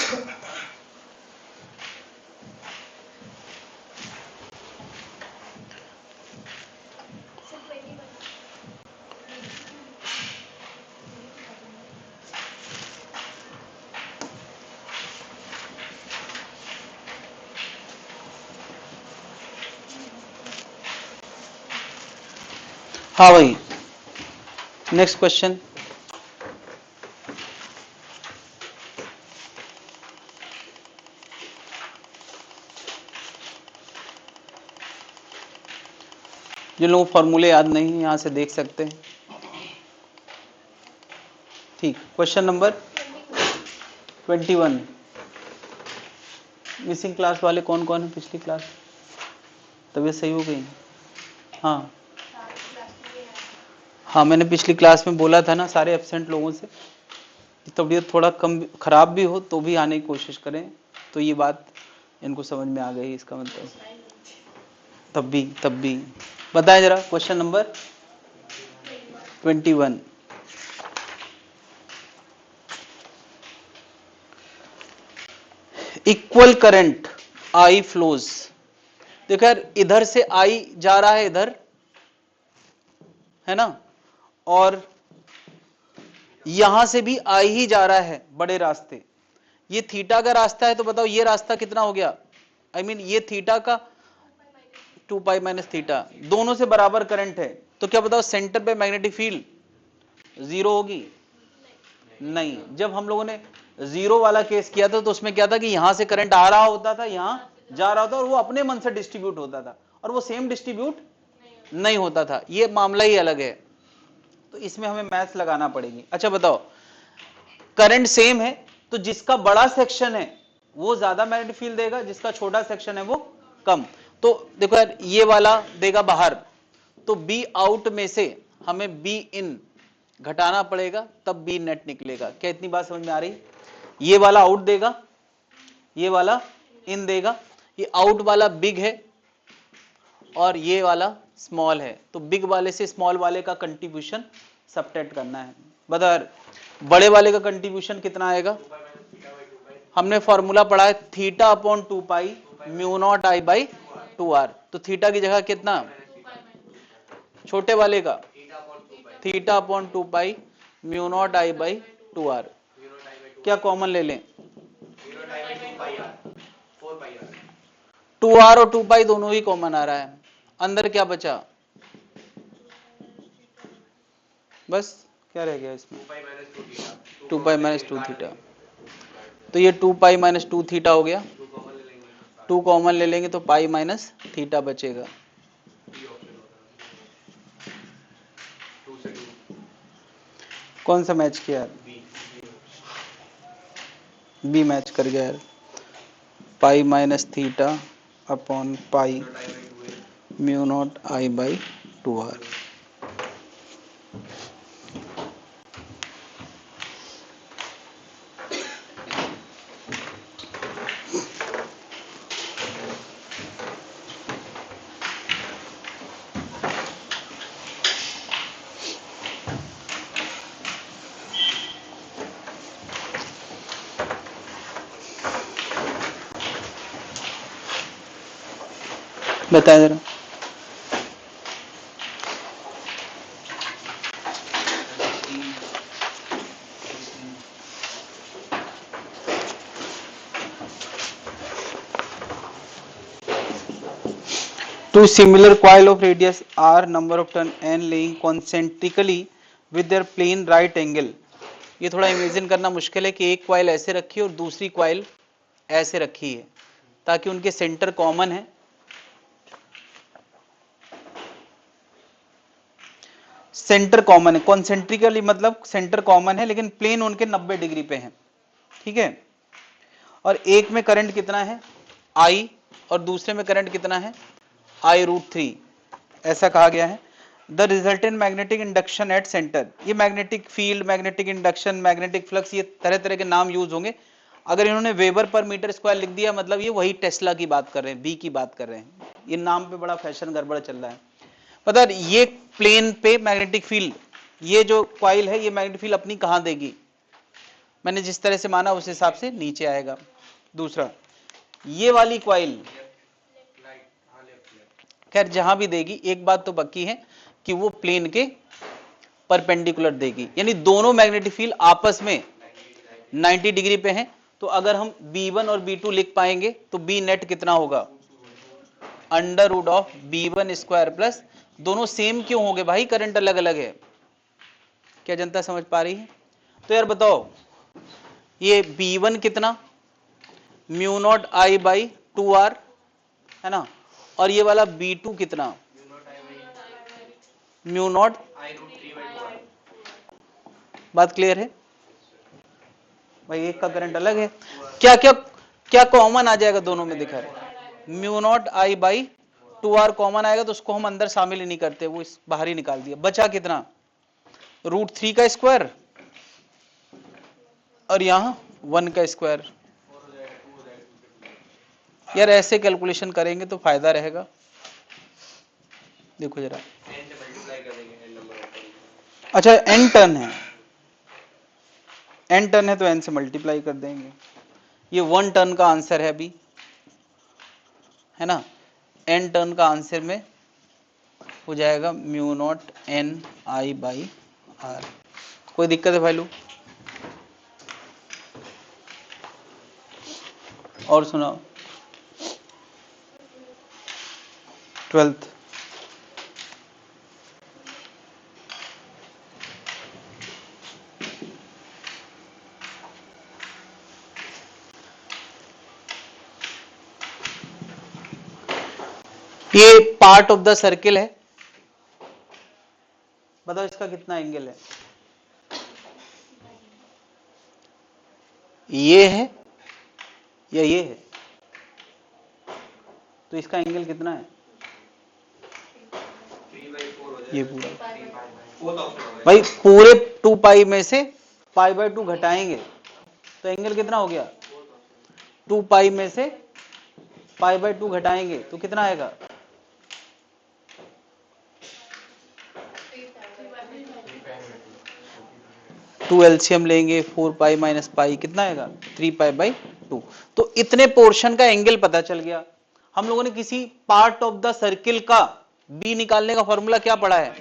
हाँ भाई, next question. जिन लोगों को फॉर्मूले याद नहीं है यहां से देख सकते हैं। ठीक, क्वेश्चन नंबर 21। मिसिंग क्लास वाले कौन कौन है पिछली क्लास? तबीयत सही हो गई? हाँ हाँ, मैंने पिछली क्लास में बोला था ना सारे एब्सेंट लोगों से तबीयत थोड़ा कम खराब भी हो तो भी आने की कोशिश करें। तो ये बात इनको समझ में आ गई, इसका मतलब तब भी बताएं जरा। Question number 21। Equal current I flows. देखो यार, इधर से आई जा रहा है इधर, है ना, और यहां से भी आई ही जा रहा है बड़े रास्ते। ये थीटा का रास्ता है तो बताओ ये रास्ता कितना हो गया? आई मीन ये थीटा का 2 पाई माइनस थीटा, दोनों से बराबर करंट है। तो क्या बताओ सेंटर पे मैग्नेटिक फील्ड जीरो होगी? नहीं। जब हम लोगों ने जीरो वाला केस किया था तो उसमें क्या था कि यहां से करंट आ रहा होता था, यहां जा रहा होता और वो अपने मन से डिस्ट्रीब्यूट होता था, और वो सेम डिस्ट्रीब्यूट नहीं होता था। ये मामला ही अलग है, तो इसमें हमें मैथ्स लगाना पड़ेगी। अच्छा बताओ, करंट सेम है तो जिसका बड़ा सेक्शन है वो ज्यादा मैग्नेटिक फील्ड देगा, जिसका छोटा सेक्शन है वो कम। तो देखो यार, ये वाला देगा बाहर, तो बी आउट में से हमें बी इन घटाना पड़ेगा, तब बी नेट निकलेगा। क्या इतनी बात समझ में आ रही? ये वाला आउट देगा, ये वाला इन देगा। ये आउट वाला बिग है और ये वाला स्मॉल है, तो बिग वाले से स्मॉल वाले का कंट्रीब्यूशन सबट्रैक्ट करना है। बता यार, बड़े वाले का कंट्रीब्यूशन कितना आएगा? हमने फॉर्मूला पढ़ा है theta upon 2 pi mu naught I by 2r। तो थीटा की जगह कितना? छोटे वाले का theta upon 2 pi mu naught I by 2r। क्या कॉमन ले लें? 2r और 2 पाई दोनों ही कॉमन आ रहा है। अंदर क्या बचा? बस क्या रह गया इसमें? 2 पाई माइनस 2 थीटा। तो ये 2 पाई माइनस 2 थीटा हो गया। 2 कॉमन ले लेंगे तो पाई माइनस थीटा बचेगा। कौन सा मैच किया यार? बी मैच कर गया यार। Pi minus theta upon pi mu naught I by 2r। बताएं जरा। Two similar coil of radius r number of turn n laying concentrically with their plane right angle। ये थोड़ा इमेजिन करना मुश्किल है कि एक कॉइल ऐसे रखी है और दूसरी कॉइल ऐसे रखी है, ताकि उनके सेंटर कॉमन है। सेंटर कॉमन है, कॉन्सेंट्रिकली मतलब सेंटर कॉमन है, लेकिन प्लेन उनके 90 डिग्री पे है, ठीक है। और एक में करंट कितना है I, और दूसरे में करंट कितना है I√3, ऐसा कहा गया है। The resultant magnetic induction at center. ये magnetic field, magnetic induction, magnetic flux, ये तरह तरह के नाम यूज होंगे। अगर इन्होंने वेबर पर मीटर स्क्वायर लिख दिया मतलब ये वही टेस्ला की बात कर रहे हैं, बी की बात कर रहे हैं। ये नाम पे बड़ा फैशन गड़बड़ चल रहा है। पता है ये प्लेन पे मैग्नेटिक फील्ड, ये जो कॉइल है ये मैग्नेटिक फील्ड अपनी कहां देगी? मैंने जिस तरह से माना उस हिसाब से नीचे आएगा। दूसरा, ये वाली कॉइल खैर जहां भी देगी, एक बात तो पक्की है कि वो प्लेन के परपेंडिकुलर देगी, यानी दोनों मैग्नेटिक फील्ड आपस में 90 डिग्री पे हैं। तो अगर हम B1 और B2 लिख पाएंगे तो B नेट कितना होगा, under root of B1 square plus, दोनों सेम क्यों हो गए भाई, करंट अलग अलग है। क्या जनता समझ पा रही है? तो यार बताओ, ये B1 कितना, mu naught I by 2R है ना, और ये वाला B2 कितना, म्यू नॉट। बात क्लियर है भाई, एक का करंट अलग है। क्या क्या क्या कॉमन आ जाएगा दोनों में, दिखा रहे mu naught I by 2R common आएगा, तो उसको हम अंदर शामिल ही नहीं करते, वो इस बाहर ही निकाल दिया। बचा कितना, √3 का स्क्वायर और यहां 1 का स्क्वायर। यार ऐसे कैलकुलेशन करेंगे तो फायदा रहेगा। देखो जरा, अच्छा n टर्न है, n टर्न है तो n से मल्टीप्लाई कर देंगे। ये 1 टर्न का आंसर है अभी, है ना, n टर्न का आंसर में हो जाएगा mu naught NI by R। कोई दिक्कत है भाई लोग? और सुनाओ, 12th ये पार्ट ऑफ द सर्किल है, बताओ इसका कितना एंगल है, ये है या ये है, तो इसका एंगल कितना है, ये पूरा भाई, पूरे 2 पाई में से π/2 घटाएंगे तो एंगल कितना हो गया, 2 पाई में से π/2 घटाएंगे तो कितना आएगा, 2 एलसीएम लेंगे, 4 पाई माइनस पाई कितना आएगा, 3 π/2। तो इतने पोर्शन का एंगल पता चल गया। हम लोगों ने किसी पार्ट ऑफ द सर्किल का बी निकालने का फॉर्मूला क्या पढ़ा है,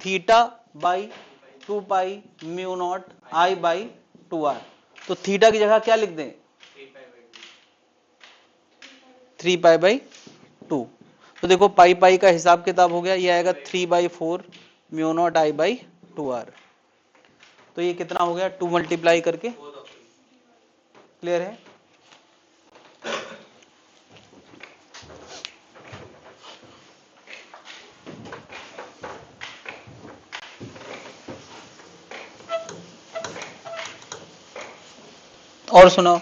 θ/2 पाई म्यू नॉट I/2R। तो थीटा की जगह क्या लिख दें, 3 π/2। तो देखो पाई पाई का हिसाब किताब हो गया, ये आएगा 3/4 म्यू नॉट I/2R। तो ये कितना हो गया, 2 मल्टीप्लाई करके, क्लियर है? और सुनाओ,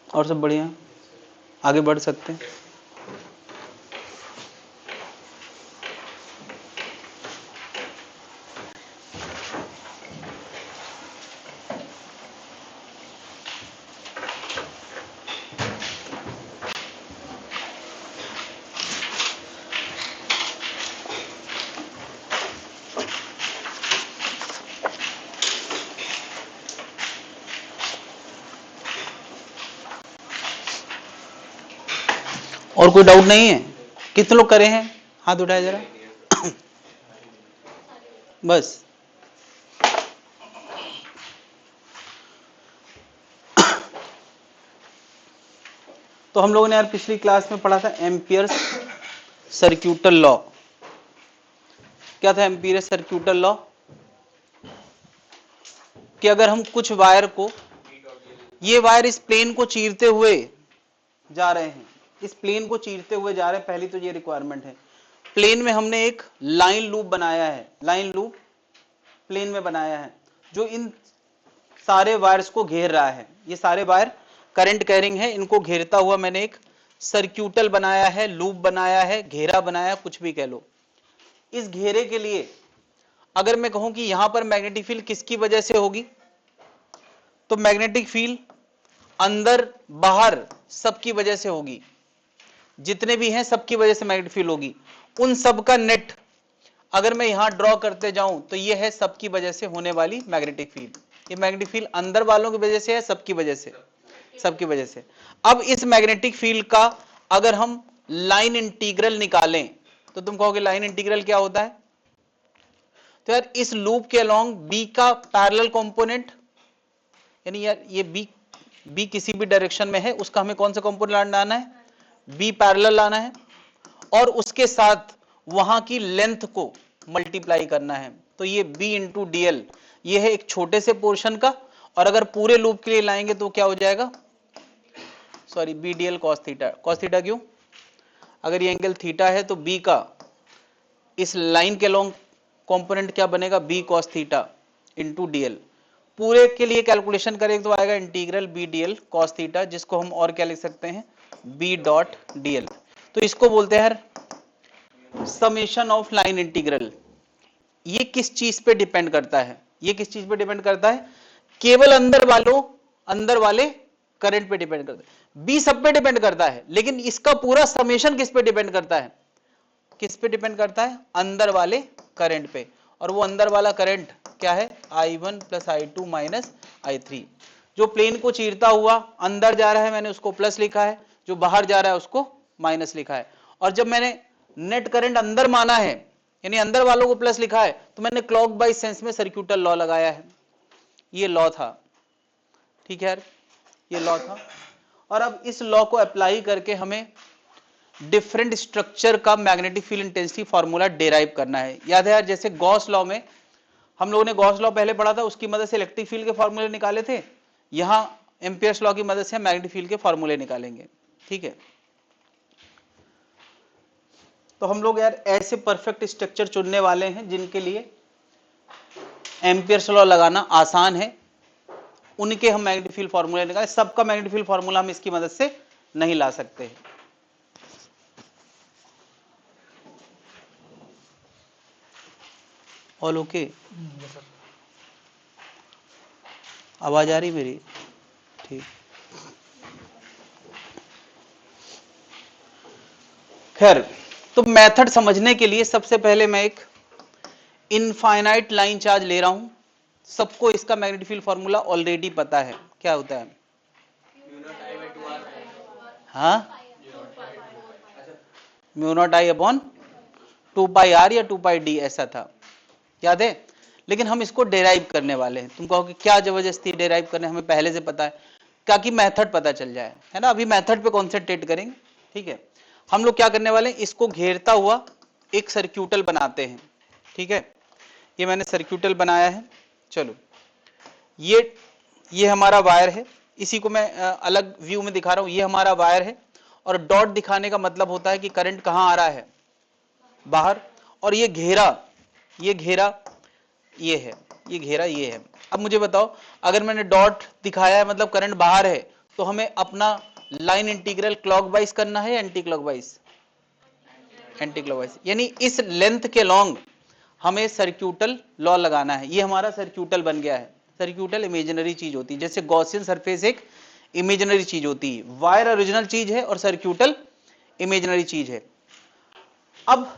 और सब बढ़िया, आगे बढ़ सकते हैं। और कोई डाउट नहीं है? कितने लोग करे हैं, हाथ उठाए जरा बस। तो हम लोगों ने यार पिछली क्लास में पढ़ा था एम्पियर्स सर्क्यूटल लॉ। क्या था एम्पियर्स सर्क्यूटल लॉ, कि अगर हम कुछ वायर को, ये वायर इस प्लेन को चीरते हुए जा रहे हैं, इस प्लेन को चीरते हुए जा रहे हैं, पहली तो ये रिक्वायरमेंट है। प्लेन में हमने एक लाइन लूप बनाया है, लाइन लूप प्लेन में बनाया है जो इन सारे वायर्स को घेर रहा है। ये सारे वायर करंट कैरिंग है, इनको घेरता हुआ मैंने एक सर्क्यूटल बनाया है, लूप बनाया है, घेरा बनाया, कुछ भी कह लो। इस घेरे के लिए अगर मैं कहूं कि यहां पर मैग्नेटिक फील्ड किसकी वजह से होगी, तो मैग्नेटिक फील्ड अंदर बाहर सबकी वजह से होगी, जितने भी हैं सबकी वजह से मैग्नेटिक फील्ड होगी। उन सब का नेट अगर मैं यहां ड्रॉ करते जाऊं तो ये है सबकी वजह से होने वाली मैग्नेटिक फील्ड। ये मैग्नेटिक फील्ड अंदर वालों की वजह से है, सबकी वजह से, सबकी वजह से। अब इस मैग्नेटिक फील्ड का अगर हम लाइन इंटीग्रल निकालें तो तुम कहोगे लाइन इंटीग्रल क्या होता है? तो यार इस लूप के अलोंग बी का पैरेलल कंपोनेंट, यानी यार ये बी किसी भी डायरेक्शन में है, उसका हमें कौन सा कंपोनेंट लाना है? बी पैरेलल लाना है, और उसके साथ वहां की लेंथ को मल्टीप्लाई करना है। तो ये b इंटू डीएल, ये है एक छोटे से पोर्शन का, और अगर पूरे लूप के लिए लाएंगे तो क्या हो जाएगा? Sorry, B D L cos theta. Cos theta क्यों? अगर ये एंगल थीटा है तो b का इस लाइन के लॉन्ग कंपोनेंट क्या बनेगा? b cos theta into DL. पूरे के लिए कैलकुलेशन करेंगे तो आएगा integral B D L cos theta, जिसको हम और क्या लिख सकते हैं? b dot DL. तो इसको बोलते हैं समेशन ऑफ लाइन इंटीग्रल। ये किस चीज पे डिपेंड करता है? ये किस चीज पे डिपेंड करता है? केवल अंदर वाले करंट पे डिपेंड करता है। बी सब पे डिपेंड करता है, लेकिन इसका पूरा समेशन किस पे डिपेंड करता है? किस पे डिपेंड करता है? अंदर वाले करंट पे। और वो अंदर वाला करंट क्या है? I1 plus I2 minus I3। जो प्लेन को चीरता हुआ अंदर जा रहा है मैंने उसको प्लस लिखा है, जो बाहर जा रहा है उसको माइनस लिखा है। और जब मैंने नेट करंट अंदर माना है, यानी अंदर वालों को प्लस लिखा है, तो मैंने क्लॉक वाइज सेंस में सर्क्यूटल लॉ लगाया है। ये लॉ था, ठीक है यार, ये लॉ था। और अब इस लॉ को अप्लाई करके हमें डिफरेंट स्ट्रक्चर का magnetic field intensity formula derive करना है। याद है यार, जैसे गॉस लॉ में हम लोगों ने गॉस लॉ पहले पढ़ा था, उसकी मदद से इलेक्ट्रिक फील्ड के फार्मूले निकाले थे। यहां एम्पियर्स लॉ की मदद से हम मैग्नेटिक फील्ड के फार्मूले निकालेंगे, ठीक है। तो हम लोग यार ऐसे परफेक्ट स्ट्रक्चर चुनने वाले हैं जिनके लिए एम्पियर्स लॉ लगाना आसान है, उनके हम मैग्नेटिक फील्ड फार्मूले निकालें। सबका मैग्नेटिक फील्ड फार्मूला हम इसकी मदद से नहीं ला सकते हैं। All okay? आवाज आ रही मेरी? ठीक। खैर, तो मेथड समझने के लिए सबसे पहले मैं एक इनफाइनाइट लाइन चार्ज ले रहा हूं। सबको इसका मैग्नेटिक फील्ड फार्मूला ऑलरेडी पता है, क्या होता है? हाँ, mu naught I upon 2πr या 2πd ऐसा था, याद है? लेकिन हम इसको डेराइव करने वाले हैं। तुम कहोगे क्या जबरदस्ती डेराइव करने, हमें पहले से पता है, ताकि मेथड पता चल जाए, है ना। अभी मेथड पे कॉन्सेंट्रेट करेंगे, ठीक है। हम लोग क्या करने वाले हैं, इसको घेरता हुआ एक सर्क्यूटल बनाते हैं, ठीक है। ये मैंने सर्क्यूटल बनाया है। चलो, ये हमारा वायर है, इसी को मैं अलग व्यू में दिखा रहा हूं। ये हमारा वायर है, और डॉट दिखाने का मतलब होता है कि करंट कहां आ रहा है? बाहर। और ये घेरा ये है, ये घेरा ये है। अब मुझे बताओ, अगर मैंने डॉट दिखाया है मतलब करंट बाहर है, तो हमें अपना लाइन इंटीग्रल क्लॉकवाइज करना है या एंटी क्लॉकवाइज? Anti clockwise. यानी इस लेंथ के लॉन्ग हमें सर्क्यूटल लॉ लगाना है। ये हमारा सर्क्यूटल बन गया है। सर्क्यूटल इमेजिनरी चीज होती है, जैसे गॉसियन सरफेस एक इमेजिनरी चीज होती है, वायर ओरिजिनल चीज है और सर्क्यूटल इमेजिनरी चीज है। अब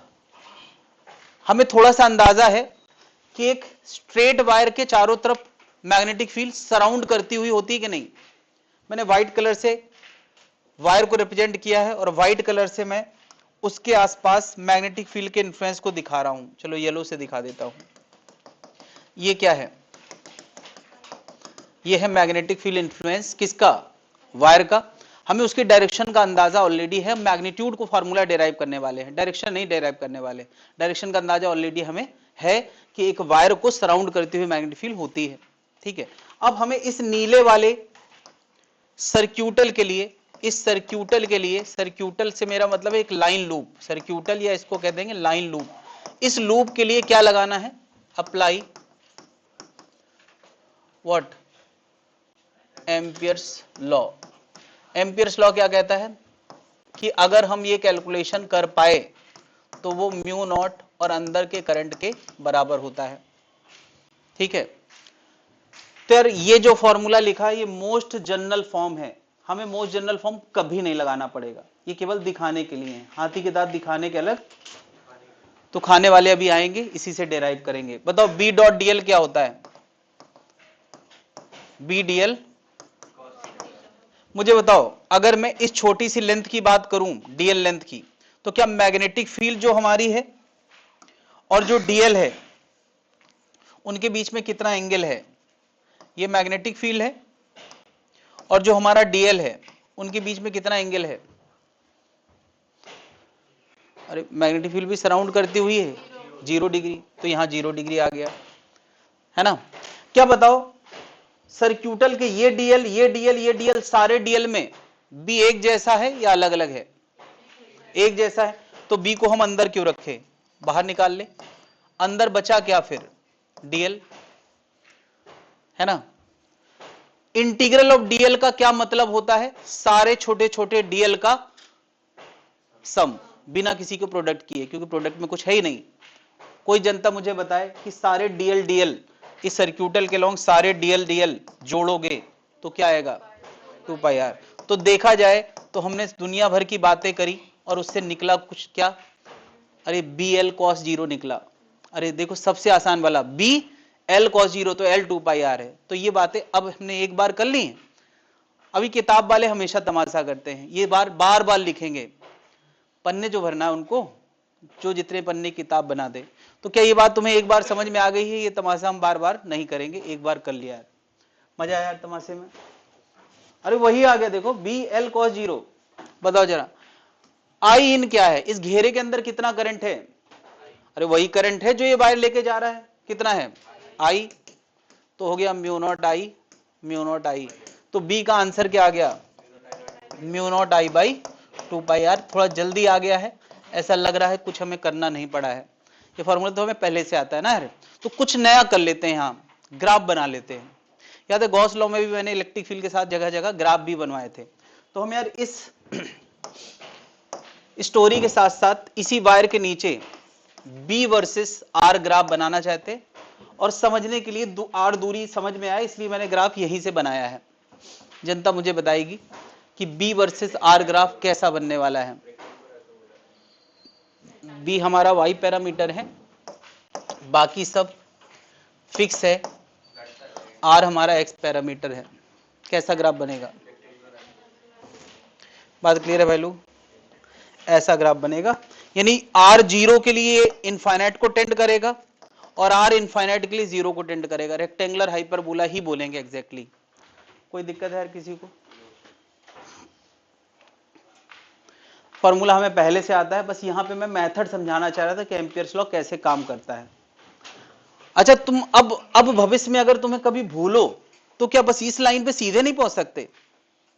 हमें थोड़ा सा अंदाजा है कि एक स्ट्रेट वायर के चारों तरफ मैग्नेटिक फील्ड सराउंड करती हुई होती है कि नहीं। मैंने व्हाइट कलर से वायर को रिप्रेजेंट किया है, और व्हाइट कलर से मैं उसके आसपास मैग्नेटिक फील्ड के इन्फ्लुएंस को दिखा रहा हूं। चलो येलो से दिखा देता हूं। ये क्या है? ये है मैग्नेटिक फील्ड इन्फ्लुएंस, किसका? वायर का। हमें उसकी डायरेक्शन का अंदाजा ऑलरेडी है, मैग्नीट्यूड को फार्मूला डेराइव करने वाले हैं, डायरेक्शन नहीं डेराइव करने वाले। डायरेक्शन का अंदाजा ऑलरेडी हमें है कि एक वायर को सराउंड करती हुई मैग्नेटिक फील्ड होती है, ठीक है। अब हमें इस नीले वाले सर्क्यूटल के लिए, इस सर्क्यूटल के लिए, सर्क्यूटल से मेरा मतलब है एक लाइन लूप, सर्क्यूटल या इसको कह देंगे लाइन लूप। इस लूप के लिए क्या लगाना है? Apply what? Ampere's law. Ampere's law क्या कहता है कि अगर हम ये कैलकुलेशन कर पाए तो वो म्यू नॉट और अंदर के करंट के बराबर होता है, ठीक है। तो यार ये जो फॉर्मूला लिखा है ये मोस्ट जनरल फॉर्म है, हमें मोस्ट जनरल फॉर्म कभी नहीं लगाना पड़ेगा, ये केवल दिखाने के लिए है। हाथी के दांत दिखाने के अलग, तो खाने वाले अभी आएंगे, इसी से डेराइव करेंगे। बताओ बी डॉट डीएल क्या होता है? बी डीएल, मुझे बताओ अगर मैं इस छोटी सी लेंथ की बात करूं, डीएल लेंथ की, तो क्या मैग्नेटिक फील्ड जो हमारी है और जो डीएल है उनके बीच में कितना एंगल है? ये मैग्नेटिक फील्ड है और जो हमारा डीएल है उनके बीच में कितना एंगल है? अरे मैग्नेटिक फील्ड भी सराउंड करती हुई है 0 डिग्री, तो यहां 0 डिग्री आ गया, है ना? क्या बताओ सर्क्यूटल के ये डीएल, ये डीएल, ये डीएल, सारे डीएल में बी एक जैसा है या अलग अलग है? एक जैसा है। तो बी को हम अंदर क्यों रखे? बाहर निकाल ले, अंदर बचा क्या फिर? डीएल, है ना? इंटीग्रल ऑफ डीएल का क्या मतलब होता है? सारे छोटे छोटे डीएल का सम, बिना किसी को प्रोडक्ट किए, क्योंकि प्रोडक्ट में कुछ है ही नहीं। कोई जनता मुझे बताए कि सारे डीएल डीएल इस सर्क्यूटल के लॉन्ग सारे डीएल डीएल जोड़ोगे तो क्या आएगा? 2 पाई आर। तो देखा जाए तो हमने दुनिया भर की बातें करी और उससे निकला कुछ क्या? अरे बी एल कॉस 0 निकला। अरे देखो सबसे आसान वाला बी एल कॉस 0, तो एल 2 पाई आर है। तो ये बातें अब हमने एक बार कर ली। अभी किताब वाले हमेशा तमाशा करते हैं, ये बार बार लिखेंगे, पन्ने जो भरना है उनको, जो जितने पन्ने किताब बना दे। तो क्या ये बात तुम्हें एक बार समझ में आ गई है? ये तमाशा हम बार बार नहीं करेंगे, एक बार कर लिया है। मजा आया तमाशे में? अरे वही आ गया, देखो बी एल कॉस 0। बताओ जरा आई इन क्या है? इस घेरे के अंदर कितना करंट है? अरे वही करंट है जो ये वायर लेके जा रहा है। कितना है? आई। तो हो गया mu not I, mu not I. तो बी का आंसर क्या आ गया? Mu not I by 2 pi R. थोड़ा जल्दी आ गया है, ऐसा लग रहा है कुछ हमें करना नहीं पड़ा है। ये फॉर्मूला तो हमें पहले से आता है ना यार। तो कुछ नया कर लेते हैं, यहाँ ग्राफ बना लेते हैं। याद है गॉस लॉ में भी मैंने इलेक्ट्रिक फील्ड के साथ जगह जगह ग्राफ भी बनवाए थे। तो हम यार इस स्टोरी के साथ साथ इसी वायर के नीचे बी वर्सेस आर ग्राफ बनाना चाहते, और समझने के लिए आर दूरी समझ में आए इसलिए मैंने ग्राफ यहीं से बनाया है। जनता मुझे बताएगी कि बी वर्सेस आर ग्राफ कैसा बनने वाला है। बी हमारा वाई पैरामीटर है, बाकी सब फिक्स है, आर हमारा एक्स पैरामीटर है। कैसा ग्राफ बनेगा? बात क्लियर है भाई लोग? ऐसा ग्राफ बनेगा, यानी आर 0 के लिए इनफाइनाइट को टेंड करेगा और आर इनफाइनाइट के लिए 0 को टेंड करेगा। रेक्टेंगुलर हाइपरबोला ही बोलेंगे एग्जैक्टली। कोई दिक्कत है यार किसी को? फॉर्मूला हमें पहले से आता है, बस यहां पे मैं मेथड समझाना चाह रहा था कि एम्पियर्स लॉ कैसे काम करता है। अच्छा तुम अब भविष्य में अगर तुम्हें कभी भूलो तो क्या बस इस लाइन पे सीधे नहीं पहुंच सकते?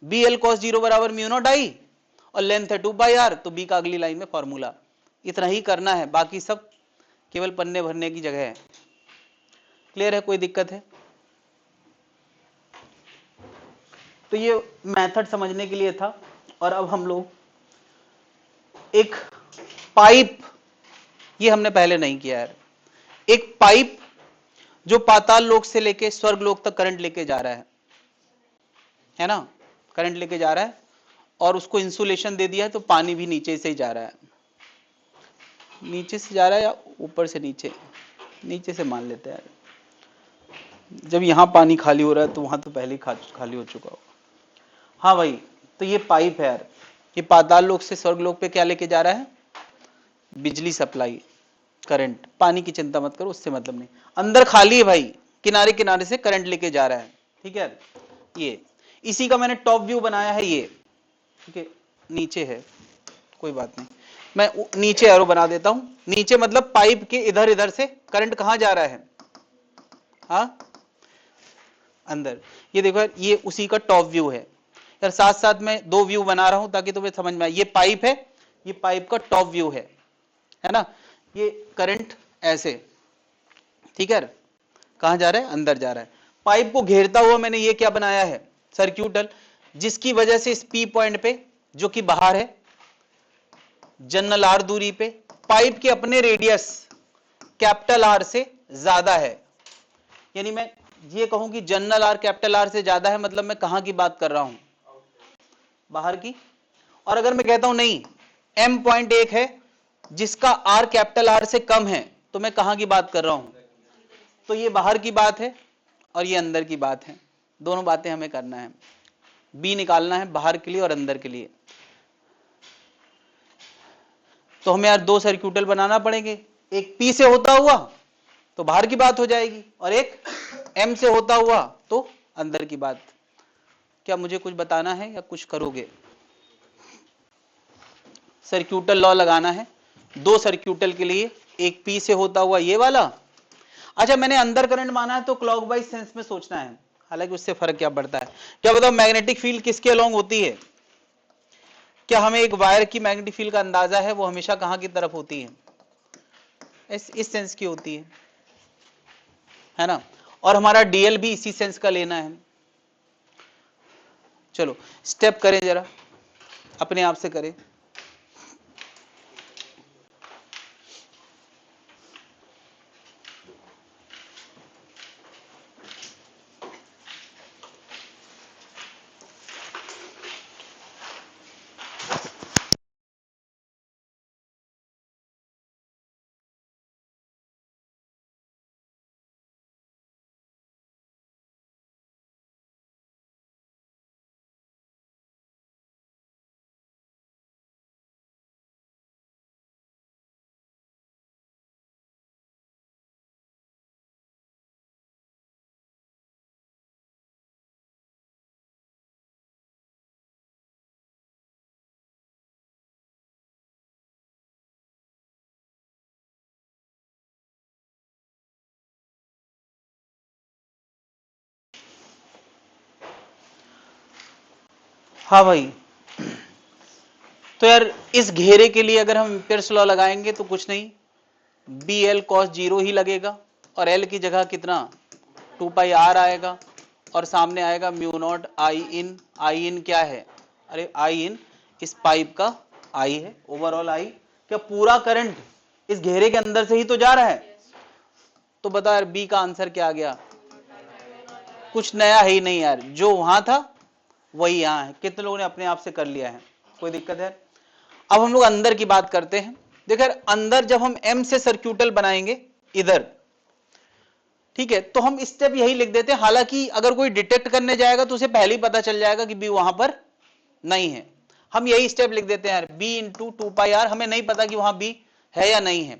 बी एल कॉस 0 बराबर म्यू नॉट आई और लेंथ है 2 पाई आर, तो बी का अगली लाइन में फॉर्मूला इतना ही करना है, बाकी सब केवल पन्ने भरने की जगह है। क्लियर है? कोई दिक्कत है? तो ये मेथड समझने के लिए था। और अब हम लोग एक पाइप, ये हमने पहले नहीं किया है, एक पाइप जो पाताल लोक से लेके स्वर्ग लोक तक करंट लेके जा रहा है ना? करंट लेके जा रहा है और उसको इंसुलेशन दे दिया है, तो पानी भी नीचे से ही जा रहा है। नीचे से जा रहा है या ऊपर से नीचे? नीचे से मान लेते हैं। जब यहां पानी खाली हो रहा है तो वहां तो पहले ही खाली हो चुका होगा। हाँ भाई, तो ये पाइप है यार, ये पाताल लोक से स्वर्ग लोक पे क्या लेके जा रहा है? बिजली सप्लाई, करंट। पानी की चिंता मत करो, उससे मतलब नहीं। अंदर खाली है भाई, किनारे किनारे से करंट लेके जा रहा है। ठीक है, ये इसी का मैंने टॉप व्यू बनाया है ये। ठीक है, नीचे है, कोई बात नहीं, मैं नीचे एरो बना देता हूं। नीचे मतलब पाइप के इधर इधर से करंट कहां जा रहा है? हाँ, अंदर। ये देखो यार, ये उसी का टॉप व्यू है यार। साथ साथ मैं 2 व्यू बना रहा हूं ताकि तुम्हें समझ में आए। ये पाइप है, ये पाइप का टॉप व्यू है ना? ये करंट ऐसे, ठीक है, कहां जा रहा है? अंदर जा रहा है। पाइप को घेरता हुआ मैंने ये क्या बनाया है? सर्क्यूटल, जिसकी वजह से इस पी पॉइंट पे, जो कि बाहर है जनरल आर दूरी पे, पाइप के अपने रेडियस कैपिटल आर से ज्यादा है। यानी मैं ये कहूं कि जनरल आर कैपिटल आर से ज्यादा है, मतलब मैं कहां की बात कर रहा हूं? बाहर की। और अगर मैं कहता हूं नहीं, m.1 है जिसका आर कैपिटल आर से कम है, तो मैं कहां की बात कर रहा हूं, तो ये बाहर की बात है और ये अंदर की बात है, दोनों बातें हमें करना है। बी निकालना है बाहर के लिए और अंदर के लिए। तो हमें यार दो सर्क्यूटल बनाना पड़ेंगे, एक पी से होता हुआ तो बाहर की बात हो जाएगी और एक एम से होता हुआ तो अंदर की बात। क्या मुझे कुछ बताना है या कुछ करोगे? सर्क्यूटल लॉ लगाना है दो सर्क्यूटल के लिए, एक पी से होता हुआ ये वाला। अच्छा, मैंने अंदर करंट माना है तो क्लॉकवाइज सेंस में सोचना है, हालांकि उससे फर्क क्या पड़ता है। क्या बताओ मैग्नेटिक फील्ड किसके अलोंग होती है? क्या हमें एक वायर की मैग्नेटिक फील्ड का अंदाजा है? वो हमेशा कहां की तरफ होती है? इस सेंस की होती है ना। और हमारा डीएल भी इसी सेंस का लेना है। चलो स्टेप करें जरा, अपने आप से करें। हाँ भाई, तो यार इस घेरे के लिए अगर हम एम्पियर्स लॉ लगाएंगे तो कुछ नहीं, बी एल कॉस जीरो ही लगेगा और एल की जगह कितना 2 पाई आर आएगा और सामने आएगा म्यू नॉट आई इन। आई इन क्या है? अरे आई इन इस पाइप का आई है, ओवरऑल आई। क्या पूरा करंट इस घेरे के अंदर से ही तो जा रहा है? तो बता यार बी का आंसर क्या आ गया? कुछ नया है ही नहीं यार, जो वहां था वही यहां है। कितने लोगों ने अपने आप से कर लिया है? कोई दिक्कत है? अब हम लोग अंदर की बात करते हैं। देखो अंदर जब हम एम से सर्क्यूटल बनाएंगे इधर, ठीक है, तो हम स्टेप यही लिख देते हैं। हालांकि अगर कोई डिटेक्ट करने जाएगा तो उसे पहले ही पता चल जाएगा कि बी वहां पर नहीं है। हम यही स्टेप लिख देते हैं यार, बी इंटू 2 पाई आर। हमें नहीं पता कि वहां बी है या नहीं है,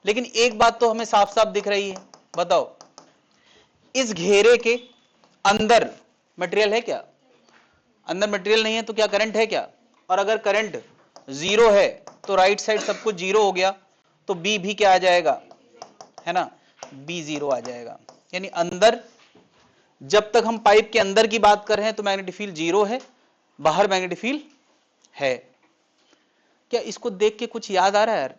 लेकिन एक बात तो हमें साफ साफ दिख रही है। बताओ इस घेरे के अंदर मटेरियल है क्या? अंदर मटेरियल नहीं है तो क्या करंट है क्या? और अगर करंट जीरो है तो राइट साइड सब कुछ जीरो हो गया, तो बी भी क्या आ जाएगा, है ना, बी जीरो आ जाएगा। यानी अंदर जब तक हम पाइप के अंदर की बात कर रहे हैं तो मैग्नेटिक फील्ड जीरो है, बाहर मैग्नेटिक फील्ड है। क्या इसको देख के कुछ याद आ रहा है यार?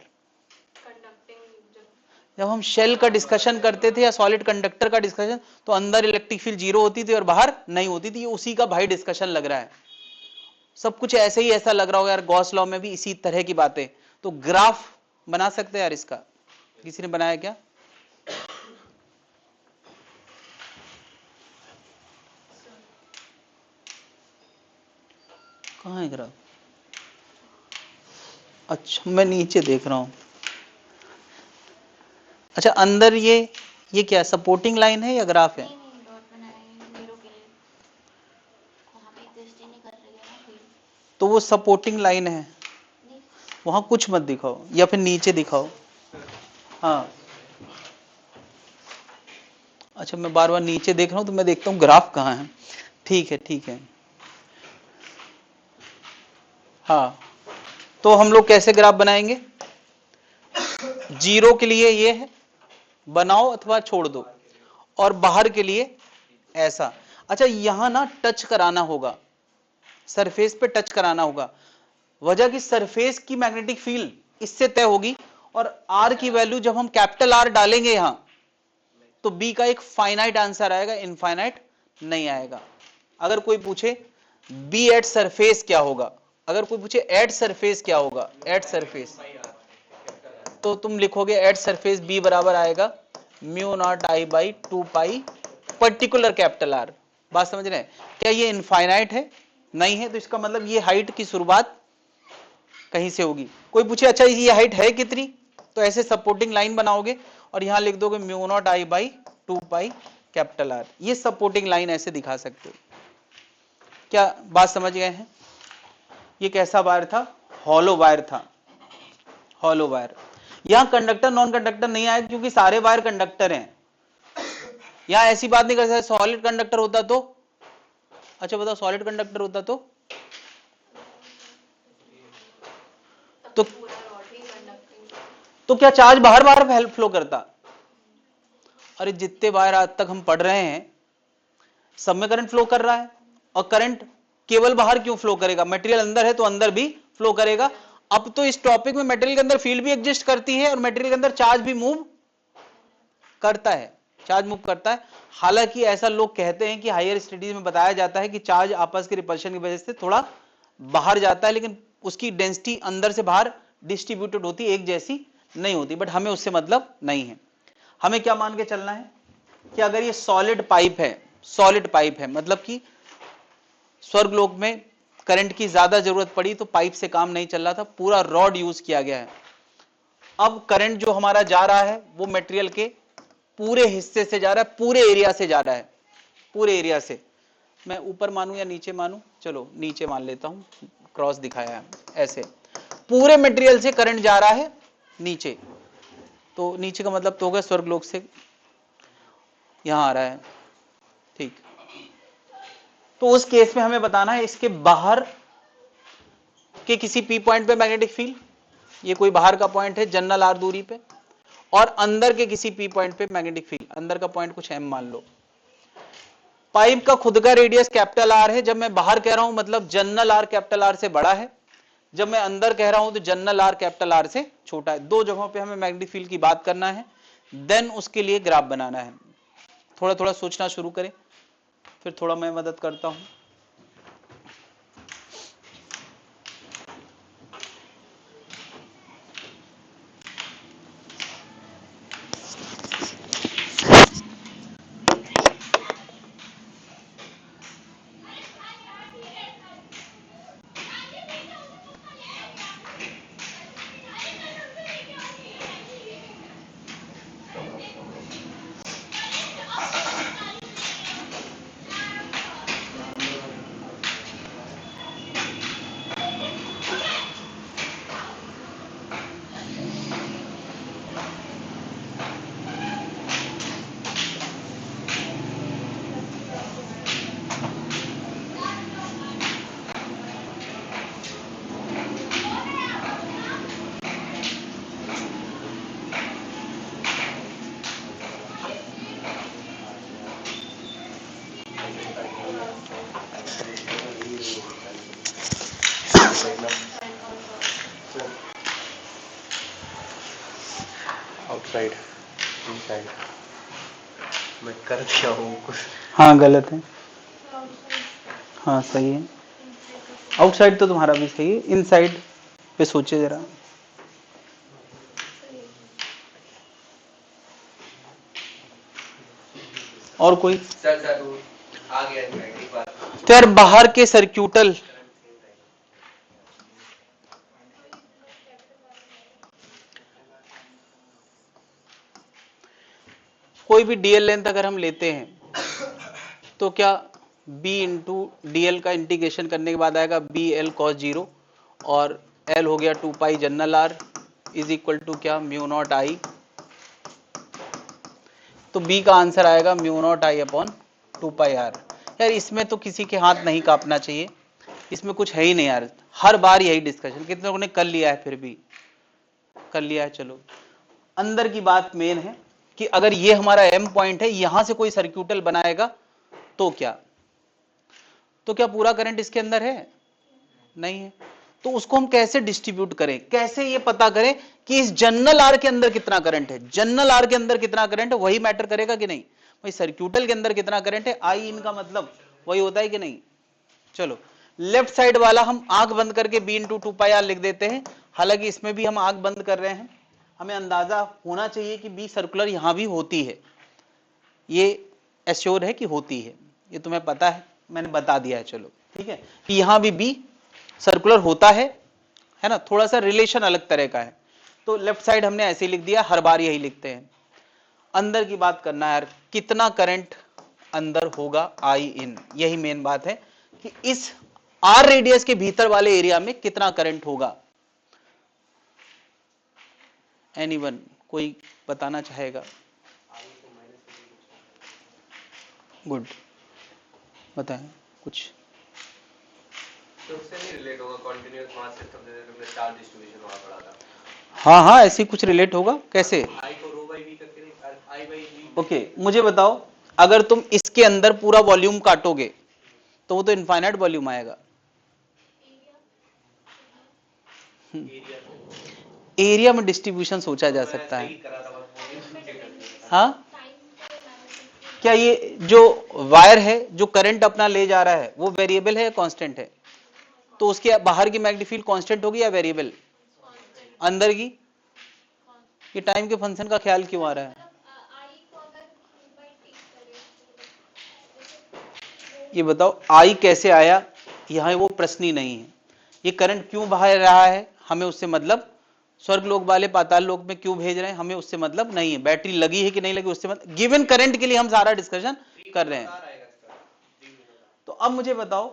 जब हम शेल का डिस्कशन करते थे या सॉलिड कंडक्टर का डिस्कशन, तो अंदर इलेक्ट्रिक फील्ड जीरो होती थी और बाहर नहीं होती थी। ये उसी का भाई डिस्कशन लग रहा है। सब कुछ ऐसे ही ऐसा लग रहा होगा यार, गॉस लॉ में भी इसी तरह की बातें। तो ग्राफ बना सकते हैं यार इसका? किसी ने बनाया क्या? कहाँ है ग्राफ? अच्छा मैं नीचे देख रहा हूं। अच्छा अंदर ये क्या सपोर्टिंग लाइन है या ग्राफ है? तो वो सपोर्टिंग लाइन है, वहां कुछ मत दिखाओ या फिर नीचे दिखाओ। हाँ अच्छा, मैं बार बार नीचे देख रहा हूं तो मैं देखता हूँ ग्राफ कहाँ है। ठीक है ठीक है। हाँ तो हम लोग कैसे ग्राफ बनाएंगे? जीरो के लिए ये है, बनाओ अथवा छोड़ दो, और बाहर के लिए ऐसा। अच्छा यहां ना टच कराना होगा, सरफेस पे टच कराना होगा। वजह कि सरफेस की मैग्नेटिक फील्ड इससे तय होगी, और आर की वैल्यू जब हम कैपिटल आर डालेंगे यहां, तो बी का एक फाइनाइट आंसर आएगा, इनफाइनाइट नहीं आएगा। अगर कोई पूछे बी एट सरफेस क्या होगा, अगर कोई पूछे एट सरफेस क्या होगा, एट सरफेस, तो तुम लिखोगे एट सरफेस बी बराबर आएगा mu not I by 2 pi particular capital R. बात समझ रहे हैं? क्या ये इनफाइनाइट है? नहीं है, तो इसका मतलब ये हाइट की शुरुआत कहीं से होगी। कोई पूछे अच्छा ये हाइट है कितनी, तो ऐसे सपोर्टिंग लाइन बनाओगे और यहां लिख दोगे mu naught I by 2 pi capital R. ये सपोर्टिंग लाइन ऐसे दिखा सकते हो। क्या बात समझ गए हैं? ये कैसा वायर था? हॉलो वायर था, हॉलो वायर। यहां कंडक्टर नॉन कंडक्टर नहीं आया क्योंकि सारे वायर कंडक्टर हैं। यहां ऐसी बात नहीं कर सकते सॉलिड कंडक्टर होता तो, अच्छा बताओ सॉलिड कंडक्टर होता तो क्या चार्ज बाहर बाहर फ्लो करता? अरे जितने वायर आज तक हम पढ़ रहे हैं सब में करंट फ्लो कर रहा है, और करंट केवल बाहर क्यों फ्लो करेगा? मटेरियल अंदर है तो अंदर भी फ्लो करेगा। अब तो इस टॉपिक में मटेरियल के अंदर फील्ड भी एग्जिस्ट करती है और मटेरियल के अंदर चार्ज भी मूव करता है, चार्ज मूव करता है। हालांकि ऐसा लोग कहते हैं कि हायर स्टडीज में बताया जाता है कि चार्ज आपस के रिपल्शन की वजह से थोड़ा बाहर जाता है, लेकिन उसकी डेंसिटी अंदर से बाहर डिस्ट्रीब्यूटेड होती है, एक जैसी नहीं होती। बट हमें उससे मतलब नहीं है। हमें क्या मान के चलना है कि अगर ये सॉलिड पाइप है, सॉलिड पाइप है मतलब कि स्वर्गलोक में करंट की ज्यादा जरूरत पड़ी तो पाइप से काम नहीं चल रहा था, पूरा रॉड यूज किया गया है। अब करंट जो हमारा जा रहा है वो मटेरियल के पूरे हिस्से से जा रहा है, पूरे एरिया से जा रहा है, पूरे एरिया से। मैं ऊपर मानूं या नीचे मानूं? चलो नीचे मान लेता हूं, क्रॉस दिखाया है ऐसे। पूरे मटेरियल से करंट जा रहा है नीचे, तो नीचे का मतलब तो होगा स्वर्गलोक से यहां आ रहा है, ठीक। तो उस केस में हमें बताना है इसके बाहर के किसी पी पॉइंट पे मैग्नेटिक फील्ड, ये कोई बाहर का पॉइंट है जनरल आर दूरी पे, और अंदर के किसी पी पॉइंट पे मैग्नेटिक फील्ड, अंदर का पॉइंट कुछ एम मान लो। पाइप का खुद का रेडियस कैपिटल आर है। जब मैं बाहर कह रहा हूं मतलब जनरल आर कैपिटल आर से बड़ा है, जब मैं अंदर कह रहा हूं तो जनरल आर कैपिटल आर से छोटा है। दो जगहों पे हमें मैग्नेटिक फील्ड की बात करना है, देन उसके लिए ग्राफ बनाना है। थोड़ा थोड़ा सोचना शुरू करें, फिर थोड़ा मैं मदद करता हूं। आउटसाइड इनसाइड मैं कर दिया हूँ कुछ। हाँ गलत है, हाँ सही है। आउटसाइड तो तुम्हारा भी सही है, इनसाइड पे सोचे जरा। और कोई? सर आ गया एक बार। तो यार बाहर के सर्क्यूटल, कोई भी डीएल लेंथ अगर हम लेते हैं तो क्या b इंटू डी का इंटीग्रेशन करने के बाद आएगा बी एल कॉस जीरो, और l हो गया 2 पाई जनरल r इज इक्वल टू क्या म्यू नॉट आई। तो b का आंसर आएगा mu not I upon 2 pi r। यार इसमें तो किसी के हाथ नहीं कांपना चाहिए, इसमें कुछ है ही नहीं यार, हर बार यही डिस्कशन, कितने लोगों ने कर लिया है, फिर भी कर लिया है। चलो अंदर की बात मेन है कि अगर ये हमारा एम पॉइंट है, यहां से कोई सर्क्यूटल बनाएगा तो क्या पूरा करंट इसके अंदर है? नहीं है। तो उसको हम कैसे डिस्ट्रीब्यूट करें, कैसे ये पता करें कि इस जनरल आर के अंदर कितना करंट है? जनरल आर के अंदर कितना करंट है वही मैटर करेगा कि नहीं? भाई सर्क्यूटल के अंदर कितना करंट है, आई इनका मतलब वही होता है कि नहीं? चलो लेफ्ट साइड वाला हम आंख बंद करके बी इंटू 2 पाई आर लिख देते हैं। हालांकि इसमें भी हम आंख बंद कर रहे हैं, हमें अंदाजा होना चाहिए कि बी सर्कुलर यहां भी होती है, ये एश्योर है कि होती है, ये तुम्हें पता है, मैंने बता दिया है। चलो ठीक है कि यहां भी बी सर्कुलर होता है है ना, थोड़ा सा रिलेशन अलग तरह का है। तो लेफ्ट साइड हमने ऐसे ही लिख दिया, हर बार यही लिखते हैं। अंदर की बात करना है यार, कितना करंट अंदर होगा आई इन, यही मेन बात है कि इस आर रेडियस के भीतर वाले एरिया में कितना करंट होगा। एनीवन, कोई बताना चाहेगा? गुड, बताएं कुछ। तो उससे नहीं रिलेट होगा, कंटीन्यूअस मास सिस्टम जैसे तुमने चार्ज डिस्ट्रीब्यूशन वहां पढ़ा था। हाँ हाँ, ऐसे कुछ रिलेट होगा, कैसे? आई को रो बाई वी करके नहीं, आई बाई वी। ओके, मुझे बताओ, अगर तुम इसके अंदर पूरा वॉल्यूम काटोगे तो वो तो इनफाइनाइट वॉल्यूम आएगा। एरिया में डिस्ट्रीब्यूशन सोचा जा सकता है। हाँ, क्या ये जो वायर है जो करंट अपना ले जा रहा है वो वेरिएबल है या कांस्टेंट है? तो उसके बाहर की मैग्नेटिक फील्ड कांस्टेंट होगी या वेरिएबल? अंदर की? ये टाइम के फंक्शन का ख्याल क्यों आ रहा है? ये बताओ, आई कैसे आया, यहां वो प्रश्न ही नहीं है। ये करंट क्यों बहा रहा है, हमें उससे मतलब, स्वर्ग लोक वाले पाताल लोक में क्यों भेज रहे हैं, हमें उससे मतलब नहीं है। बैटरी लगी है कि नहीं लगी उससे मतलब, गिवन करंट के लिए हम सारा डिस्कशन कर रहे हैं। तो अब मुझे बताओ,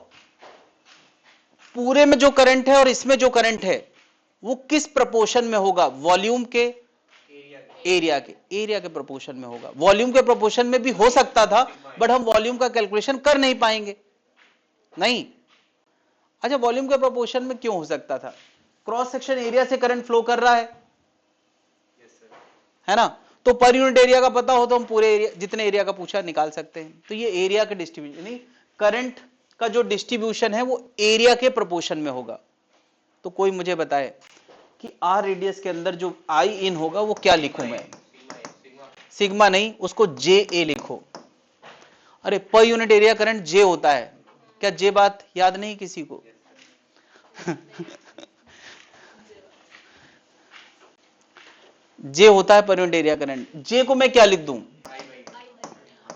पूरे में जो करंट है और इसमें जो करंट है वो किस प्रोपोर्शन में होगा? वॉल्यूम के एरिया के प्रोपोर्शन में होगा। वॉल्यूम के प्रोपोर्शन में भी हो सकता था, बट हम वॉल्यूम का कैलकुलेशन कर नहीं पाएंगे। नहीं, अच्छा, वॉल्यूम के प्रोपोर्शन में क्यों हो सकता था? क्रॉस सेक्शन एरिया से करंट फ्लो कर रहा है ना, तो पर यूनिट एरिया का पता हो तो हम पूरे एरिया, जितने एरिया का पूछा निकाल सकते हैं। तो ये एरिया के डिस्ट्रीब्यूशन, नहीं, करंट का जो डिस्ट्रीब्यूशन है वो एरिया के प्रोपोर्शन में होगा। तो कोई मुझे बताए कि आर रेडियस के अंदर जो आई इन होगा वो क्या लिखूं मैं? सिग्मा नहीं, उसको जे ए लिखो। अरे, पर यूनिट एरिया करंट जे होता है क्या? जे बात याद नहीं किसी को? जे होता है पर यूनिट एरिया करंट। जे को मैं क्या लिख दूं?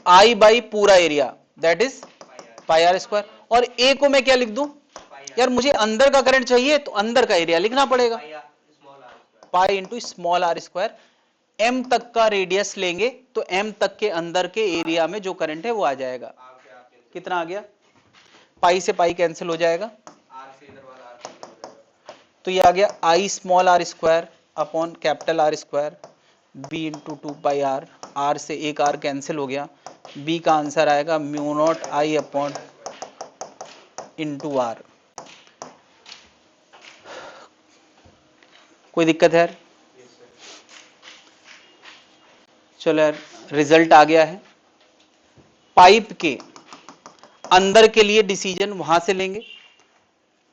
आई बाई पूरा area, that is pi R square. और ए को मैं क्या लिख दूं? यार मुझे अंदर का करंट चाहिए तो अंदर का एरिया लिखना पड़ेगा, pi into small R square. M तक का रेडियस लेंगे तो एम तक के अंदर के एरिया में जो करंट है वो आ जाएगा। कितना आ गया? पाई से पाई कैंसिल हो जाएगा, तो ये आ गया I small R square upon capital R square B into 2 pi R. R से एक आर कैंसिल हो गया, बी का आंसर आएगा mu not I upon into R. कोई दिक्कत है यार? चलो यार, रिजल्ट आ गया है। पाइप के अंदर के लिए डिसीजन वहां से लेंगे,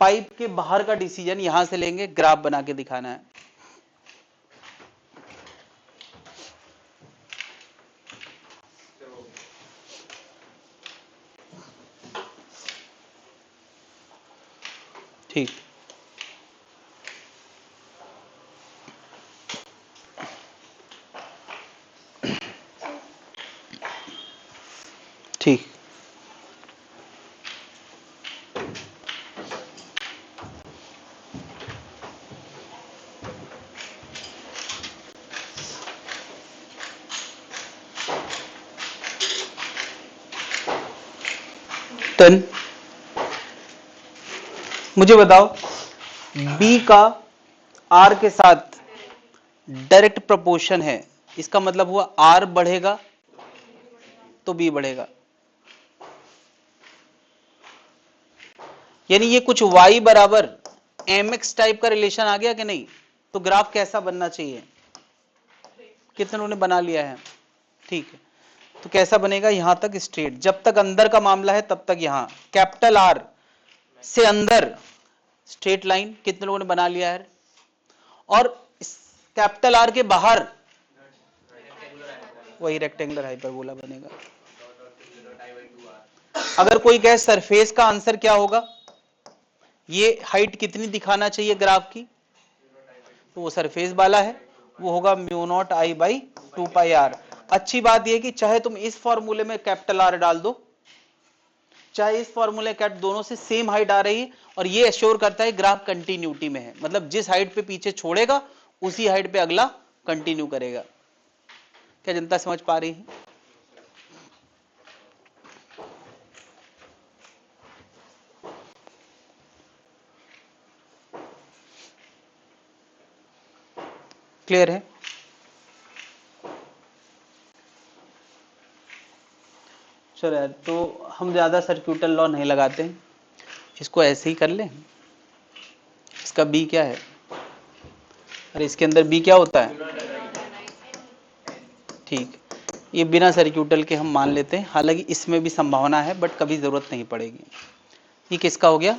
पाइप के बाहर का डिसीजन यहां से लेंगे। ग्राफ बना के दिखाना है। ठीक, ठीक। टन, मुझे बताओ, बी का आर के साथ डायरेक्ट प्रोपोर्शन है, इसका मतलब हुआ आर बढ़ेगा तो बी बढ़ेगा। यानी ये कुछ y बराबर mx टाइप का रिलेशन आ गया कि नहीं? तो ग्राफ कैसा बनना चाहिए? कितने लोगों ने बना लिया है? ठीक है, तो कैसा बनेगा? यहां तक स्ट्रेट, जब तक अंदर का मामला है तब तक यहां कैपिटल आर से अंदर स्ट्रेट लाइन। कितने लोगों ने बना लिया है? और कैपिटल आर के बाहर वही रेक्टेंगुलर हाइपरबोला बनेगा। अगर कोई कहे सरफेस का आंसर क्या होगा, ये हाइट कितनी दिखाना चाहिए ग्राफ की, तो वो सरफेस वाला है, वो होगा mu not I by 2 pi R. अच्छी बात यह कि चाहे तुम इस फॉर्मूले में कैपिटल आर डाल दो, चाहे इस फॉर्मूले कैट दोनों से सेम हाइट आ रही है, और ये एश्योर करता है ग्राफ कंटिन्यूटी में है, मतलब जिस हाइट पे पीछे छोड़ेगा उसी हाइट पे अगला कंटिन्यू करेगा। क्या जनता समझ पा रही है? क्लियर है? चलो यार, तो हम ज्यादा सर्क्यूटल लॉ नहीं लगाते हैं, इसको ऐसे ही कर लें। इसका बी क्या है? अरे इसके अंदर बी क्या होता है? ठीक, ये बिना सर्क्यूटल के हम मान लेते हैं, हालांकि इसमें भी संभावना है बट कभी जरूरत नहीं पड़ेगी। ये किसका हो गया?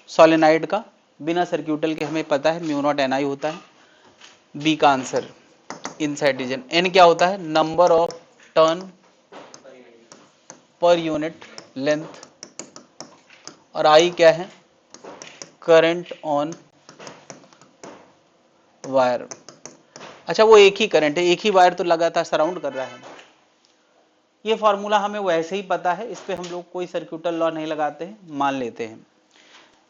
सोलेनाइड का। बिना सर्क्यूटल के हमें पता है म्यू नॉट एन आई होता है। बी का आंसर इनसाइड रीजन। एन क्या होता है? Number of turn per unit length, और आई क्या है? Current on wire. अच्छा, वो एक ही करंट है, एक ही वायर तो लगातार सराउंड कर रहा है। ये फॉर्मूला हमें वैसे ही पता है, इस पे हम लोग कोई सर्क्यूटल लॉ नहीं लगाते हैं, मान लेते हैं।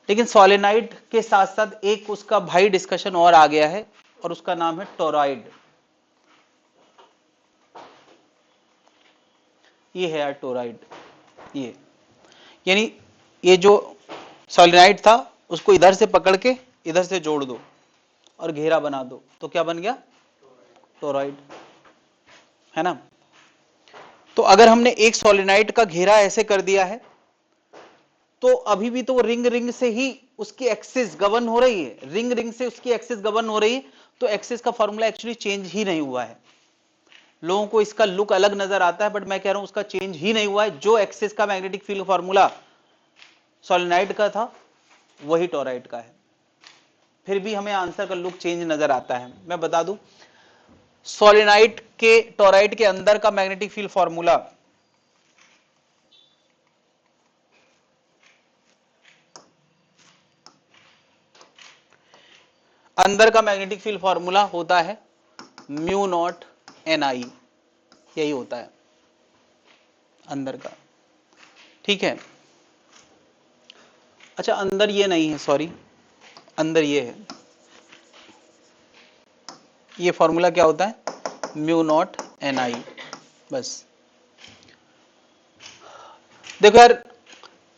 लेकिन सोलेनाइड के साथ साथ एक उसका भाई डिस्कशन और आ गया है, और उसका नाम है टोरॉइड। ये है यार टोरॉइड। ये यानी ये जो सोलेनाइड था उसको इधर से पकड़ के इधर से जोड़ दो और घेरा बना दो, तो क्या बन गया? टोरॉइड, है ना? तो अगर हमने एक सोलेनाइड का घेरा ऐसे कर दिया है, तो अभी भी तो रिंग रिंग से ही उसकी एक्सिस गवर्न हो रही है, रिंग रिंग से उसकी एक्सिस गवर्न हो रही है, तो एक्सिस का फॉर्मूला एक्चुअली चेंज ही नहीं हुआ है। लोगों को इसका लुक अलग नजर आता है, बट मैं कह रहा हूं उसका चेंज ही नहीं हुआ है। जो एक्सिस का मैग्नेटिक फील्ड फॉर्मूला सोलेनाइड का था वही टोरॉइड का है। फिर भी हमें आंसर का लुक चेंज नजर आता है। मैं बता दूं, सोलेनाइड के टोरॉइड के अंदर का मैग्नेटिक फील्ड फॉर्मूला अंदर का मैग्नेटिक फील्ड फॉर्मूला होता है म्यू नॉट एन आई, यही होता है अंदर का। ठीक है? अच्छा, अंदर ये नहीं है, सॉरी, अंदर ये है। ये फॉर्मूला क्या होता है? म्यू नॉट एन आई, बस। देखो यार,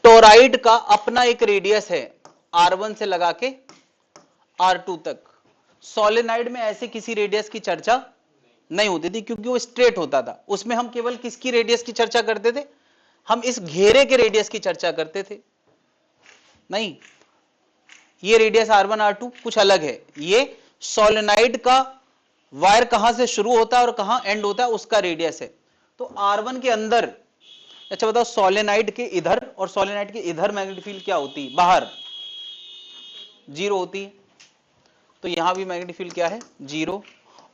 टोरॉइड का अपना एक रेडियस है R1 से लगा के R2 तक। सोलेनाइड में ऐसे किसी रेडियस की चर्चा नहीं होती थी, क्योंकि वो स्ट्रेट होता था। उसमें हम केवल किसकी रेडियस की चर्चा करते थे? हम इस घेरे के रेडियस की चर्चा करते थे। नहीं, ये रेडियस R1 R2 कुछ अलग है। ये सोलेनाइड का वायर कहां से शुरू होता है और कहां एंड होता है उसका रेडियस है। तो R1 के अंदर, अच्छा बताओ, सोलेनाइड के इधर और सोलेनाइड के इधर मैग्नेटिक फील्ड क्या होती है? बाहर 0 होती है। तो यहां भी मैग्नेटिक फील्ड क्या है? 0,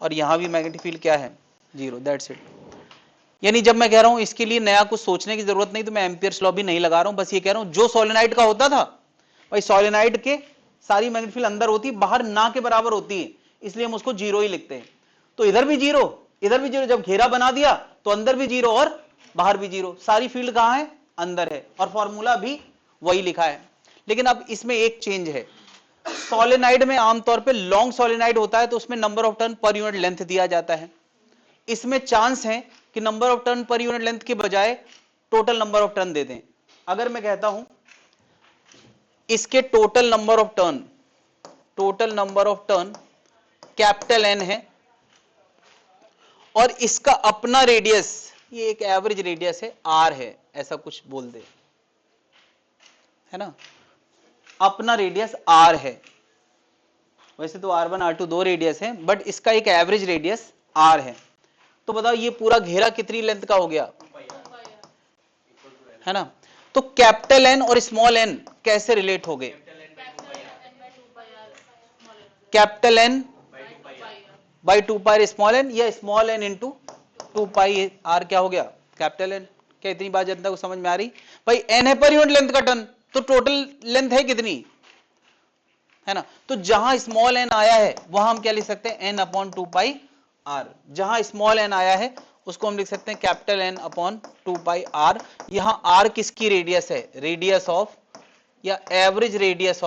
और यहां भी मैग्नेटिक फील्ड क्या है? 0। That's it. यानी जब मैं कह रहा हूं इसके लिए नया कुछ सोचने की जरूरत नहीं, तो मैं एम्पियर्स लॉ भी नहीं लगा रहा हूं, बस ये कह रहा हूं जो सोलेनाइड का होता था भाई, सोलेनाइड के सारी मैग्नेटिक फील्ड अंदर होती है, बाहर ना के बराबर होती है, इसलिए हम उसको 0 ही लिखते हैं। तो इधर भी 0, इधर भी 0। जब घेरा बना दिया तो अंदर भी 0 और बाहर भी 0, सारी फील्ड कहां है? अंदर है, और फॉर्मूला भी वही लिखा है। लेकिन अब इसमें एक चेंज है। सोलेनाइड में आमतौर पे लॉन्ग सोलेनाइड होता है तो उसमें number of turn per unit length दिया जाता है। इसमें चांस है कि number of turn per unit length के बजाय टोटल नंबर ऑफ टर्न दे दें। अगर मैं कहता हूं इसके total number of turn capital N है, और इसका अपना रेडियस, ये एक एवरेज रेडियस है, आर है, ऐसा कुछ बोल दे, है ना? अपना रेडियस आर है। वैसे तो R1 R2 दो रेडियस है, बट इसका एक एवरेज रेडियस आर है। तो बताओ ये पूरा घेरा कितनी लेंथ का हो गया? है ना? तो कैपिटल एन और स्मॉल एन कैसे रिलेट हो गए? Capital N by 2 pi small N, या small N into 2 pi R क्या हो गया? Capital N. क्या इतनी बात जनता को समझ में आ रही? भाई एन है पर यूनिट लेंथ का टर्न, तो टोटल लेंथ है कितनी? है ना? तो जहां स्मॉल एन आया है वहां हम क्या लिख सकते हैं? N upon 2 pi R. जहां स्मॉल एन आया है उसको हम लिख सकते हैं capital N upon 2 pi r। यहां r किसकी रेडियस है, रेडियस ऑफ या एवरेज रेडियस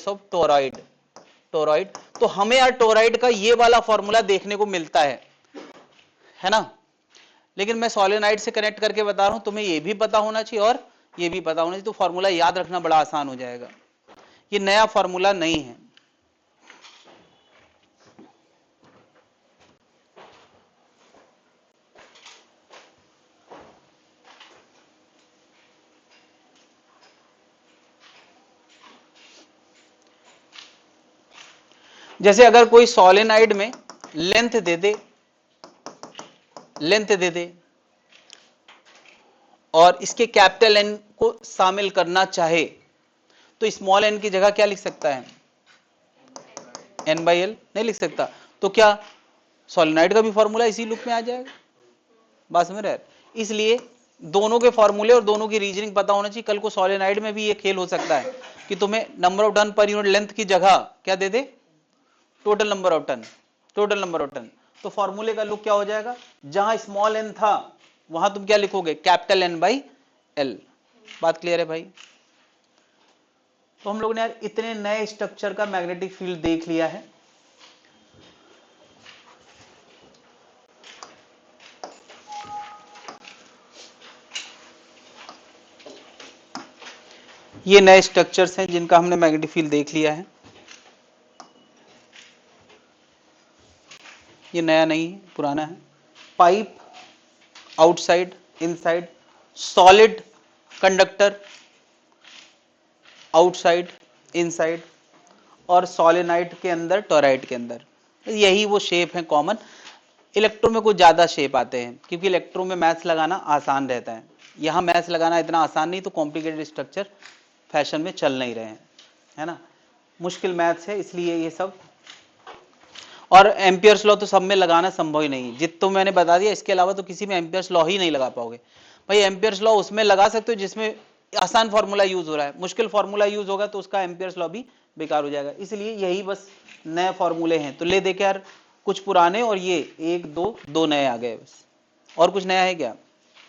ऑफ टोरॉइड। तो हमें यार टोरॉइड का ये वाला फॉर्मूला देखने को मिलता है ना, लेकिन मैं सोलेनोइड से कनेक्ट करके बता रहा हूं, तुम्हें ये भी पता होना चाहिए और ये भी पता होना चाहिए, तो फॉर्मूला याद रखना बड़ा आसान हो जाएगा। ये नया फॉर्मूला नहीं है। जैसे अगर कोई सोलेनोइड में लेंथ दे दे और इसके कैपिटल N को शामिल करना चाहे तो स्मॉल n की जगह क्या लिख सकता है, n/l नहीं लिख सकता। तो क्या सोलेनोइड का भी फॉर्मूला इसी लूप में आ जाएगा, बात समझ रहे हैं। इसलिए दोनों के फॉर्मूले और दोनों की रीजनिंग पता होना चाहिए। कल को सोलेनोइड में भी ये खेल हो सकता है कि तुम्हें number of turn per unit length की जगह क्या दे दे, टोटल नंबर ऑफ टर्न। तो फॉर्मूले का लुक क्या हो जाएगा, जहां स्मॉल n था वहां तुम क्या लिखोगे, कैपिटल N/l। बात क्लियर है भाई। तो हम लोग ने यार इतने नए स्ट्रक्चर का मैग्नेटिक फील्ड देख लिया है। ये नए स्ट्रक्चर्स हैं जिनका हमने मैग्नेटिक फील्ड देख लिया है। ये नया नहीं है, पुराना है। Pipe, outside, inside, solid conductor, outside, inside, और सोलेनोइड के अंदर, टोरॉइड के अंदर, यही वो शेप है कॉमन। इलेक्ट्रो में कुछ ज्यादा शेप आते हैं क्योंकि इलेक्ट्रो में मैथ्स लगाना आसान रहता है, यहां मैथ्स लगाना इतना आसान नहीं, तो कॉम्प्लिकेटेड स्ट्रक्चर फैशन में चल नहीं रहे हैं, है ना, मुश्किल मैथ्स है, इसलिए ये सब। और एम्पियर्स लॉ तो सब में लगाना संभव ही नहीं है, जितना मैंने बता दिया, इसके अलावा तो किसी में एम्पियर्स लॉ ही नहीं लगा पाओगे भाई। एम्पियर्स लॉ उसमें लगा सकते हो जिसमें आसान फॉर्मूला यूज हो रहा है, मुश्किल फॉर्मूला यूज होगा तो उसका एम्पियर्स लॉ भी बेकार हो जाएगा। इसलिए यही बस नए फॉर्मूले हैं। तो ले देखे यार, कुछ पुराने और ये 1 2 नए आ गए बस। और कुछ नया है क्या,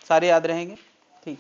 सारे याद रहेंगे, ठीक।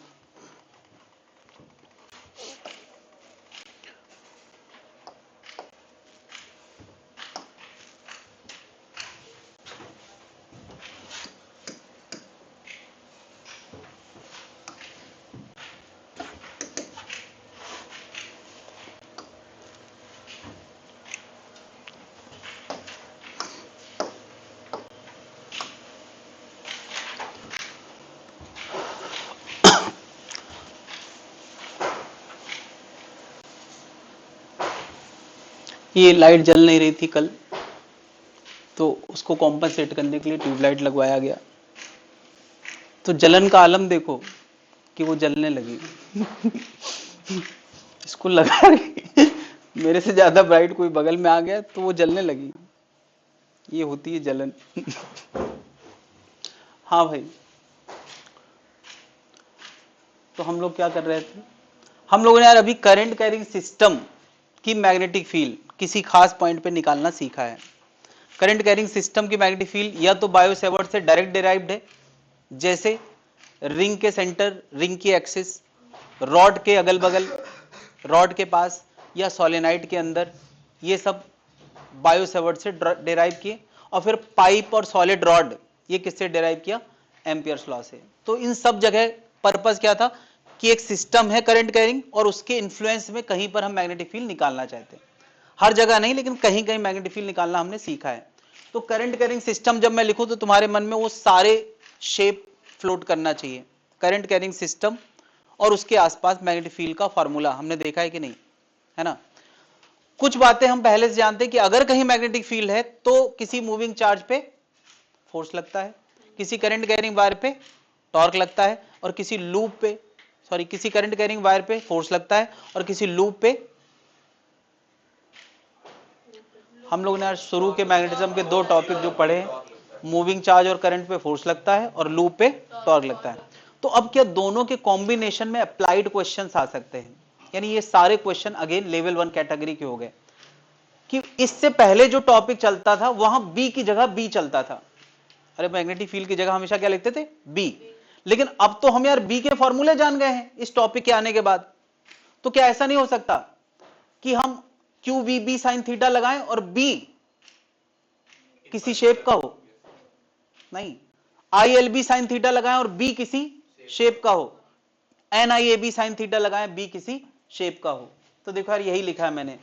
ये लाइट जल नहीं रही थी कल, तो उसको कॉम्पनसेट करने के लिए ट्यूबलाइट लगवाया गया। तो जलन का आलम देखो कि वो जलने लगी। इसको लगा मेरे से ज्यादा ब्राइट कोई बगल में आ गया तो वो जलने लगी, ये होती है जलन। हाँ भाई, तो हम लोग क्या कर रहे थे, हम लोगों ने यार अभी करंट कैरिंग सिस्टम की मैग्नेटिक फील्ड किसी खास पॉइंट पे निकालना सीखा है। करंट कैरिंग सिस्टम की मैग्नेटिक फील्ड या तो बायो सेवर्ट से डायरेक्ट डिराइव्ड है, जैसे रिंग के सेंटर, रिंग की एक्सिस, रॉड के अगल बगल, रॉड के पास, या सोलेनोइड के अंदर, ये सब बायो सेवर्ट से डिराइव किए। और फिर पाइप और सॉलिड रॉड, ये किससे डिराइव किया, एम्पियर्स लॉ से। तो इन सब जगह पर्पस क्या था कि एक सिस्टम है करंट कैरिंग और उसके इन्फ्लुएंस में कहीं पर हम मैग्नेटिक फील्ड निकालना चाहते हैं, हर जगह नहीं लेकिन कहीं कहीं मैग्नेटिक फील्ड निकालना हमने सीखा है। तो करंट कैरिंग सिस्टम जब मैं लिखूं तो तुम्हारे मन में वो सारे शेप फ्लोट करना चाहिए, करंट कैरिंग सिस्टम और उसके आसपास मैग्नेटिक फील्ड का फॉर्मूला हमने देखा है कि नहीं, है ना। कुछ बातें हम पहले से जानते हैं कि अगर कहीं मैग्नेटिक फील्ड है तो किसी मूविंग चार्ज पे फोर्स लगता है, किसी करंट कैरिंग वायर पे टॉर्क लगता है, और किसी लूप पे, सॉरी, किसी करंट कैरिंग वायर पे फोर्स लगता है और किसी लूप पे। हम लोग ने आज शुरू के मैग्नेटिज्म के 2 टॉपिक जो पढ़े, मूविंग चार्ज और करंट पे फोर्स लगता है और लूप पे टॉर्क लगता है। तो अब क्या दोनों के कॉम्बिनेशन में अप्लाइड क्वेश्चंस आ सकते हैं, यानी ये सारे क्वेश्चन अगेन लेवल 1 कैटेगरी के हो गए कि इससे पहले जो टॉपिक चलता था वहां बी की जगह बी चलता था, अरे मैग्नेटिक फील्ड की जगह हमेशा क्या लिखते थे, बी। लेकिन अब तो हम यार बी के फॉर्मूले जान गए हैं इस टॉपिक के आने के बाद, तो क्या ऐसा नहीं हो सकता कि हम Q V B sine theta लगाएं और बी किसी शेप का हो? नहीं, I L B sine theta लगाएं और बी किसी शेप का हो, N I A B sine theta लगाएं, बी किसी शेप का हो। तो देखो यार यही लिखा है मैंने,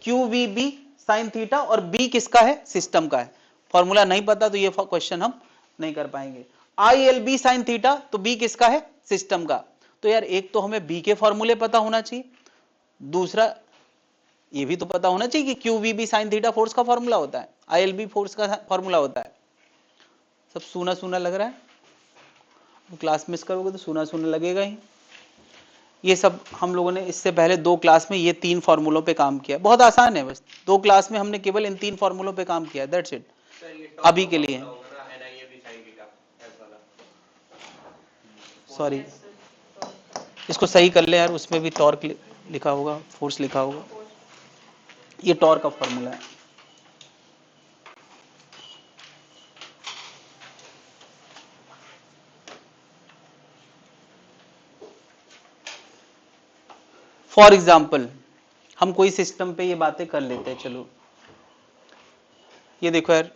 Q V B sine theta और बी किसका है, सिस्टम का है। फॉर्मूला नहीं पता तो ये क्वेश्चन हम नहीं कर पाएंगे। I L B sine theta, तो बी किसका है, सिस्टम का। तो यार एक तो हमें बी के फॉर्मूले पता होना चाहिए, दूसरा ये भी तो पता होना चाहिए कि Q V B sine theta force का फॉर्मूला होता है, आई एल बी फोर्स का फॉर्मूला होता है। सब सूना सूना लग रहा है, क्लास मिस करोगे तो सूना सूना लगेगा ही। ये सब हम लोगों ने इससे पहले 2 क्लास में ये 3 फॉर्मूलों पे काम किया, बहुत आसान है, बस 2 क्लास में हमने केवल इन 3 फॉर्मूलों पे काम किया, दैट्स इट अभी के लिए। सॉरी, इसको सही कर ले यार, उसमें भी टॉर्क लिखा होगा, फोर्स लिखा होगा, ये टॉर्क का फॉर्मूला है। फॉर एग्जाम्पल हम कोई सिस्टम पे ये बातें कर लेते हैं, चलो ये देखो यार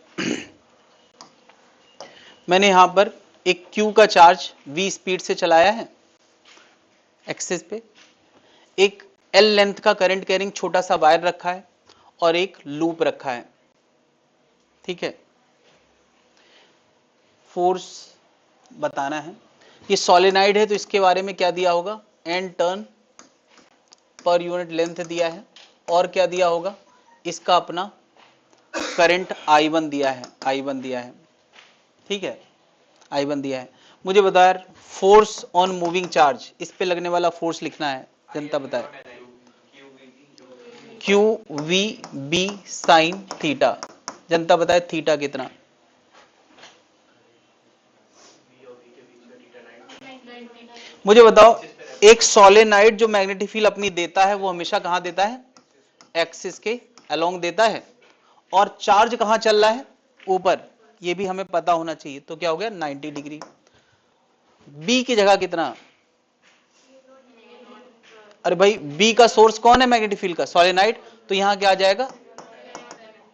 मैंने यहां पर एक Q का चार्ज V स्पीड से चलाया है एक्सिस पे, एक L लेंथ का करंट कैरिंग छोटा सा वायर रखा है और एक लूप रखा है, ठीक है। फोर्स बताना है, ये सॉलिनाइड है तो इसके बारे में क्या दिया होगा, N turn per unit length दिया है, और क्या दिया होगा, इसका अपना करंट I1 दिया है, I1 दिया है, ठीक है, I1 दिया है। मुझे बता यार फोर्स ऑन मूविंग चार्ज, इस पे लगने वाला फोर्स लिखना है, जनता बताए। Q V B sine theta, जनता बताए थीटा कितना, मुझे बताओ। एक सोलेनाइड जो मैग्नेटिक फील्ड अपनी देता है वो हमेशा कहां देता है, एक्सिस के अलोंग देता है, और चार्ज कहां चल रहा है, ऊपर, ये भी हमें पता होना चाहिए। तो क्या हो गया 90 डिग्री। बी की जगह कितना, अरे भाई बी का सोर्स कौन है मैग्नेटिक फील्ड का, सोलेनाइड, तो यहां क्या आ जाएगा।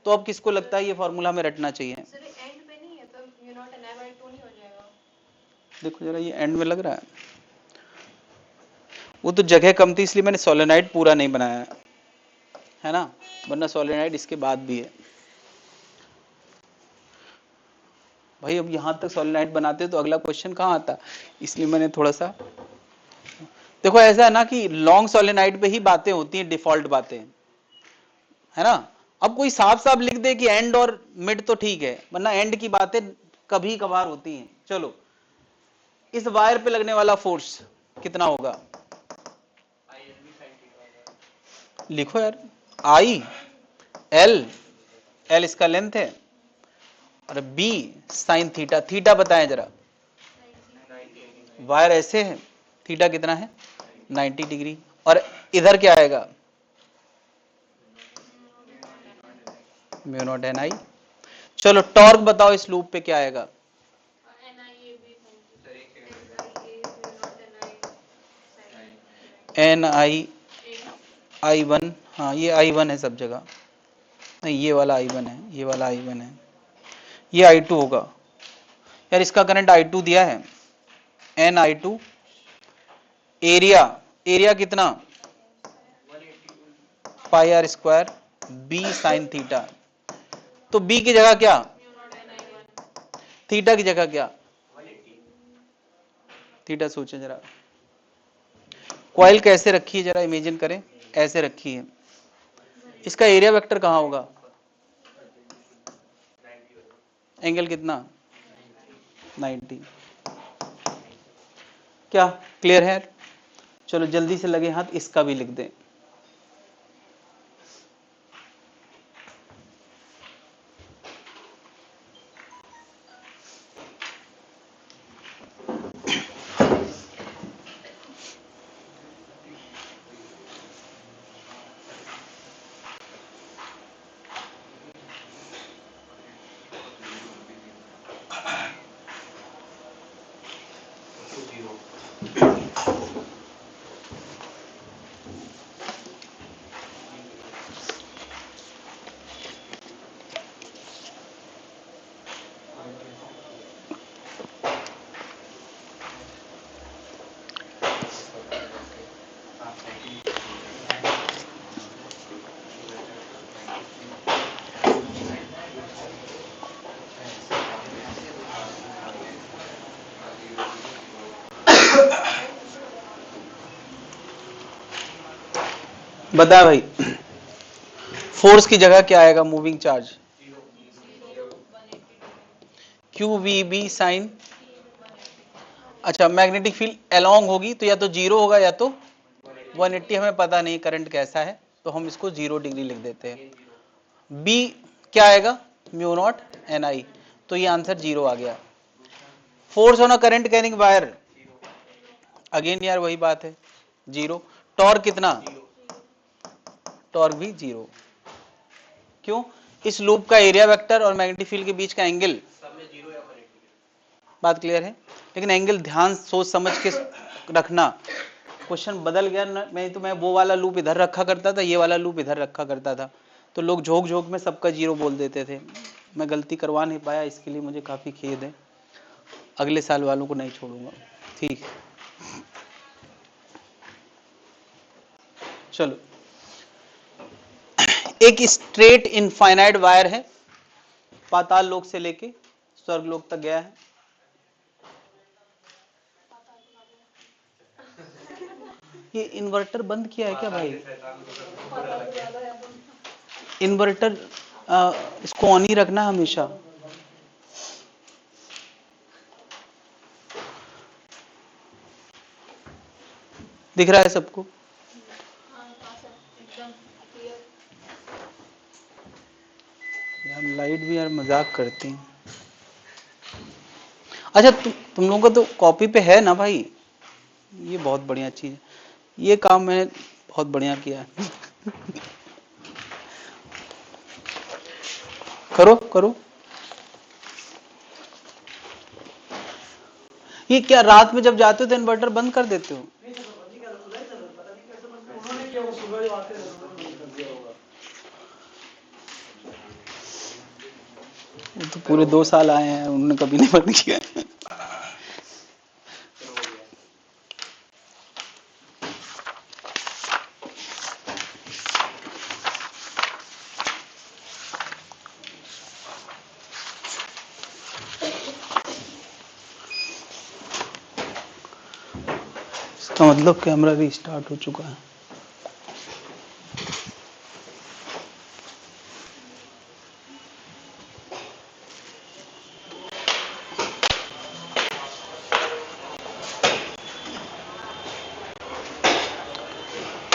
तो अब किसको लगता है ये फॉर्मूला हमें रटना चाहिए, देखो जरा ये एंड में लग रहा है, वो तो जगह कम थी इसलिए मैंने सोलेनाइड पूरा नहीं बनाया है ना, वरना सोलेनाइड इसके बाद भी है। भाई अब यहां तक सोलेनाइड बनाते तो अगला क्वेश्चन कहां आता, इसलिए मैंने थोड़ा सा, देखो ऐसा है ना कि लॉन्ग सोलेनाइड पे ही बातें होती हैं, डिफॉल्ट बातें, है ना। अब कोई साफ साफ लिख दे कि एंड और मिड तो ठीक है, वरना एंड की बातें कभी कभार होती हैं। चलो इस वायर पे लगने वाला फोर्स कितना होगा, लिखो यार, आई एल, एल इसका लेंथ है, और बी साइन थीटा, थीटा बताएं जरा, वायर ऐसे है, थीटा कितना है 90 डिग्री, और इधर क्या आएगा म्यू नॉट एन आई। चलो टॉर्क बताओ इस लूप पे क्या आएगा, एन आई वन, हाँ ये I1 है सब जगह, नहीं ये वाला I1 है, ये वाला I1 है, ये I2 होगा यार, इसका करंट I2 दिया है, NI2, एरिया, एरिया कितना pi R square B sine theta, तो बी की जगह क्या, थीटा की जगह क्या, थीटा सोचे जरा, कॉइल कैसे रखी है जरा इमेजिन करें, ऐसे रखी है, इसका एरिया वेक्टर कहां होगा, एंगल कितना 90, क्या क्लियर है। चलो जल्दी से लगे हाथ, इसका भी लिख दें, बता भाई, फोर्स की जगह क्या आएगा moving charge? Q V B sine. अच्छा, मैग्नेटिक फील्ड अलोंग होगी तो या तो जीरो होगा या तो 180, हमें पता नहीं करंट कैसा है तो हम इसको 0 डिग्री लिख देते हैं। बी क्या आएगा? म्यू नॉट एन आई, तो ये आंसर 0 आ गया। Force on a current carrying wire, again यार वही बात है, 0। टॉर्क कितना? टॉर्क भी 0। क्यों? इस लूप का एरिया वेक्टर और मैग्नेटिक फील्ड के बीच का एंगल, बात क्लियर है? लेकिन एंगल ध्यान सोच समझ के रखना, क्वेश्चन बदल गया ना। मैं वो वाला लूप इधर रखा करता था, ये वाला लूप इधर रखा करता था, तो लोग झोंक झोंक में सबका 0 बोल देते थे। मैं गलती करवा नहीं पाया, इसके लिए मुझे काफी खेद है। अगले साल वालों को नहीं छोड़ूंगा, ठीक? चलो, एक स्ट्रेट इनफाइनाइट वायर है, पाताल लोक से लेके स्वर्ग लोक तक गया है। ये इन्वर्टर बंद किया है क्या भाई? इन्वर्टर इसको ऑन ही रखना हमेशा। दिख रहा है सबको? यार लाइट भी यार मजाक करती हैं। अच्छा, तुम लोगों का तो कॉपी पे है ना भाई? ये बहुत बढ़िया चीज है, ये काम मैंने बहुत बढ़िया किया है। करो करो। ये क्या रात में जब जाते हो तो इन्वर्टर बंद कर देते हो? वो तो पूरे 2 साल आए हैं, उन्होंने कभी नहीं बंद किया। इसका मतलब कैमरा भी स्टार्ट हो चुका है।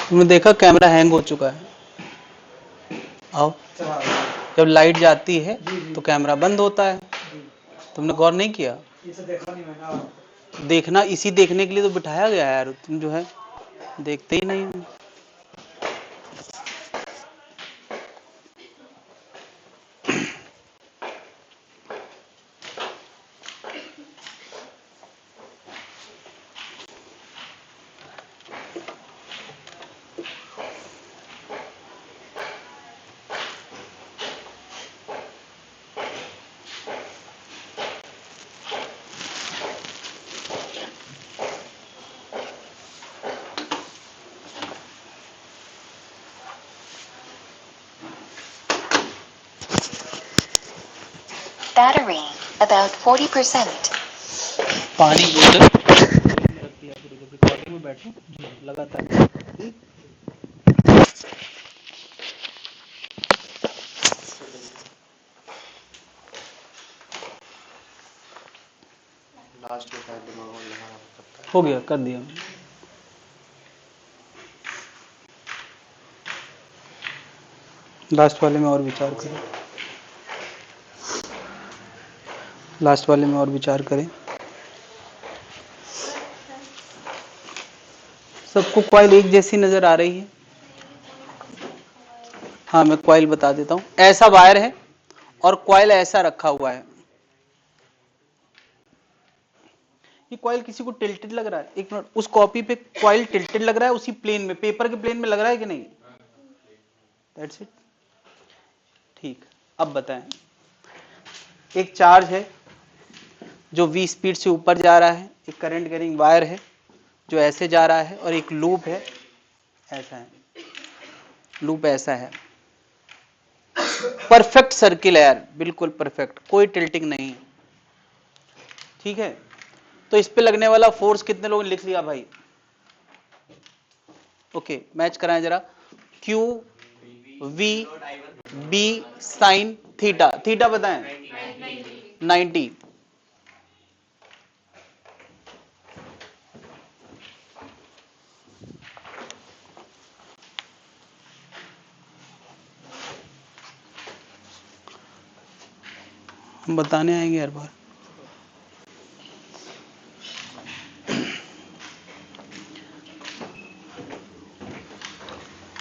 तुमने देखा कैमरा हैंग हो चुका है? आओ, जब लाइट जाती है तो कैमरा बंद होता है। तुमने गौर नहीं किया? देखना, इसी देखने के लिए तो बिठाया गया है यार, तुम जो है देखते ही नहीं हो। Battery about 40%. पानी बोतल रख दिया पूरी, जब रिकॉर्डिंग में बैठो लगातार। लास्ट में शायद दिमाग में लगाना पड़ता है। हो गया, कर दिया। लास्ट वाले में और विचार करें, लास्ट वाले में और विचार करें। सबको कॉइल एक जैसी नजर आ रही है? हाँ, मैं कॉइल बता देता हूं। ऐसा वायर है और कॉइल ऐसा रखा हुआ है। ये कॉइल किसी को टिल्टेड लग रहा है? एक मिनट, उस कॉपी पे कॉइल टिल्टेड लग रहा है उसी प्लेन में, पेपर के प्लेन में लग रहा है कि नहीं? That's it. ठीक, अब बताएं, एक चार्ज है जो v स्पीड से ऊपर जा रहा है, एक करंट कैरिंग वायर है जो ऐसे जा रहा है, और एक लूप है ऐसा है, लूप ऐसा है। परफेक्ट सर्किल है यार, बिल्कुल परफेक्ट, कोई टिल्टिंग नहीं है। ठीक है, तो इस पे लगने वाला फोर्स कितने लोगों ने लिख लिया भाई? ओके, मैच कराएं जरा। Q V B sign theta, theta बताएं 90। हम बताने आएंगे हर बार।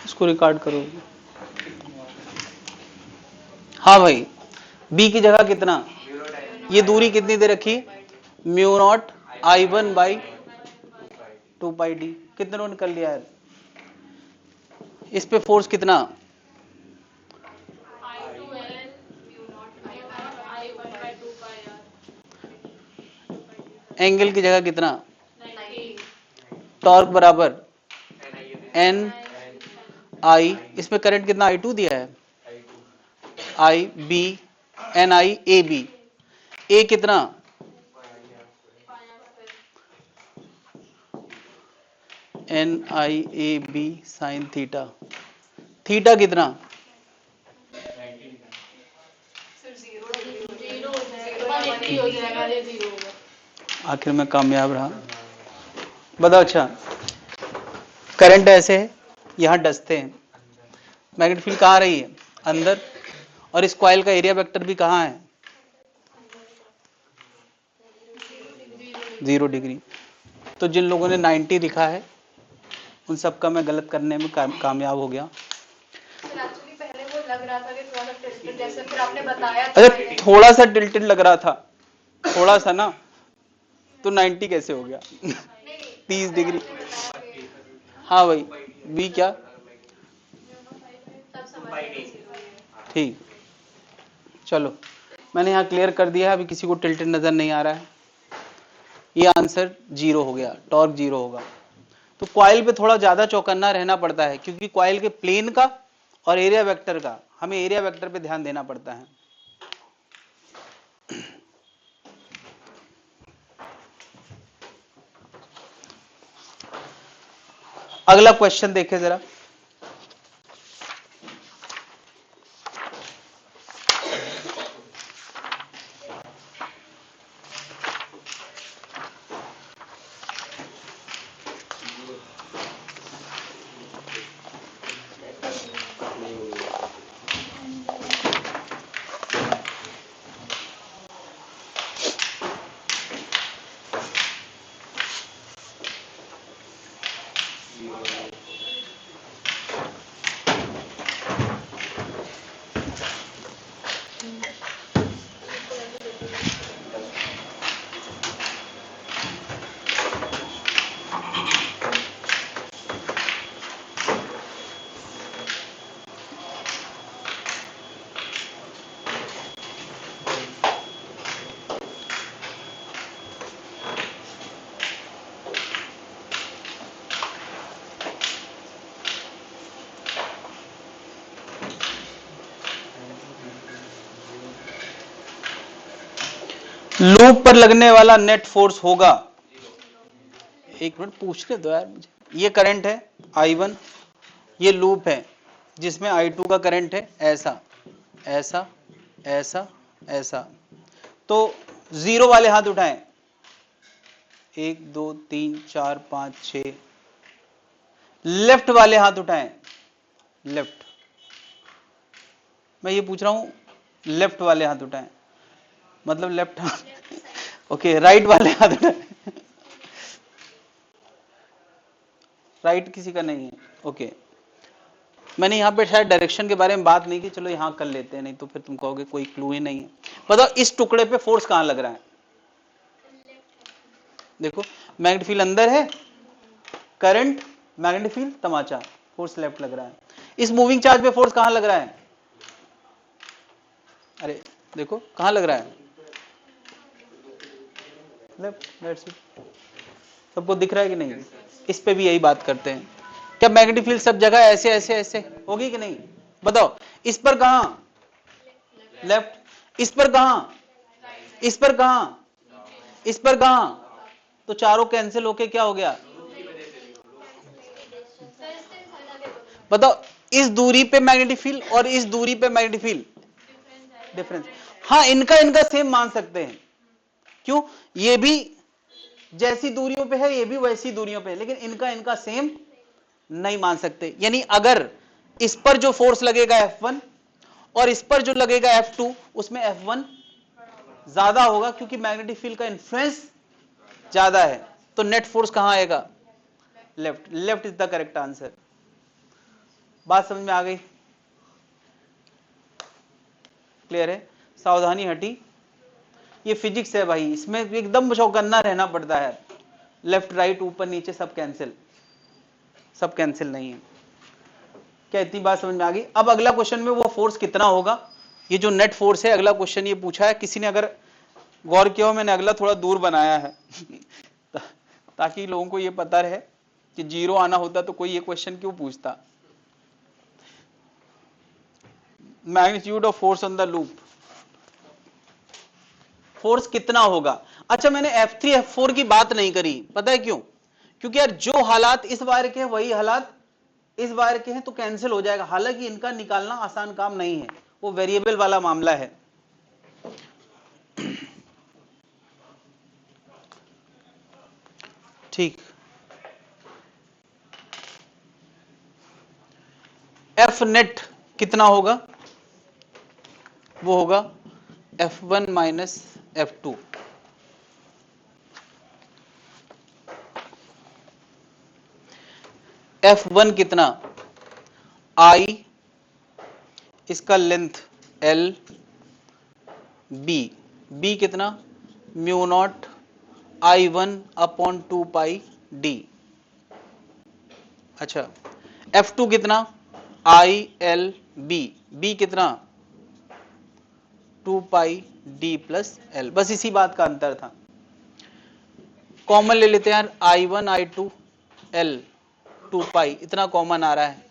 इसको रिकॉर्ड करो। हाँ भाई, B की जगह कितना, ये दूरी कितनी दे रखी? Mu not I1 by 2 pi D. कितने लोगों ने कर लिया है? इस पे फोर्स कितना? एंगल की जगह कितना? टॉर्क बराबर एन आई, इसमें करंट कितना I2 दिया है? I B N I A B, A कितना? N I A B sine theta, theta कितना? आखिर में कामयाब रहा। बताओ, अच्छा करंट ऐसे है, यहां डसते हैं, मैग्नेटिक फील्ड कहां रही है? अंदर, और इस कॉइल का एरिया वेक्टर भी कहां है? 0 डिग्री। तो जिन लोगों ने 90 लिखा है उन सबका मैं गलत करने में कामयाब हो गया। पहले वो लग रहा था कि थोड़ा सा टिल्टेड जैसे, फिर आपने बताया अच्छा, थोड़ा सा टिल्टेड लग रहा था, थोड़ा सा ना, तो 90 कैसे हो गया? 30 डिग्री। हाँ भाई, बी क्या? ठीक, चलो मैंने यहाँ क्लियर कर दिया है, अभी किसी को टिल्टेड नजर नहीं आ रहा है। ये आंसर 0 हो गया, टॉर्क 0 होगा। तो कॉइल पे थोड़ा ज्यादा चौकन्ना रहना पड़ता है, क्योंकि कॉइल के प्लेन का और एरिया वेक्टर का, हमें एरिया वेक्टर पे ध्यान देना पड़ता है। अगला क्वेश्चन देखें जरा। लूप पर लगने वाला नेट फोर्स होगा, एक मिनट पूछने दो यार मुझे। ये करंट है I1, ये लूप है जिसमें I2 का करंट है ऐसा ऐसा ऐसा ऐसा। तो 0 वाले हाथ उठाएं, 1 2 3 4 5 6। लेफ्ट वाले हाथ उठाएं, लेफ्ट, मैं ये पूछ रहा हूं, लेफ्ट वाले हाथ उठाएं, मतलब लेफ्ट हाथ। ओके, राइट वाले हाथ उठाएं। राइट किसी का नहीं है। ओके, मैंने यहाँ पे शायद डायरेक्शन के बारे में बात नहीं की, चलो यहाँ कर लेते हैं, नहीं तो फिर तुम कहोगे कोई क्लू ही नहीं है। बताओ इस टुकड़े पे फोर्स कहाँ लग रहा है? देखो मैग्नेटिक फील्ड अंदर है, करंट, मैग्नेटिक फील्ड, तमाचा, फोर्स लेफ्ट लग रहा है। इस मूविंग चार्ज पे फोर्स कहां लग रहा है? अरे देखो कहां लग रहा है? लेफ्ट। That's it. सबको दिख रहा है कि नहीं? इस पे भी यही बात करते हैं। क्या मैग्नेटिक फील्ड सब जगह ऐसे ऐसे ऐसे होगी कि नहीं? बताओ। इस पर कहां? लेफ्ट। इस पर कहां? इस पर कहां? इस पर कहां? तो चारों कैंसिल होके क्या हो गया? बताओ, इस दूरी पे मैग्नेटिक फील्ड और इस दूरी पे मैग्नेटिक फील्ड डिफरेंस। हाँ, इनका इनका सेम मान सकते हैं। क्यों? ये भी जैसी दूरियों पे है, ये भी वैसी दूरियों पे है, लेकिन इनका इनका सेम नहीं मान सकते। यानी अगर इस पर जो फोर्स लगेगा F1 और इस पर जो लगेगा F2, उसमें F1 ज्यादा होगा क्योंकि मैग्नेटिक फील्ड का इन्फ्लुएंस ज्यादा है। तो नेट फोर्स कहां आएगा? Left. Left is the correct answer. बात समझ में आ गई? क्लियर है? सावधानी हटी। ये फिजिक्स है भाई, इसमें एकदम चौकन्ना रहना पड़ता है। लेफ्ट राइट ऊपर नीचे सब कैंसिल, सब कैंसिल नहीं है। क्या इतनी बात समझ में आ गई? अब अगला क्वेश्चन में वो फोर्स कितना होगा, ये जो नेट फोर्स है, अगला क्वेश्चन ये पूछा है। किसी ने अगर गौर किया हो, मैंने अगला थोड़ा दूर बनाया है ताकि लोगों को ये पता रहे कि जीरो आना होता तो कोई ये क्वेश्चन क्यों पूछता। Magnitude of force on the loop, force कितना होगा? अच्छा, मैंने F3 F4 की बात नहीं करी, पता है क्यों? क्योंकि यार जो हालात इस वायर के हैं वही हालात इस वायर के हैं, तो कैंसिल हो जाएगा। हालांकि इनका निकालना आसान काम नहीं है, वो वेरिएबल वाला मामला है। ठीक। एफ नेट कितना होगा? वो होगा F1 माइनस F2। F1 कितना? I, इसका लेंथ L, B कितना? Mu not I1 upon 2 pi D। अच्छा, F2 कितना? I L B कितना? 2 पाई D प्लस L। बस इसी बात का अंतर था। कॉमन ले लेते हैं यार, I1 I2 L 2 पाई, इतना कॉमन आ रहा है,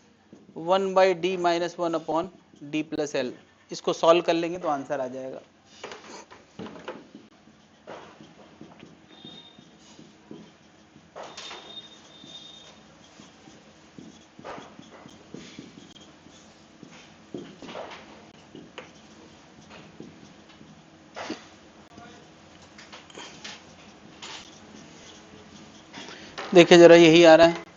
1 by D minus 1 upon D plus L. इसको सॉल्व कर लेंगे तो आंसर आ जाएगा। देखिए जरा, यही आ रहा है।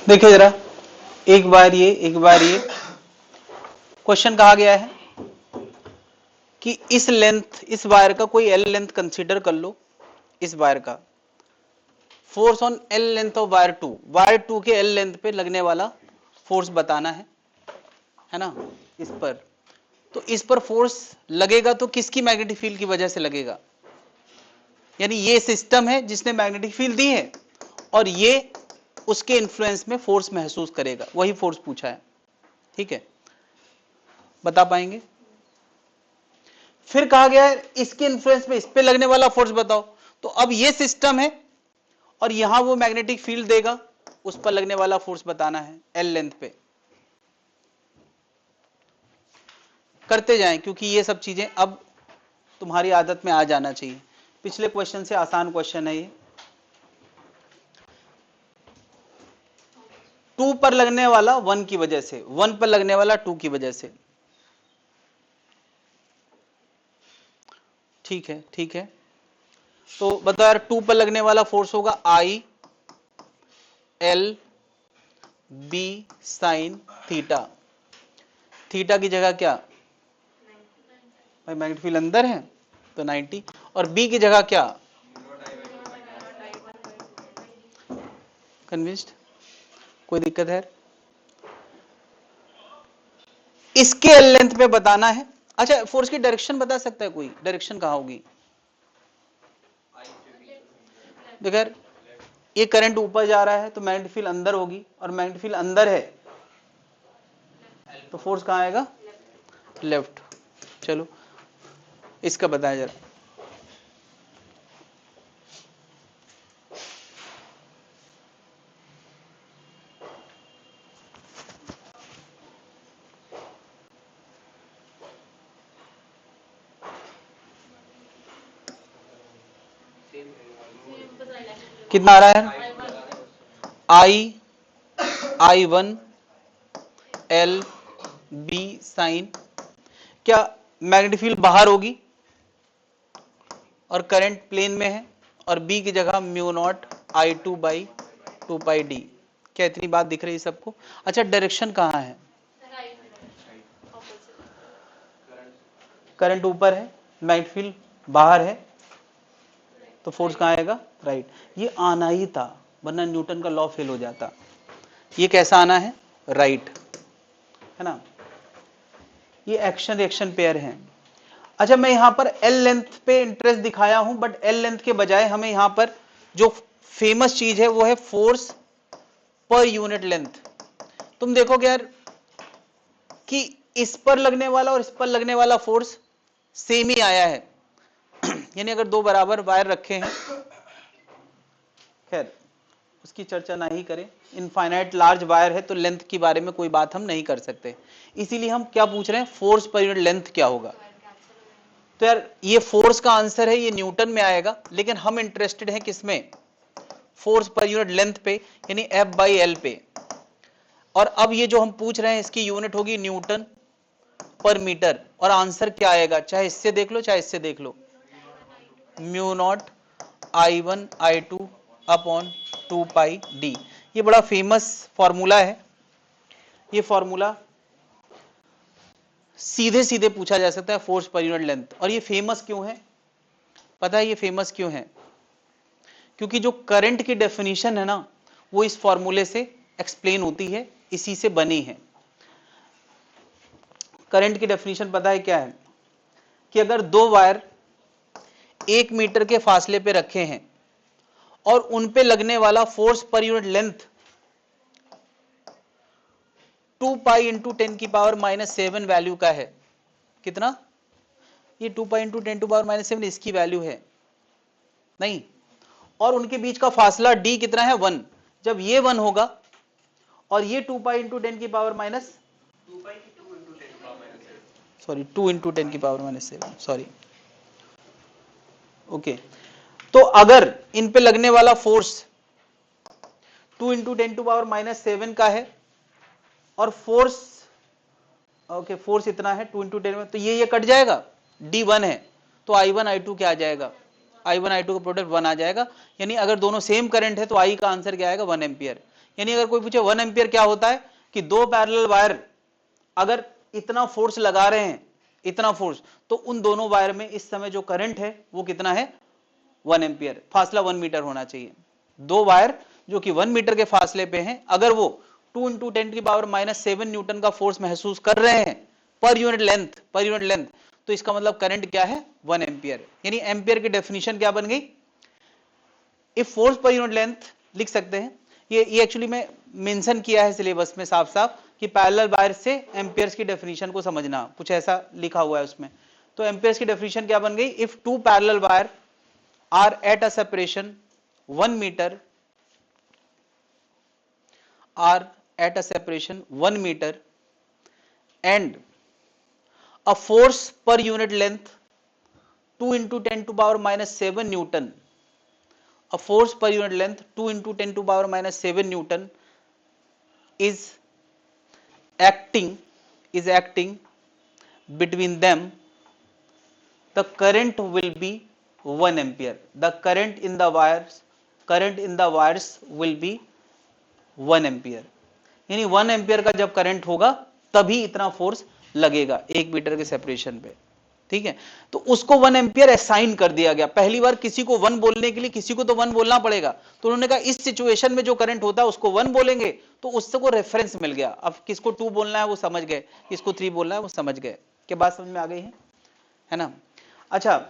देखिए जरा, एक बार ये क्वेश्चन कहा गया है कि इस लेंथ, इस वायर का कोई एल लेंथ कंसीडर कर लो। इस वायर का force on L length of wire 2 के एल लेंथ पे लगने वाला फोर्स बताना है ना। इस पर, तो इस पर फोर्स लगेगा तो किसकी मैग्नेटिक फील्ड की वजह से लगेगा? यानी ये सिस्टम है जिसने मैग्नेटिक फील्ड दी है, और ये उसके इन्फ्लुएंस में फोर्स महसूस करेगा, वही फोर्स पूछा है। ठीक है, बता पाएंगे? फिर कहा गया है इसके इन्फ्लुएंस में इस पे लगने वाला फोर्स बताओ। तो अब ये सिस्टम है और यहां वो मैग्नेटिक फील्ड देगा, उस पर लगने वाला फोर्स बताना है एल लेंथ पे। करते जाएं क्योंकि ये सब चीजें अब तुम्हारी आदत में आ जाना चाहिए। पिछले क्वेश्चन से आसान क्वेश्चन है ये। 2 पर लगने वाला 1 की वजह से, 1 पर लगने वाला 2 की वजह से। ठीक है, ठीक है। तो बताओ यार, 2 पर लगने वाला फोर्स होगा I L B sine theta. Theta की जगह क्या भाई, मैग्नेटिक फील्ड अंदर है तो 90, और बी की जगह क्या, कन्विंस्ड? कोई दिक्कत है? इसके एल लेंथ पे बताना है। अच्छा, फोर्स की डायरेक्शन बता सकता है कोई? डायरेक्शन कहां होगी? देखो यार, ये करंट ऊपर जा रहा है तो मैग्नेटिक फील्ड अंदर होगी, और मैग्नेटिक फील्ड अंदर है तो फोर्स कहां आएगा? लेफ्ट। चलो इसका बताया जरा। कितना आ रहा है? आई 1 एल बी साइन, क्या मैग्नेटिक फील्ड बाहर होगी और करंट प्लेन में है, और बी की जगह mu not I 2 by 2 pi D. क्या इतनी बात दिख रही है सबको? अच्छा, डायरेक्शन कहाँ है? करंट ऊपर है, मैग्नेटिक फील्ड बाहर है, तो फोर्स कहाँ आएगा? राइट। ये आना ही था, वरना न्यूटन का लॉ फेल हो जाता। ये कैसा आना है? राइट, है ना? ये एक्शन रिएक्शन पेयर है। अच्छा, मैं यहां पर एल लेंथ पे इंटरेस्ट दिखाया हूं, बट एल लेंथ के बजाय हमें यहां पर जो फेमस चीज है वो है फोर्स पर यूनिट लेंथ। तुम देखोगे यार कि इस पर लगने वाला और इस पर लगने वाला फोर्स सेम ही आया है। यानी अगर दो बराबर वायर रखे हैं, खैर उसकी चर्चा ना ही करें, इनफाइनाइट लार्ज वायर है तो लेंथ के बारे में कोई बात हम नहीं कर सकते। इसीलिए हम क्या पूछ रहे हैं? फोर्स पर यूनिट लेंथ क्या होगा। तो यार ये फोर्स का आंसर है, ये न्यूटन में आएगा, लेकिन हम इंटरेस्टेड हैं किसमें? फोर्स पर यूनिट लेंथ पे, यानी F बाई एल पे। और अब ये जो हम पूछ रहे हैं इसकी यूनिट होगी न्यूटन पर मीटर, और आंसर क्या आएगा? चाहे इससे देख लो चाहे इससे देख लो, mu not I1 I2 upon 2 pi D. ये बड़ा फेमस फॉर्मूला है। ये फॉर्मूला सीधे सीधे पूछा जा सकता है, फोर्स पर यूनिट लेंथ। और ये फेमस क्यों है? पता है ये फेमस क्यों है? क्योंकि जो करंट की डेफिनेशन है ना, वो इस फॉर्मूले से एक्सप्लेन होती है, इसी से बनी है। करंट की डेफिनेशन पता है क्या है? कि अगर दो वायर 1 मीटर के फासले पे रखे हैं और उन पे लगने वाला फोर्स पर यूनिट लेंथ 2 पाई इंटू 10 की पावर -7 वैल्यू का है। कितना? ये 2 पाई इंटू 10 टू पावर -7 इसकी वैल्यू है नहीं, और उनके बीच का फासला d कितना है? 1। जब ये 1 होगा और ये 2 पाई इंटू 10 की पावर माइनस 2 इंटू 10 की पावर -7, सॉरी, ओके। तो अगर इन पे लगने वाला फोर्स 2 इंटू 10 टू पावर -7 का है और फोर्स फोर्स इतना है 2 इंटू 10 में, तो ये कट जाएगा, d1 है, तो I1 I2 क्या आ जाएगा? I1 I2 का प्रोडक्ट 1 आ जाएगा। यानी अगर दोनों सेम करंट है तो I का आंसर क्या आएगा? 1 एम्पियर। यानी अगर कोई पूछे 1 एम्पियर क्या होता है, कि दो पैरेलल वायर अगर इतना फोर्स लगा रहे हैं, इतना फोर्स, तो उन दोनों वायर में इस समय जो करंट है वो कितना है? 1 एम्पियर। फासला 1 मीटर होना चाहिए। दो वायर जो कि 1 मीटर के फासले पे हैं, अगर वो 2 इंटू 10 की पावर -7 न्यूटन का फोर्स महसूस कर रहे हैं पर यूनिट लेंथ, तो इसका मतलब करंट क्या है? 1 एम्पियर। यानी एम्पियर की डेफिनेशन क्या बन गई? इफ फोर्स पर यूनिट लेंथ लिख सकते हैं, ये एक्चुअली में मेंशन किया है सिलेबस में साफ साफ कि पैरेलल वायर से एम्पियर्स की डेफिनेशन को समझना, कुछ ऐसा लिखा हुआ है उसमें। तो एम्पियर्स की डेफिनेशन क्या बन गई, if two parallel wire are at a separation 1 metre and a force per unit length 2 into 10 to power minus 7 Newton, a force per unit length 2 into 10 to power minus 7 Newton is acting between them, the current will be 1 ampere. The current in the wires will be 1 ampere. यानी 1 ampere का जब current होगा तभी इतना force लगेगा 1 metre के separation पे, ठीक है। तो उसको 1 एम्पियर असाइन कर दिया गया। पहली बार किसी को 1 बोलने के लिए किसी को तो 1 बोलना पड़ेगा, तो उन्होंने कहा इस सिचुएशन में जो करंट होता है उसको 1 बोलेंगे, तो उससे को रेफरेंस मिल गया। अब किसको 2 बोलना है वो समझ गए, किसको 3 बोलना है वो समझ गए। क्या बात समझ में आ गई है ना। अच्छा,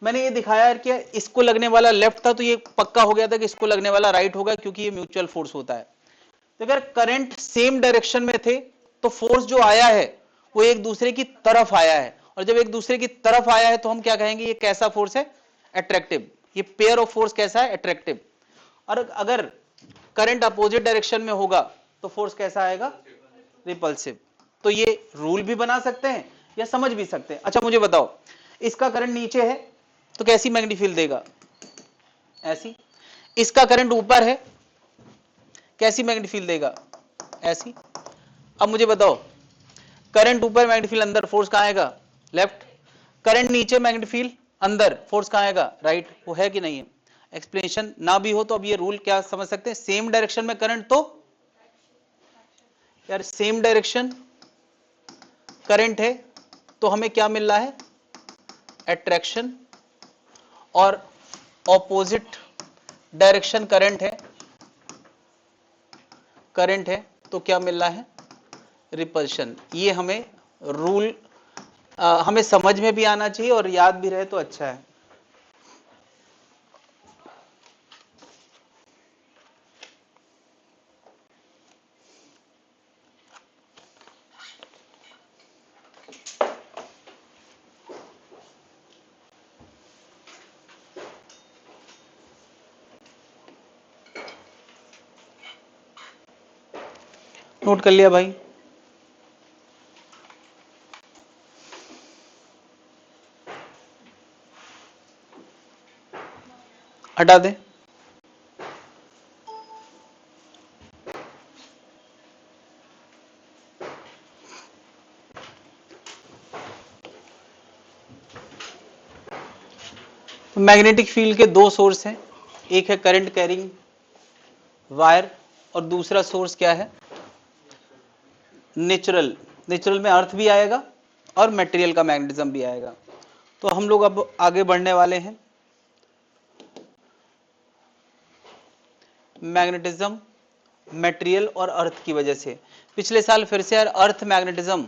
मैंने ये दिखाया है कि इसको लगने वाला लेफ्ट था तो ये पक्का हो गया था कि इसको लगने वाला राइट होगा, क्योंकि ये म्यूचुअल फोर्स होता है। तो अगर करंट सेम डायरेक्शन में थे तो फोर्स जो आया है वो एक दूसरे की तरफ आया है, और जब एक दूसरे की तरफ आया है तो हम क्या कहेंगे, ये कैसा फोर्स है, अट्रैक्टिव। ये पेयर ऑफ फोर्स कैसा है, अट्रैक्टिव। और अगर करंट अपोजिट डायरेक्शन में होगा तो फोर्स कैसा आएगा, रिपल्सिव। तो ये रूल भी बना सकते हैं या समझ भी सकते हैं। अच्छा मुझे बताओ, इसका करंट नीचे है तो कैसी मैग्नेटिक फील्ड देगा, ऐसी। इसका करंट ऊपर है, कैसी मैग्नेटिक फील्ड देगा, ऐसी। अब मुझे बताओ, करंट ऊपर मैग्नेटिक फील्ड अंदर, फोर्स कहां आएगा, लेफ्ट। करंट नीचे मैग्नेटिक फील्ड अंदर, फोर्स कहां आएगा, राइट। वो है कि नहीं है। एक्सप्लेनेशन ना भी हो तो अब ये रूल क्या समझ सकते हैं, सेम डायरेक्शन में करंट तो यार सेम डायरेक्शन करंट है तो हमें क्या मिल रहा है, अट्रैक्शन। और ऑपोजिट डायरेक्शन करंट है तो क्या मिल रहा है, रिपल्शन। ये हमें रूल हमें समझ में भी आना चाहिए और याद भी रहे तो अच्छा है। नोट कर लिया भाई। हटा दे। मैग्नेटिक फील्ड के दो सोर्स हैं, एक है करंट कैरिंग वायर और दूसरा सोर्स क्या है, नेचुरल। नेचुरल में अर्थ भी आएगा और मटेरियल का मैग्नेटिज्म भी आएगा। तो हम लोग अब आगे बढ़ने वाले हैं मैग्नेटिज्म, मटेरियल और अर्थ की वजह से। पिछले साल फिर से यार अर्थ मैग्नेटिज्म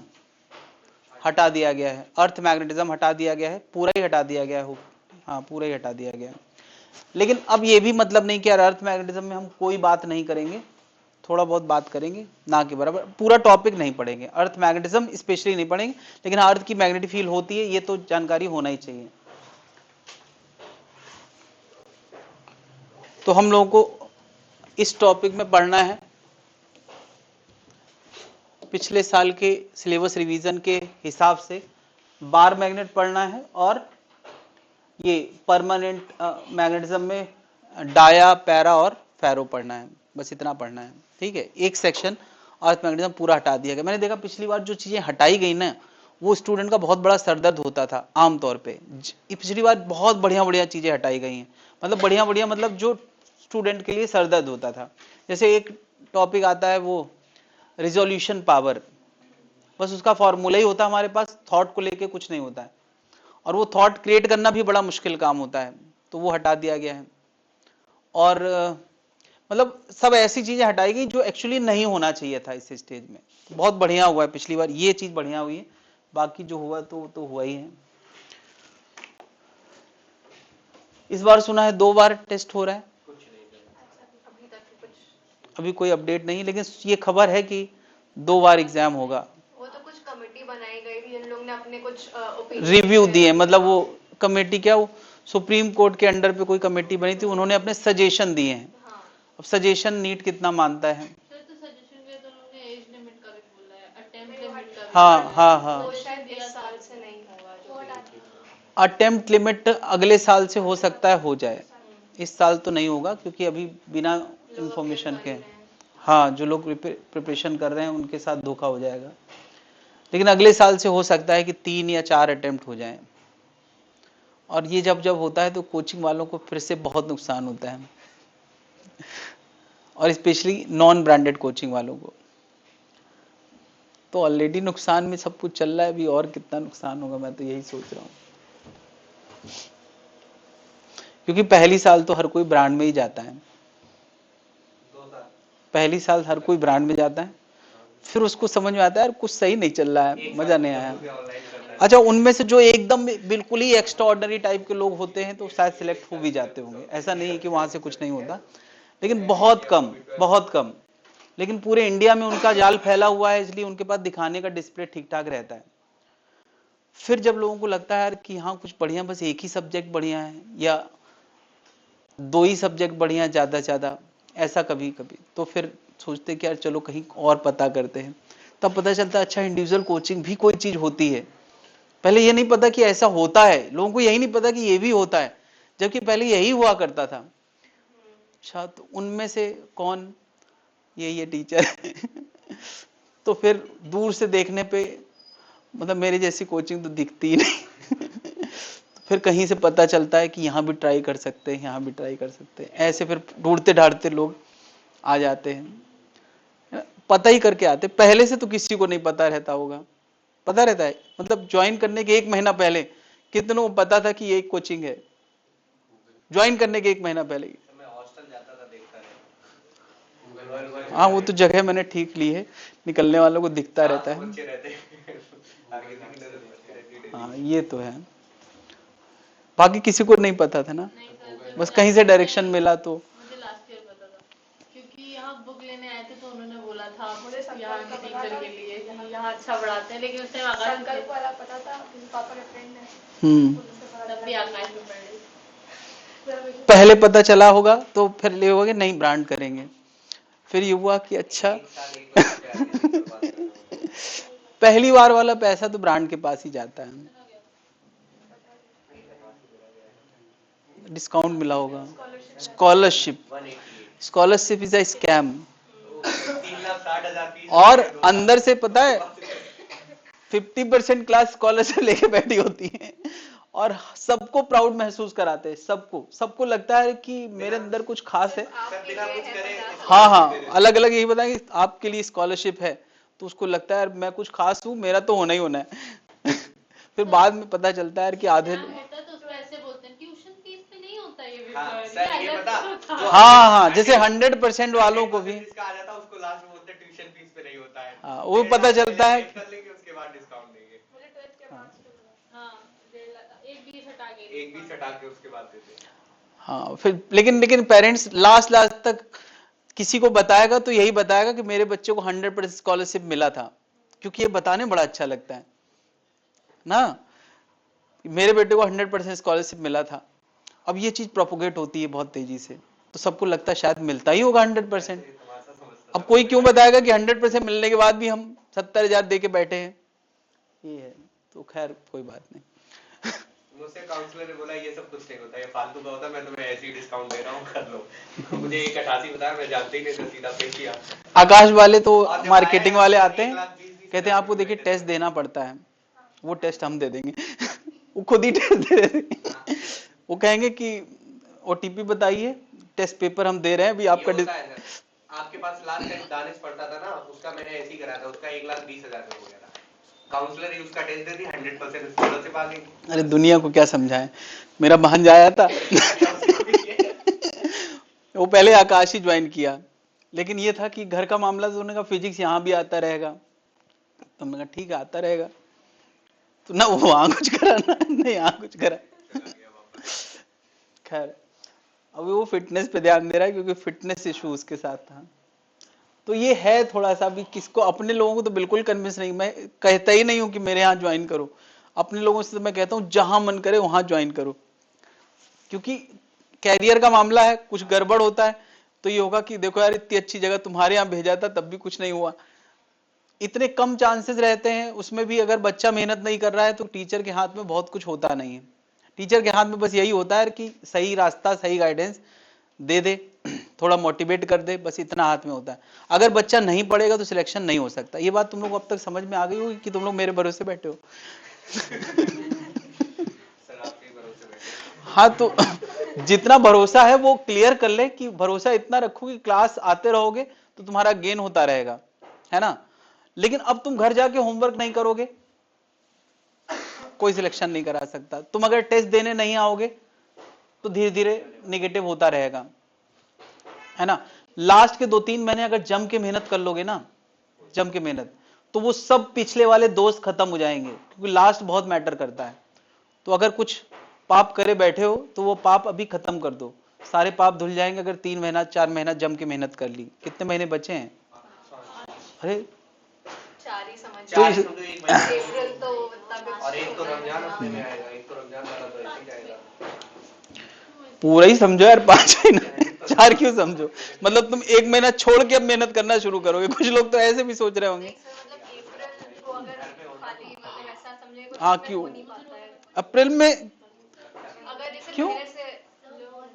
हटा दिया गया है, अर्थ मैग्नेटिज्म हटा दिया गया है, पूरा ही हटा दिया गया है। हाँ पूरा ही हटा दिया गया है। लेकिन अब ये भी मतलब नहीं कि यार अर्थ मैग्नेटिज्म में हम कोई बात नहीं करेंगे, थोड़ा बहुत बात करेंगे, ना के बराबर पूरा टॉपिक नहीं पढ़ेंगे। अर्थ मैग्नेटिज्म स्पेशली नहीं पढ़ेंगे, लेकिन अर्थ की मैग्नेटिक फील्ड होती है ये तो जानकारी होना ही चाहिए। तो हम लोगों को इस टॉपिक में पढ़ना है पिछले साल के सिलेबस रिवीजन के हिसाब से बार मैग्नेट पढ़ना है और ये परमानेंट मैग्नेटिज्म में डाया, पैरा और फेरो पढ़ना है। बस इतना पढ़ना है, ठीक है। एक सेक्शन अर्थ मैग्नेटिज्म पूरा हटा दिया गया। मैंने देखा पिछली बार जो चीजें हटाई गई ना वो स्टूडेंट का बहुत बड़ा सरदर्द होता था आमतौर पे। पिछली बार बहुत बढ़िया बढ़िया चीजें हटाई गई हैं, मतलब बढ़िया बढ़िया मतलब जो स्टूडेंट के लिए सरदर्द होता था। जैसे एक टॉपिक आता है वो रिजोल्यूशन पावर, बस उसका फॉर्मूला ही होता है हमारे पास, थॉट को लेके कुछ नहीं होता है, और वो थॉट क्रिएट करना भी बड़ा मुश्किल काम होता है, तो वो हटा दिया गया है। और मतलब सब ऐसी चीजें हटाई गई जो एक्चुअली नहीं होना चाहिए था इस स्टेज में। बहुत बढ़िया हुआ है पिछली बार, ये चीज बढ़िया हुई है, बाकी जो हुआ तो हुआ ही है। इस बार सुना है 2 बार टेस्ट हो रहा है, अभी तक कुछ अभी कोई अपडेट नहीं, लेकिन ये खबर है कि 2 बार एग्जाम होगा। वो तो कुछ कमेटी बनाई गई थी, इन लोग ने अपने कुछ ओपिनियन रिव्यू दिए, मतलब वो कमेटी क्या, वो सुप्रीम कोर्ट के अंडर पे कोई कमेटी बनी थी, उन्होंने अपने सजेशन दिए हैं। हाँ अब सजेशन नीट कितना मानता है? सर तो सजेशन में तो उन्होंने एज लिमिट का भी बोला है, अटेम्प्ट लिमिट का भी हाँ बोला है। हाँ हाँ, वो शायद इस साल से नहीं होगा जो अटेम्प्ट लिमिट अगले साल से हो सकता है हो जाए, इस साल तो नहीं होगा क्योंकि अभी बिना इंफॉर्मेशन के, हाँ जो लोग प्रिपरेशन कर रहे हैं उनके साथ धोखा हो जाएगा, लेकिन अगले साल से हो सकता है कि 3 या 4 अटेम्प्ट हो जाएं। और ये जब जब होता है तो कोचिंग वालों को फिर से बहुत नुकसान होता है, और स्पेशली नॉन ब्रांडेड कोचिंग वालों को तो ऑलरेडी नुकसान में सब कुछ चल रहा है, अभी और कितना नुकसान होगा, मैं तो यही सोच रहा हूँ। क्योंकि पहली साल तो हर कोई ब्रांड में ही जाता है, 2 साल पहली साल हर कोई ब्रांड में जाता है, फिर उसको समझ में आता है यार कुछ सही नहीं चल रहा है, मजा नहीं आया। ऑनलाइन करना है। अच्छा, उनमें से जो एकदम बिल्कुल ही एक्स्ट्राऑर्डिनरी टाइप के लोग होते हैं तो शायद सिलेक्ट हो भी जाते होंगे, ऐसा नहीं है कि वहां से कुछ नहीं होता, लेकिन बहुत कम, बहुत कम। लेकिन पूरे इंडिया में उनका जाल फैला हुआ है, इसलिए उनके पास दिखाने का डिस्प्ले ठीक ठाक रहता है। फिर जब लोगों को लगता है यार कि हाँ कुछ बढ़िया, बस एक ही सब्जेक्ट बढ़िया है या 2 ही सब्जेक्ट बढ़िया है ज्यादा से ज्यादा, ऐसा कभी कभी, तो फिर सोचते कि यार चलो कहीं और पता करते हैं, तब पता चलता है अच्छा इंडिविजुअल कोचिंग भी कोई चीज होती है। पहले ये नहीं पता कि ऐसा होता है, लोगों को यही नहीं पता कि ये भी होता है, जबकि पहले यही हुआ करता था। अच्छा, तो उनमें से कौन, ये टीचर तो फिर दूर से देखने पे मतलब मेरी जैसी कोचिंग तो दिखती ही नहीं तो फिर कहीं से पता चलता है कि यहाँ भी ट्राई कर सकते हैं, यहाँ भी ट्राई कर सकते हैं, ऐसे फिर ढूंढते ढांढते लोग आ जाते हैं, पता ही करके आते। पहले से तो किसी को नहीं पता रहता होगा, पता रहता है, मतलब ज्वाइन करने के 1 महीना पहले कितनों को पता था कि ये एक कोचिंग है, ज्वाइन करने के 1 महीना पहले ही। मैं हॉस्टल जाता था, देखता रहता। हाँ वो तो जगह मैंने ठीक ली है, निकलने वालों को दिखता रहता है। बच्चे रहते हैं। आगे की नजर बच्चे रहती है। हाँ ये तो है, बाकी किसी को नहीं पता था ना, नहीं सर, जब बस मैं कहीं से last डायरेक्शन year- मिला तो। मुझे लास्ट ईयर पता था, क्योंकि यहाँ बुक लेने आए थे तो उन्होंने बोला था मुझे संकल्प यहाँ का की पता टीचर था। के लिए कि यहाँ अच्छा पढ़ाते हैं, लेकिन उस टाइम आकाश में संकल्प वाला पता था, मेरे पापा के फ्रेंड है, हम्म, उनसे पता तब भी चला। आकाश में पढ़े। पहले पता चला होगा तो फिर ले होगे नहीं ब्रांड करेंगे, फिर ये हुआ कि अच्छा 1 साल 1 बच्चे पे आगे नहीं बर्बाद करना होगा। पहली बार वाला पैसा तो ब्रांड के पास ही जाता है, डिस्काउंट मिला होगा। Scholarship, 188 scholarship is a scam, 3,60,000 fees और अंदर से पता है 50% क्लास स्कॉलरशिप लेके बैठी होती है, और सबको प्राउड महसूस कराते हैं, सबको सबको लगता है कि मेरे अंदर कुछ खास है। सर बिना कुछ करे हाँ हाँ, अलग अलग यही बताएं कि आपके लिए स्कॉलरशिप है, तो उसको लगता है यार मैं कुछ खास हूँ, मेरा तो होना ही होना है फिर बाद में पता चलता है कि आधे एग्जाम होता है तो उसको ऐसे बोलते हैं ट्यूशन फीस पे नहीं होता ये हाँ, पेपर, सर ये अलग बता से होता है। जो हाँ हाँ, जैसे 100% वालों को भी, जिसका आ जाता है उसको लास्ट में बोलते हैं ट्यूशन फीस पे नहीं होता है। हाँ, वो पता चलता है कर लेंगे उसके बाद डिस्काउंट देंगे। मुझे 12th के बाद से हुआ। हाँ, एक 20 हटा के 1 20 हटा के उसके बाद देते हैं। हाँ फिर लेकिन पेरेंट्स लास्ट लास्ट तक किसी को बताएगा तो यही बताएगा कि मेरे बच्चे को 100% स्कॉलरशिप मिला था, क्योंकि ये बताने बड़ा अच्छा लगता है ना, मेरे बेटे को 100% स्कॉलरशिप मिला था। अब ये चीज प्रोपोगेट होती है बहुत तेजी से, तो सबको लगता है शायद मिलता ही होगा 100%। अब कोई क्यों बताएगा कि 100% मिलने के बाद भी हम 70,000 दे के बैठे हैं, ये है। तो खैर कोई बात नहीं मुझसे काउंसलर ने बोला ये सब कुछ नहीं होता, ये फालतू का होता है, मैं तुम्हें ऐसे ही डिस्काउंट दे रहा हूँ, कर लो। मुझे 188 बताया, मैं जानते ही नहीं था, सीधा पे किया। आकाश वाले तो और जब मार्केटिंग आया वाले तो आते 1 हैं, लाख 20,000 कहते हैं आपको देखिए टेस्ट देना पड़ता है, वो टेस्ट हम दे देंगे वो खुद ही टेस्ट दे देंगे वो कहेंगे कि ओटीपी बताइए, टेस्ट पेपर हम दे रहे हैं अभी आपका ये होता है सर। आपके पास लास्ट टाइम दानिश पढ़ता था ना, उसका मैंने ऐसे ही कराया था, उसका 1,20,000 में हो गया था। काउंसलर ही उसका टेस्ट दे दी, 100% स्कॉलरशिप आ गई। अरे दुनिया को क्या समझाएं, मेरा भांजा आया था वो पहले आकाश ही ज्वाइन किया, लेकिन ये था कि घर का मामला, तो उन्होंने कहा फिजिक्स यहाँ भी आता रहेगा, तो मैंने कहा ठीक है आता रहेगा, तो ना वो वहां कुछ करा ना यहाँ कुछ करा खैर अभी वो फिटनेस पे ध्यान दे रहा है, क्योंकि फिटनेस इशू उसके साथ था। तो ये है थोड़ा सा भी, किसको, अपने लोगों को तो बिल्कुल कन्विंस नहीं, मैं कहता ही नहीं हूं कि मेरे यहाँ ज्वाइन करो, अपने लोगों से तो मैं कहता हूं जहां मन करे वहां ज्वाइन करो, क्योंकि कैरियर का मामला है, कुछ गड़बड़ होता है तो ये होगा कि देखो यार इतनी अच्छी जगह तुम्हारे यहाँ भेजा था तब भी कुछ नहीं हुआ, इतने कम चांसेस रहते हैं, उसमें भी अगर बच्चा मेहनत नहीं कर रहा है तो टीचर के हाथ में बहुत कुछ होता नहीं है, टीचर के हाथ में बस यही होता है कि सही रास्ता सही गाइडेंस दे दे, थोड़ा मोटिवेट कर दे, बस इतना हाथ में होता है। अगर बच्चा नहीं पढ़ेगा तो सिलेक्शन नहीं हो सकता। ये बात तुम लोग को अब तक समझ में आ गई होगी कि तुम लोग मेरे भरोसे बैठे हो। सर आपके भरोसे बैठे। हाँ, तो जितना भरोसा है वो क्लियर कर ले कि भरोसा इतना रखो कि क्लास आते रहोगे तो तुम्हारा गेन होता रहेगा, है ना। लेकिन अब तुम घर जाके होमवर्क नहीं करोगे, कोई सिलेक्शन नहीं करा सकता। तुम अगर टेस्ट देने नहीं आओगे तो धीरे धीरे निगेटिव होता रहेगा, है ना। लास्ट के 2-3 महीने अगर जम के मेहनत कर लोगे ना, जम के मेहनत, तो वो सब पिछले वाले दोस्त खत्म हो जाएंगे, क्योंकि लास्ट बहुत मैटर करता है। तो अगर कुछ पाप करे बैठे हो तो वो पाप अभी खत्म कर दो, सारे पाप धुल जाएंगे अगर 3 महीना 4 महीना जम के मेहनत कर ली। कितने महीने बचे हैं? अरे 4 ही समझ चार ही समझो, एक महीना अप्रैल तो तब और एक तो रमजान अपने में आएगा, एक तो रमजान वाला तो ऐसे ही जाएगा। पूरा ही समझो यार, 5 महीना, 4 क्यों समझो, मतलब तुम 1 महीना छोड़ के अब मेहनत करना शुरू करोगे। कुछ लोग तो ऐसे भी सोच रहे होंगे। मतलब अप्रैल को अगर खाली मतलब ऐसा समझे कुछ हाँ, तो क्यों? हो नहीं पाता है। अप्रैल में अगर जैसे क्यों? पहले से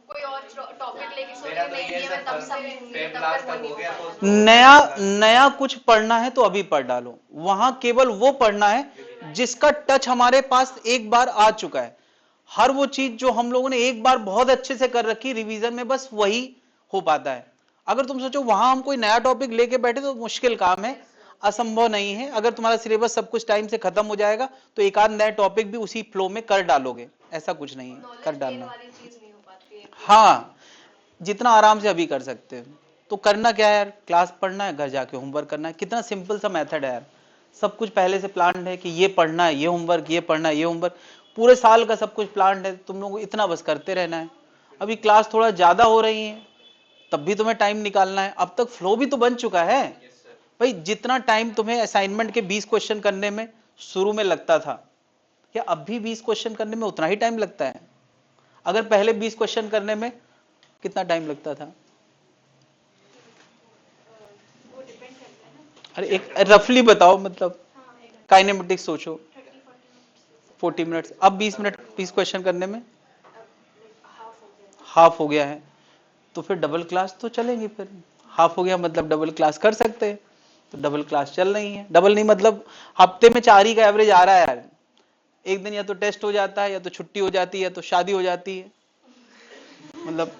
कोई और टॉपिक लेके सोच मेरा रहे तो नहीं ये है, सर मैं तब फर्स्ट समझूंगी, फेब तब लास्ट तक वो तक नहीं हो हो गया पाता। तो नया कुछ पढ़ना है तो अभी पढ़ डालो, वहां केवल वो पढ़ना है जिसका टच हमारे पास एक बार आ चुका है। हर वो चीज जो हम लोगों ने एक बार बहुत अच्छे से कर रखी रिवीजन में, बस वही हो पाता है। अगर तुम सोचो वहां हम कोई नया टॉपिक लेके बैठे तो मुश्किल काम है, असंभव नहीं है। अगर तुम्हारा सिलेबस सब कुछ टाइम से खत्म हो जाएगा तो एक आध नया टॉपिक भी उसी फ्लो में कर डालोगे, ऐसा कुछ नहीं है, कर नॉलेज गेन डालना। वाली चीज नहीं हो पाती है। हाँ, जितना आराम से अभी कर सकते हो। तो करना क्या है यार, क्लास पढ़ना है, घर जाके होमवर्क करना है। कितना सिंपल सा मेथड है यार, सब कुछ पहले से प्लान है कि ये पढ़ना है, ये होमवर्क, ये पढ़ना है, ये होमवर्क, पूरे साल का सब कुछ प्लान है। तुम लोगों को इतना बस करते रहना है। अभी क्लास थोड़ा ज्यादा हो रही है तब भी तुम्हें टाइम निकालना है। अब तक फ्लो भी तो बन चुका है भाई। जितना टाइम तुम्हें असाइनमेंट के 20 क्वेश्चन करने में शुरू में लगता था, क्या अब भी 20 क्वेश्चन करने में उतना ही टाइम लगता है? अगर पहले 20 क्वेश्चन करने में कितना टाइम लगता था? वो डिपेंड करता है ना। अरे एक रफली बताओ, मतलब काइनेमेटिक्स सोचो, 40 मिनट्स, अब 20 मिनट 20 क्वेश्चन करने में हाफ हो गया है। तो फिर डबल क्लास तो चलेंगी, फिर हाफ हो गया मतलब डबल क्लास कर सकते हैं। तो डबल क्लास चल रही है, डबल नहीं मतलब हफ्ते में 4 ही का एवरेज आ रहा है यार। एक दिन या तो टेस्ट हो जाता है, या तो छुट्टी हो जाती है, या तो शादी हो जाती है, मतलब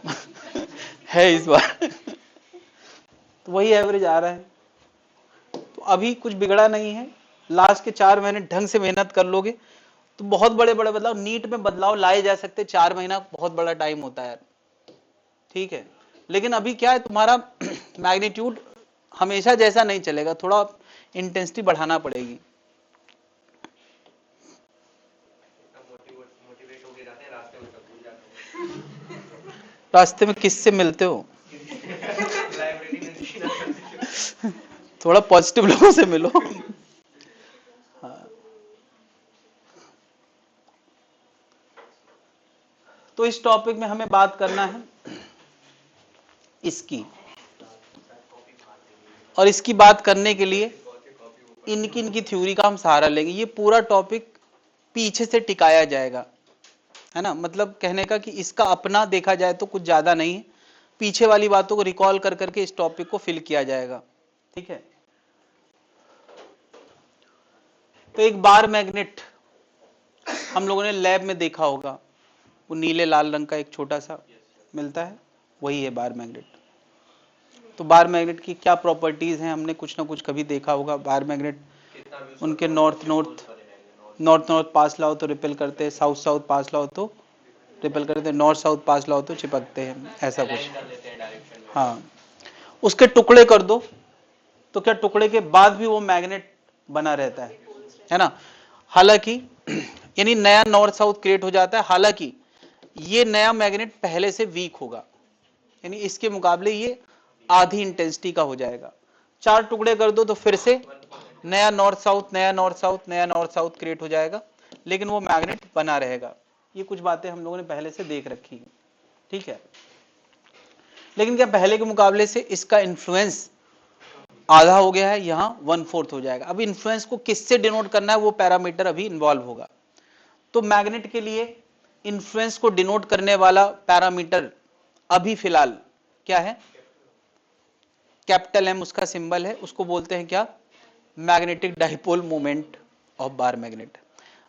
है इस बार। तो वही एवरेज आ रहा है। तो अभी कुछ बिगड़ा नहीं है, लास्ट के 4 महीने ढंग से मेहनत कर लोगे तो बहुत बड़े बड़े बदलाव, नीट में बदलाव लाए जा सकते। 4 महीना बहुत बड़ा टाइम होता है यार, ठीक है। लेकिन अभी क्या है, तुम्हारा मैग्नीट्यूड हमेशा जैसा नहीं चलेगा, थोड़ा इंटेंसिटी बढ़ाना पड़ेगी। मोटिवेट होके जाते हैं, रास्ते में सब भूल जाते हैं। रास्ते में किससे मिलते हो? लाइब्रेरी में दिखी ना। थोड़ा पॉजिटिव लोगों से मिलो। हाँ। तो इस टॉपिक में हमें बात करना है इसकी, और इसकी बात करने के लिए इनकी थ्योरी का हम सहारा लेंगे। ये पूरा टॉपिक पीछे से टिकाया जाएगा, है ना। मतलब कहने का कि इसका अपना देखा जाए तो कुछ ज्यादा नहीं है, पीछे वाली बातों को रिकॉल कर करके इस टॉपिक को फिल किया जाएगा, ठीक है। तो एक बार मैग्नेट हम लोगों ने लैब में देखा होगा, वो नीले लाल रंग का एक छोटा सा मिलता है, वही है बार मैग्नेट। तो बार मैग्नेट की क्या प्रॉपर्टीज हैं, हमने कुछ ना कुछ कभी देखा होगा। बार मैग्नेट उनके नॉर्थ पास लाओ तो रिपेल करते हैं, साउथ साउथ पास लाओ तो रिपेल करते हैं, नॉर्थ साउथ पास लाओ तो चिपकते हैं, ऐसा कुछ। हाँ, उसके टुकड़े कर दो तो क्या टुकड़े के बाद भी वो मैग्नेट बना रहता है ना। हालांकि यानी नया नॉर्थ साउथ क्रिएट हो जाता है, हालांकि ये नया मैग्नेट पहले से वीक होगा, यानी इसके मुकाबले ये आधी इंटेंसिटी का हो जाएगा। 4 टुकड़े कर दो तो फिर से नया नॉर्थ साउथ, नया नॉर्थ साउथ, नया नॉर्थ साउथ क्रिएट हो जाएगा, लेकिन वो मैग्नेट बना रहेगा। ये कुछ बातें हम लोगों ने पहले से देख रखी है, ठीक है। लेकिन क्या पहले के मुकाबले से इसका इन्फ्लुएंस आधा हो गया है, यहां 1/4 हो जाएगा। अब इन्फ्लुएंस को किससे डिनोट करना है वो पैरामीटर अभी इन्वॉल्व होगा। तो मैग्नेट के लिए इन्फ्लुएंस को डिनोट करने वाला पैरामीटर अभी फिलहाल क्या है, कैपिटल एम उसका सिंबल है, उसको बोलते हैं क्या, magnetic dipole moment of bar magnet.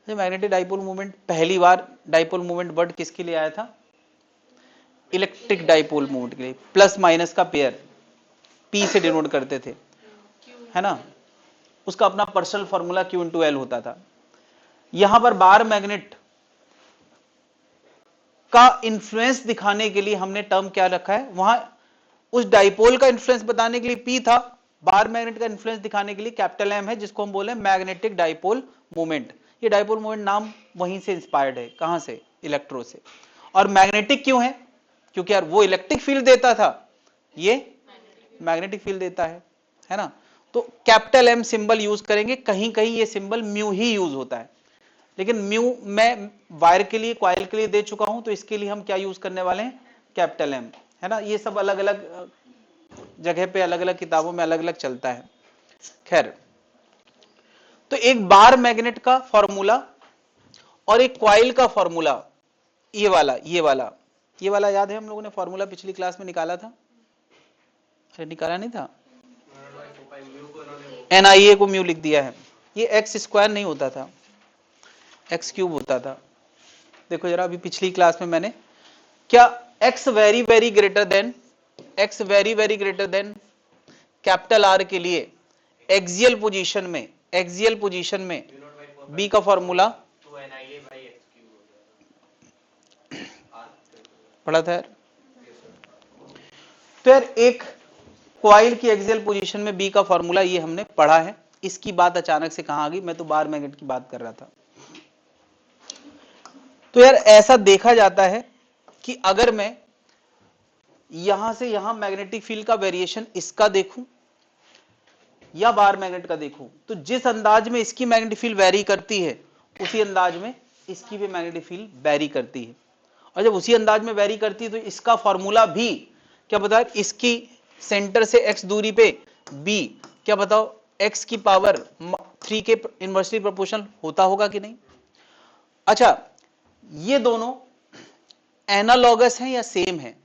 Magnetic dipole moment, पहली बार डाइपोल मोमेंट वर्ड किसके लिए आया था, इलेक्ट्रिक डाइपोल मोमेंट के लिए। प्लस माइनस का पेयर पी से डिनोट करते थे, है ना, उसका अपना पर्सनल फॉर्मूला Q × L होता था। यहां पर बार मैग्नेट का इन्फ्लुएंस दिखाने के लिए हमने टर्म क्या रखा है, वहां उस डाइपोल का इन्फ्लुएंस बताने के लिए P था, बार मैग्नेट का इन्फ्लुएंस दिखाने के लिए कैपिटल M है, जिसको हम बोले मैग्नेटिक डाइपोल मोमेंट। ये डाइपोल मोमेंट नाम वहीं से इंस्पायर्ड है, कहां से, इलेक्ट्रो से। और मैग्नेटिक क्यों है, क्योंकि यार वो इलेक्ट्रिक फील्ड देता था, ये मैग्नेटिक फील्ड देता है ना। तो कैपिटल एम सिंबल यूज करेंगे, कहीं कहीं ये सिंबल म्यू ही यूज होता है, लेकिन म्यू मैं वायर के लिए, कॉइल के लिए दे चुका हूं, तो इसके लिए हम क्या यूज करने वाले हैं, कैपिटल एम, है ना। ये सब अलग अलग जगह पे, अलग अलग किताबों में अलग अलग चलता है। खैर, तो एक बार मैग्नेट का फॉर्मूला और एक कॉइल का फॉर्मूला, ये वाला याद है, हम लोगों ने फॉर्मूला पिछली क्लास में निकाला था, अरे निकाला नहीं था, NIA को म्यू लिख दिया है। ये x² नहीं होता था, x³ होता था। देखो जरा, अभी पिछली क्लास में मैंने क्या, x very very greater than capital R के लिए एक्सियल पोजीशन में B का फॉर्मूला पढ़ा था यार। तो यार एक कॉइल की एक्सियल पोजीशन में B का फॉर्मूला, ये हमने पढ़ा है। इसकी बात अचानक से कहां आ गई, मैं तो बार मैग्नेट की बात कर रहा था। तो यार ऐसा देखा जाता है कि अगर मैं यहां से यहां मैग्नेटिक फील्ड का वेरिएशन इसका देखूं या बार मैग्नेट का देखूं, तो जिस अंदाज में इसकी मैग्नेटिक फील्ड वेरी करती है, उसी अंदाज में इसकी भी मैग्नेटिक फील्ड वेरी करती है। और जब उसी अंदाज में वेरी करती है, तो इसका फॉर्मूला भी क्या बताओ, इसकी सेंटर से x दूरी पे b, क्या बताओ, x की पावर 3 के इनवर्सली प्रोपोर्शनल होता होगा कि नहीं। अच्छा, ये दोनों एनालॉगस हैं या सेम है,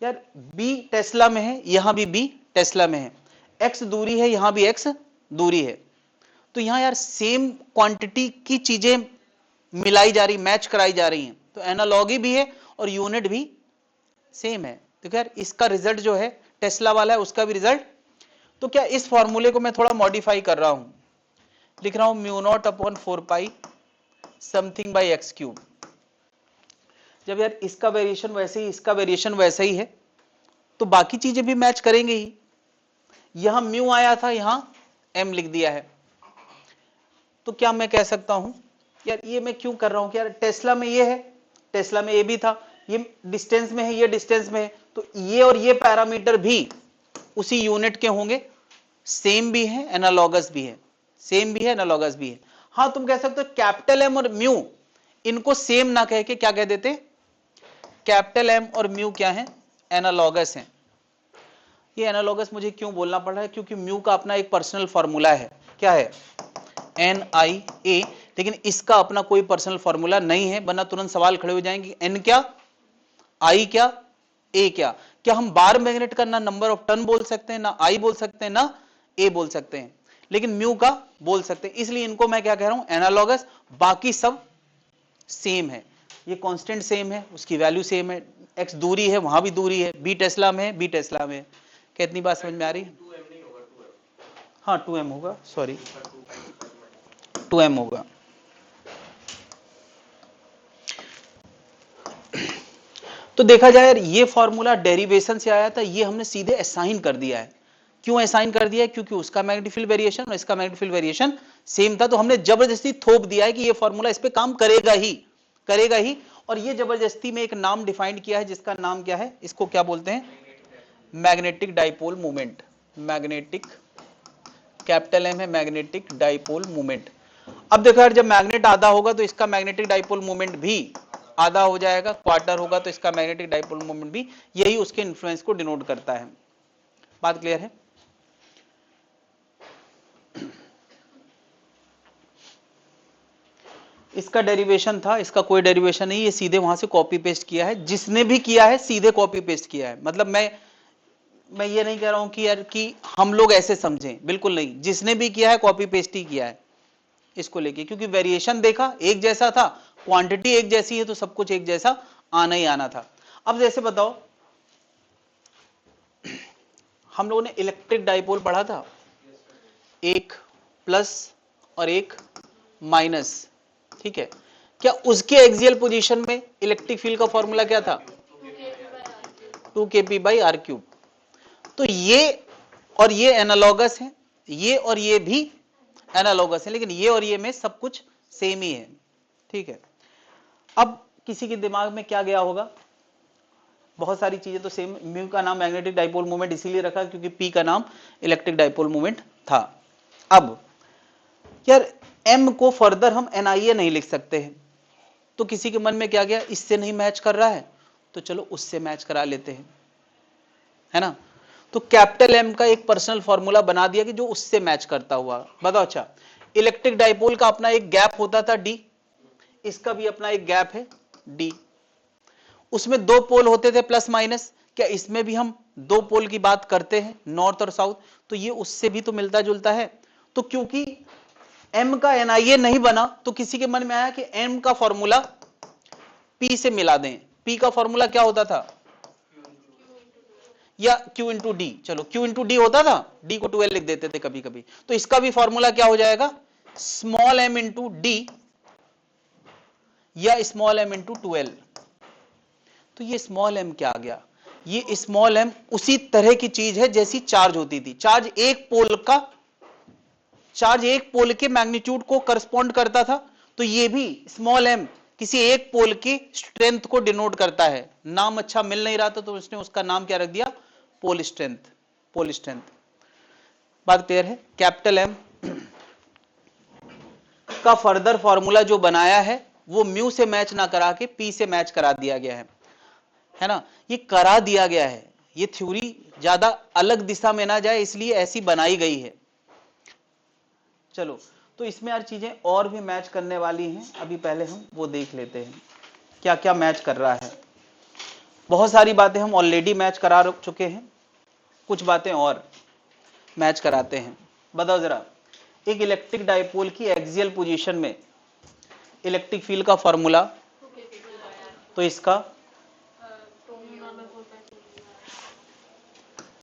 यार b टेस्ला में है, यहां भी b टेस्ला में है, x दूरी है, यहां भी x दूरी है, तो यहां यार सेम क्वांटिटी की चीजें मिलाई जा रही, मैच कराई जा रही हैं, तो एनालॉगी भी है और यूनिट भी सेम है। तो यार इसका रिजल्ट जो है टेस्ला वाला है, उसका भी रिजल्ट। तो क्या इस फॉर्मूले को मैं थोड़ा मॉडिफाई कर रहा हूं, लिख रहा हूं μ0/4π समथिंग बाई x³। जब यार इसका वेरिएशन वैसे ही, इसका वेरिएशन वैसा ही है, तो बाकी चीजें भी मैच करेंगे ही। यहां म्यू आया था, यहां m लिख दिया है, तो क्या मैं कह सकता हूं यार, ये मैं क्यों कर रहा हूं कि यार टेस्ला में ये है, टेस्ला में ये भी था, ये डिस्टेंस में है, ये डिस्टेंस में है, तो ये और ये पैरामीटर भी उसी यूनिट के होंगे, सेम भी है, एनालॉगस भी है, सेम भी है, एनालॉगस भी है। हाँ, तुम कह सकते हो कैपिटल एम और म्यू, इनको सेम ना कह के क्या कह देते, कैपिटल एम और म्यू क्या है, एनालॉगस है। ये एनालॉगस मुझे क्यों बोलना पड़ रहा है, क्योंकि म्यू का अपना एक पर्सनल फॉर्मूला है, क्या है, NIA, लेकिन इसका अपना कोई पर्सनल फॉर्मूला नहीं है, वरना तुरंत सवाल खड़े हो जाएंगे, N क्या, I क्या, A क्या हम बार मैग्नेट का ना नंबर ऑफ टर्न बोल सकते हैं, ना I बोल सकते हैं, ना A बोल सकते हैं, लेकिन म्यू का बोल सकते हैं, इसलिए इनको मैं क्या कह रहा हूं, एनालॉगस। बाकी सब सेम है, ये कांस्टेंट सेम है, उसकी वैल्यू सेम है, x दूरी है, वहां भी दूरी है, b टेस्ला में है, b टेस्ला में है। कितनी बात समझ में आ रही है, हाँ 2m होगा, सॉरी 2m होगा। तो देखा जाए यार, ये फॉर्मूला डेरिवेशन से आया था, ये हमने सीधे असाइन कर दिया है। क्यों असाइन कर दिया है, क्योंकि उसका मैग्नेटिक फील्ड वेरिएशन और इसका मैग्नेटिक फील्ड वेरिएशन सेम था, तो हमने जबरदस्ती थोप दिया है कि ये फॉर्मूला इस पे काम करेगा ही। और ये जबरदस्ती में एक नाम डिफाइन किया है, जिसका नाम क्या है, इसको क्या बोलते हैं, magnetic dipole moment, magnetic capital M है मैग्नेटिक डाइपोल मोमेंट। अब देखो यार, जब मैग्नेट आधा होगा तो इसका मैग्नेटिक डाइपोल मोमेंट भी आधा हो जाएगा, क्वार्टर होगा तो इसका मैग्नेटिक डाइपोल मोमेंट भी, यही उसके इन्फ्लुएंस को डिनोट करता है। बात क्लियर है? इसका डेरिवेशन था, इसका कोई डेरिवेशन नहीं, ये सीधे वहां से कॉपी पेस्ट किया है। जिसने भी किया है सीधे कॉपी पेस्ट किया है। मतलब मैं ये नहीं कह रहा हूं कि यार कि हम लोग ऐसे समझें, बिल्कुल नहीं, जिसने भी किया है कॉपी पेस्ट ही किया है इसको लेके, क्योंकि वेरिएशन देखा एक जैसा था, क्वांटिटी एक जैसी है, तो सब कुछ एक जैसा आना ही आना था। अब जैसे बताओ, हम लोगों ने इलेक्ट्रिक डाइपोल पढ़ा था, एक प्लस और एक माइनस, ठीक है। क्या उसके एक्सियल पोजीशन में इलेक्ट्रिक फील्ड का फॉर्मूला क्या था? 2kp/r³। तो ये और ये एनालॉगस है, ये और ये भी एनालॉगस है, लेकिन ये और ये में सब कुछ सेम ही है, ठीक है। अब किसी के दिमाग में क्या गया होगा, बहुत सारी चीजें तो सेम, म्यू का नाम मैग्नेटिक डाइपोल मोमेंट इसीलिए रखा क्योंकि पी का नाम इलेक्ट्रिक डाइपोल मोमेंट था। अब यार एम को फर्दर हम एनआईए नहीं लिख सकते हैं, तो किसी के मन में क्या गया, इससे नहीं मैच कर रहा है तो चलो उससे मैच करा लेते हैं, है ना। तो कैपिटल एम का एक पर्सनल फॉर्मूला बना दिया कि जो उससे मैच करता हुआ। बताओ, अच्छा इलेक्ट्रिक डाइपोल का अपना एक गैप होता था डी, इसका भी अपना एक गैप है डी, उसमें दो पोल होते थे प्लस माइनस, क्या इसमें भी हम दो पोल की बात करते हैं, नॉर्थ और साउथ, तो ये उससे भी तो मिलता जुलता है। तो क्योंकि एम का एनआईए नहीं बना तो किसी के मन में आया कि एम का फॉर्मूला पी से मिला दें। पी का फॉर्मूला क्या होता था, या Q इंटू डी, चलो Q इंटू डी होता था, डी को 2L लिख देते थे कभी कभी, तो इसका भी फॉर्मूला क्या हो जाएगा, स्मॉल m इंटू डी या स्मॉल m इंटू 2L। तो ये स्मॉल m क्या आ गया, ये स्मॉल m उसी तरह की चीज है जैसी चार्ज होती थी। चार्ज एक पोल के मैग्नीट्यूड को करस्पॉन्ड करता था, तो ये भी स्मॉल m किसी एक पोल की स्ट्रेंथ को डिनोट करता है। नाम अच्छा मिल नहीं रहा था तो उसने उसका नाम क्या रख दिया, पोल स्ट्रेंथ, पोल स्ट्रेंथ। बात क्लियर है? कैपिटल एम का फर्दर फॉर्मूला जो बनाया है वो म्यू से मैच ना करा के पी से मैच करा दिया गया है ना। ये करा दिया गया है, ये थ्योरी ज्यादा अलग दिशा में ना जाए इसलिए ऐसी बनाई गई है। चलो, तो इसमें यार चीजें और भी मैच करने वाली हैं, अभी पहले हम वो देख लेते हैं क्या क्या मैच कर रहा है। बहुत सारी बातें हम ऑलरेडी मैच करा चुके हैं, कुछ बातें और मैच कराते हैं। बताओ जरा, एक इलेक्ट्रिक डाइपोल की एक्सियल पोजीशन में इलेक्ट्रिक फील्ड का फॉर्मूला, तो इसका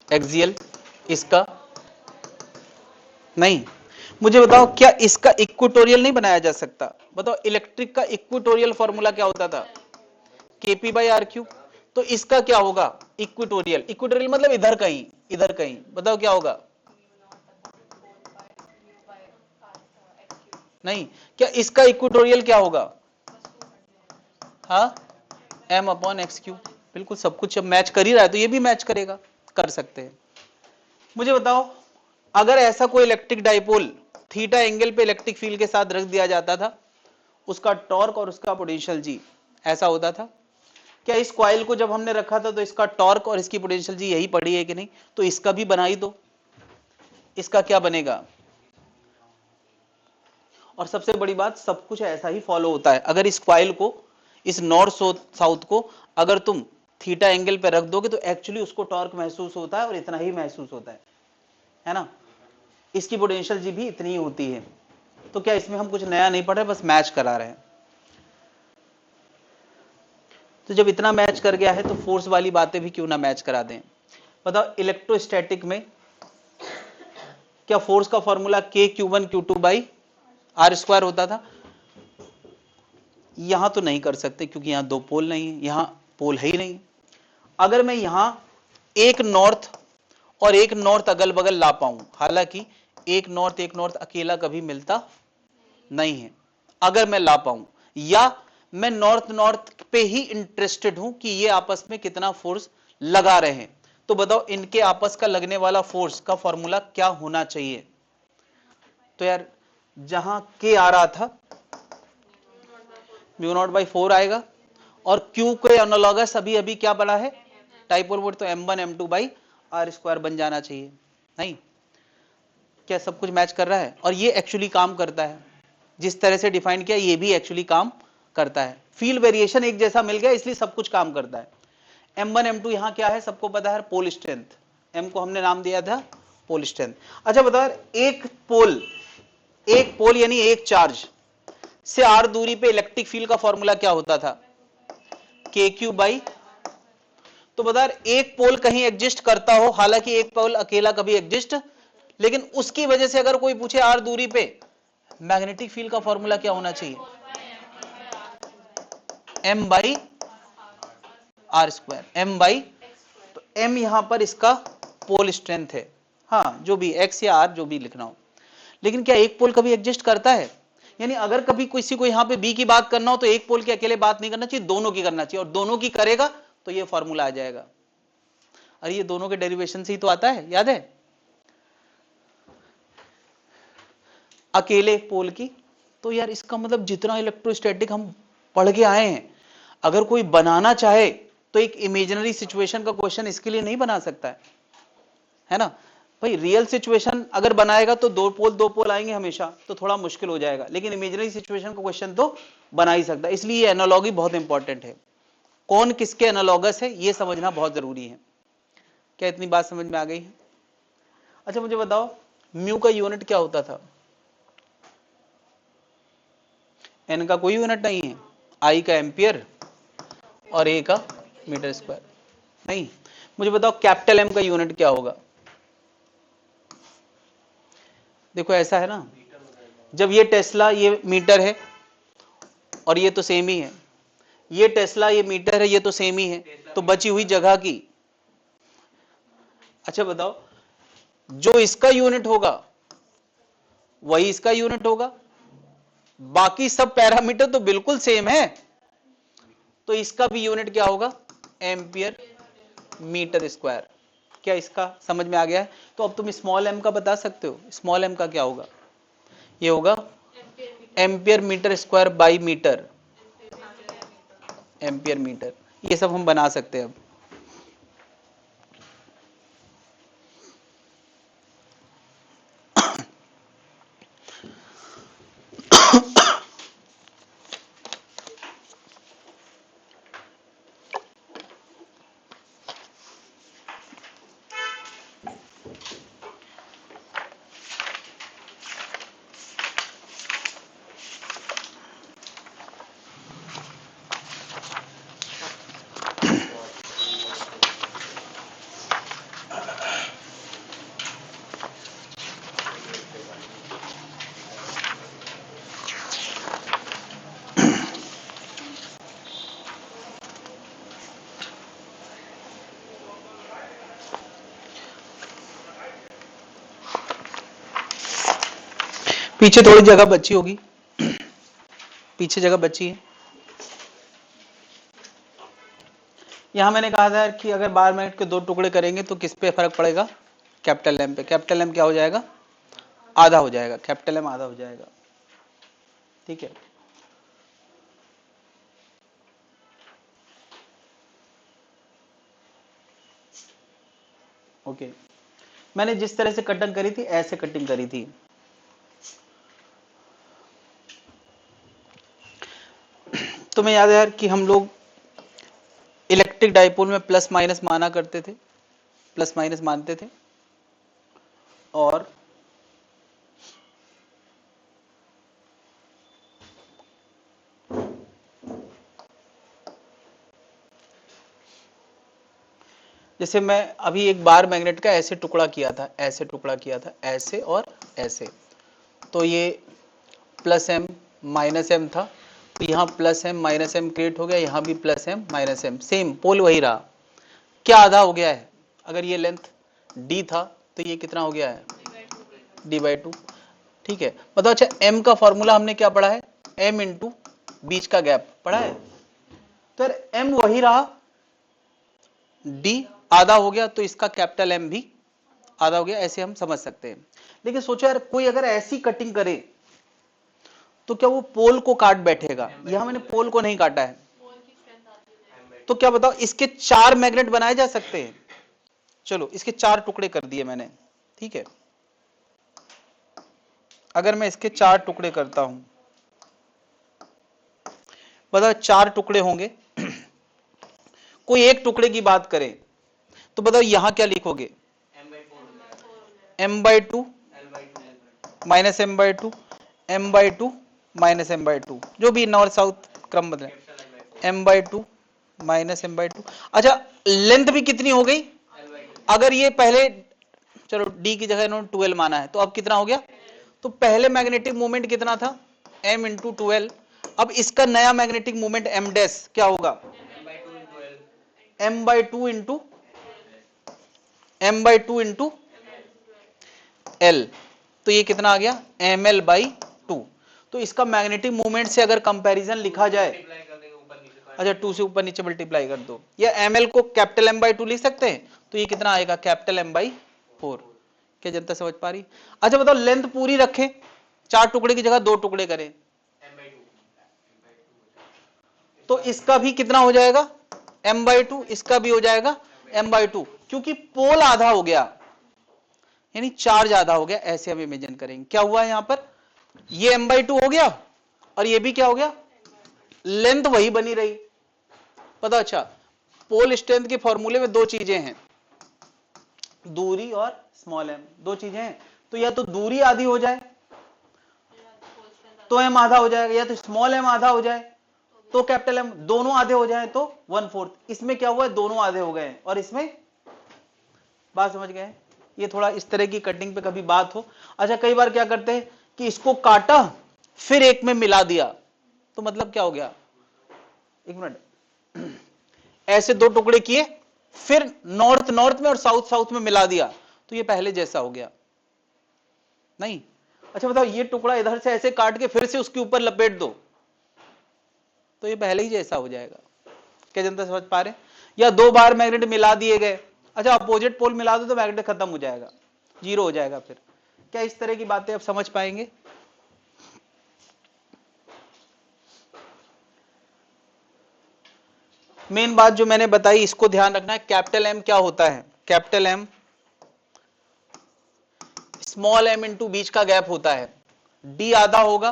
एक्सियल, इसका नहीं। मुझे बताओ, क्या इसका इक्वेटोरियल नहीं बनाया जा सकता? बताओ, इलेक्ट्रिक का इक्वेटोरियल फॉर्मूला क्या होता था, kp/r³। तो इसका क्या होगा, इक्वेटोरियल, इक्वेटोरियल मतलब इधर कहीं, इधर कहीं। बताओ क्या होगा, नहीं, क्या इसका इक्वेटोरियल क्या होगा, हाँ m/x³। बिल्कुल, सब कुछ अब मैच कर ही रहा है तो ये भी मैच करेगा, कर सकते हैं। मुझे बताओ, अगर ऐसा कोई इलेक्ट्रिक डाइपोल थीटा एंगल पे इलेक्ट्रिक फील्ड के साथ रख दिया जाता था, उसका टॉर्क और उसका पोटेंशियल जी ऐसा होता था, क्या इस कॉइल को जब हमने रखा था तो इसका टॉर्क और इसकी पोटेंशियल जी यही पड़ी है कि नहीं? तो इसका भी बना ही दो, इसका क्या बनेगा। और सबसे बड़ी बात, सब कुछ ऐसा ही फॉलो होता है। अगर इस कॉइल को, इस नॉर्थ साउथ को अगर तुम थीटा एंगल पे रख दोगे तो एक्चुअली उसको टॉर्क महसूस होता है और इतना ही महसूस होता है ना। इसकी पोटेंशियल जी भी इतनी ही होती है। तो क्या इसमें हम कुछ नया नहीं पढ़ रहे, बस मैच करा रहे हैं। तो जब इतना मैच कर गया है तो फोर्स वाली बातें भी क्यों ना मैच करा दें। बताओ, इलेक्ट्रोस्टैटिक में क्या फोर्स का फॉर्मूला K/Q1Q2/r² होता था? यहां तो नहीं कर सकते क्योंकि यहां दो पोल नहीं है, यहां पोल है ही नहीं। अगर मैं यहां एक नॉर्थ और एक नॉर्थ अगल बगल ला पाऊं, हालांकि एक नॉर्थ अकेला कभी मिलता नहीं है, अगर मैं ला पाऊं, या मैं नॉर्थ पे ही इंटरेस्टेड हूं कि ये आपस में कितना फोर्स लगा रहे हैं, तो बताओ इनके आपस का लगने वाला फोर्स का फॉर्मूला क्या होना चाहिए? तो यार जहां के आ रहा था μ0/4 आएगा, और Q के एनालॉगस अभी अभी क्या बना है, डाइपोल मोमेंट, तो m1 m2/r² बन जाना चाहिए। नहीं, क्या सब कुछ मैच कर रहा है? और ये एक्चुअली काम करता है, जिस तरह से डिफाइन किया ये भी एक्चुअली काम करता है। फील्ड वेरिएशन एक जैसा मिल गया इसलिए सब कुछ काम करता है। m1 m2 यहां क्या है सबको पता है, पोल स्ट्रेंथ, m को हमने नाम दिया था पोल स्ट्रेंथ। अच्छा बताओ, एक पोल यानी एक चार्ज से r दूरी पे इलेक्ट्रिक फील्ड का फॉर्मूला क्या होता था, kq/, तो बता एक पोल कहीं एग्जिस्ट करता हो, हालांकि एक पोल अकेला कभी एग्जिस्ट, लेकिन उसकी वजह से अगर कोई पूछे r दूरी पे मैग्नेटिक फील्ड का फॉर्मूला क्या होना चाहिए, m/r², m/, तो m यहां पर इसका पोल स्ट्रेंथ है, हाँ जो भी x या r जो भी लिखना हो। लेकिन क्या एक पोल कभी एग्जिस्ट करता है? यानी अगर कभी किसी को यहां पे b की बात करना हो तो एक पोल के अकेले बात नहीं करना चाहिए, दोनों की करना चाहिए, और दोनों की करेगा तो ये फॉर्मूला आ जाएगा। अरे ये दोनों के डेरिवेशन से ही तो आता है, याद है, अकेले पोल की। तो यार इसका मतलब जितना इलेक्ट्रोस्टैटिक हम पढ़ के आए हैं, अगर कोई बनाना चाहे तो एक इमेजिनरी सिचुएशन का क्वेश्चन इसके लिए नहीं बना सकता है ना भाई। रियल सिचुएशन अगर बनाएगा तो दो पोल आएंगे हमेशा, तो थोड़ा मुश्किल हो जाएगा, लेकिन इमेजिनरी सिचुएशन का क्वेश्चन तो बना ही सकता है। इसलिए ये एनालॉगी बहुत इंपॉर्टेंट है, कौन किसके एनालॉगस है ये समझना बहुत जरूरी है। क्या इतनी बात समझ में आ गई है? अच्छा मुझे बताओ, म्यू का यूनिट क्या होता था? एन का कोई यूनिट नहीं है, आई का एम्पियर और ए का मीटर स्क्वायर। नहीं, मुझे बताओ कैपिटल एम का यूनिट क्या होगा? देखो ऐसा है ना, जब ये टेस्ला ये मीटर है और ये तो सेम ही है, ये टेस्ला ये मीटर है, ये तो सेम ही है, तो बची हुई जगह की। अच्छा बताओ, जो इसका यूनिट होगा वही इसका यूनिट होगा, बाकी सब पैरामीटर तो बिल्कुल सेम है, तो इसका भी यूनिट क्या होगा, एम्पियर मीटर स्क्वायर। क्या इसका समझ में आ गया है? तो अब तुम स्मॉल एम का बता सकते हो, स्मॉल एम का क्या होगा, ये होगा ampere metre square by metre, ampere metre. ये सब हम बना सकते हैं अब। पीछे थोड़ी जगह बची होगी, पीछे जगह बची है। यहां मैंने कहा था कि अगर 12 मिनट के 2 टुकड़े करेंगे तो किस पे फर्क पड़ेगा, कैपिटल एम पे। कैपिटल एम क्या हो जाएगा, आधा हो जाएगा, कैपिटल एम आधा हो जाएगा, ठीक है। ओके, मैंने जिस तरह से कटिंग करी थी ऐसे कटिंग करी थी। तुम्हें याद है यार कि हम लोग इलेक्ट्रिक डाइपोल में प्लस माइनस माना करते थे, प्लस माइनस मानते थे, और जैसे मैं अभी एक बार मैग्नेट का ऐसे टुकड़ा किया था, ऐसे टुकड़ा किया था, ऐसे और ऐसे, तो ये प्लस एम माइनस एम था, तो यहाँ plus M minus M create हो गया, यहाँ भी plus M minus M, same pole वही रहा। क्या आधा हो गया है, अगर ये लेंथ d था तो ये कितना हो गया है, d/2, ठीक है। बताओ अच्छा m का फॉर्मूला हमने क्या पढ़ा है, m इंटू बीच का गैप पढ़ा है, तो m वही रहा, d आधा हो गया तो इसका कैपिटल एम भी आधा हो गया, ऐसे हम समझ सकते हैं। लेकिन सोचो यार, कोई अगर ऐसी कटिंग करे तो क्या वो पोल को काट बैठेगा? यहां मैंने पोल को नहीं काटा है, तो क्या बताओ इसके 4 मैग्नेट बनाए जा सकते हैं? चलो इसके 4 टुकड़े कर दिए मैंने, ठीक है। अगर मैं इसके 4 टुकड़े करता हूं, बताओ 4 टुकड़े होंगे। कोई एक टुकड़े की बात करें तो बताओ यहां क्या लिखोगे? m/2 minus m/2, m/2 minus m/2, जो भी नॉर्थ साउथ क्रम बदले, m/2 माइनस m/2। अच्छा, लेंथ भी कितनी हो गई? अगर ये पहले, चलो d की जगह इन्होंने 12 माना है, तो अब कितना हो गया? तो पहले मैग्नेटिक मोमेंट कितना था? m into 12। अब इसका नया मैग्नेटिक मोमेंट m डैश क्या होगा? m/2 into m/2 into l, तो ये कितना आ गया? ml/2। तो इसका मैग्नेटिक मोमेंट से अगर कंपैरिजन लिखा जाए, अच्छा 2 से ऊपर नीचे मल्टीप्लाई कर दो, या ml को कैपिटल m/2 लिख सकते हैं, तो ये कितना आएगा? Capital m/4। क्या जनता समझ पा रही? अच्छा बताओ, लेंथ पूरी रखें, 4 टुकड़े की जगह 2 टुकड़े करें, तो इसका भी कितना हो जाएगा? m/2, इसका भी हो जाएगा m/2, क्योंकि पोल आधा हो गया, यानी चार्ज आधा हो गया, ऐसे हम इमेजिन करेंगे। क्या हुआ यहां पर? ये m/2 हो गया और ये भी क्या हो गया? लेंथ वही बनी रही। पता? अच्छा, पोल स्ट्रेंथ के फॉर्मूले में 2 चीजें हैं, दूरी और स्मॉल m, 2 चीजें हैं। तो या तो दूरी आधी हो जाए तो m आधा हो जाएगा, या तो स्मॉल m आधा हो जाए तो कैपिटल M, दोनों आधे हो जाए तो 1/4। इसमें क्या हुआ है? दोनों आधे हो गए, और इसमें, बात समझ गए? ये थोड़ा इस तरह की कटिंग पे कभी बात हो। अच्छा, कई बार क्या करते हैं कि इसको काटा फिर एक में मिला दिया, तो मतलब क्या हो गया? एक मिनट, ऐसे 2 टुकड़े किए फिर नॉर्थ नॉर्थ में और साउथ साउथ में मिला दिया, तो ये पहले जैसा हो गया नहीं। अच्छा बताओ, ये टुकड़ा इधर से ऐसे काट के फिर से उसके ऊपर लपेट दो, तो ये पहले ही जैसा हो जाएगा। क्या जनता समझ पा रहे? या 2 बार मैग्नेट मिला दिए गए, अच्छा अपोजिट पोल मिला दो तो मैग्नेट खत्म हो जाएगा, 0 हो जाएगा फिर। क्या इस तरह की बातें आप समझ पाएंगे? मेन बात जो मैंने बताई, इसको ध्यान रखना है। कैपिटल M क्या होता है? Capital M small m into बीच का गैप होता है। D आधा होगा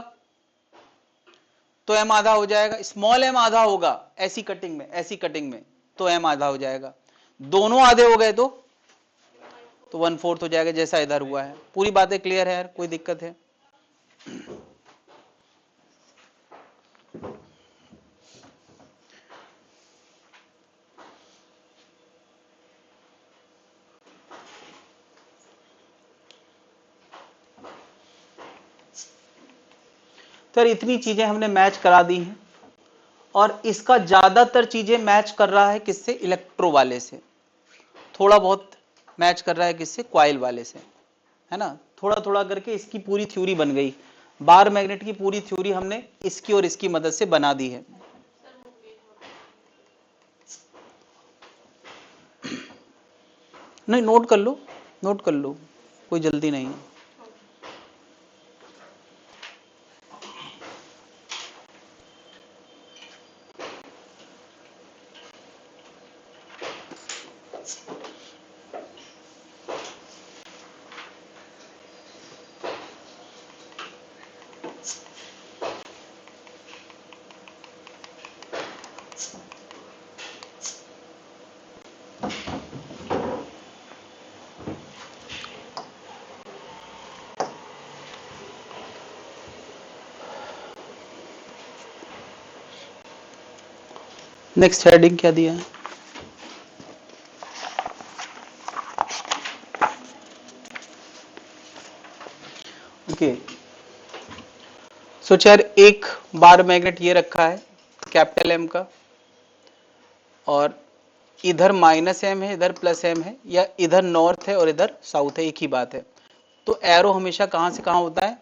तो m आधा हो जाएगा, स्मॉल m आधा होगा ऐसी कटिंग में, ऐसी कटिंग में तो m आधा हो जाएगा, दोनों आधे हो गए तो 1/4 हो जाएगा, जैसा इधर हुआ है। पूरी बातें क्लियर है यार? कोई दिक्कत है? तो इतनी चीजें हमने मैच करा दी हैं, और इसका ज्यादातर चीजें मैच कर रहा है किससे? इलेक्ट्रो वाले से। थोड़ा बहुत मैच कर रहा है किससे? क्वाइल वाले से, है ना। थोड़ा थोड़ा करके इसकी पूरी थ्योरी बन गई। बार मैग्नेट की पूरी थ्योरी हमने इसकी और इसकी मदद से बना दी है। नहीं, नोट कर लो, नोट कर लो, कोई जल्दी नहीं है। नेक्स्ट हेडिंग क्या दिया है? ओके, सोच यार, एक बार मैग्नेट ये रखा है कैपिटल M का, और इधर -m है, इधर +m है, या इधर नॉर्थ है और इधर साउथ है, एक ही बात है। तो एरो हमेशा कहां से कहां होता है?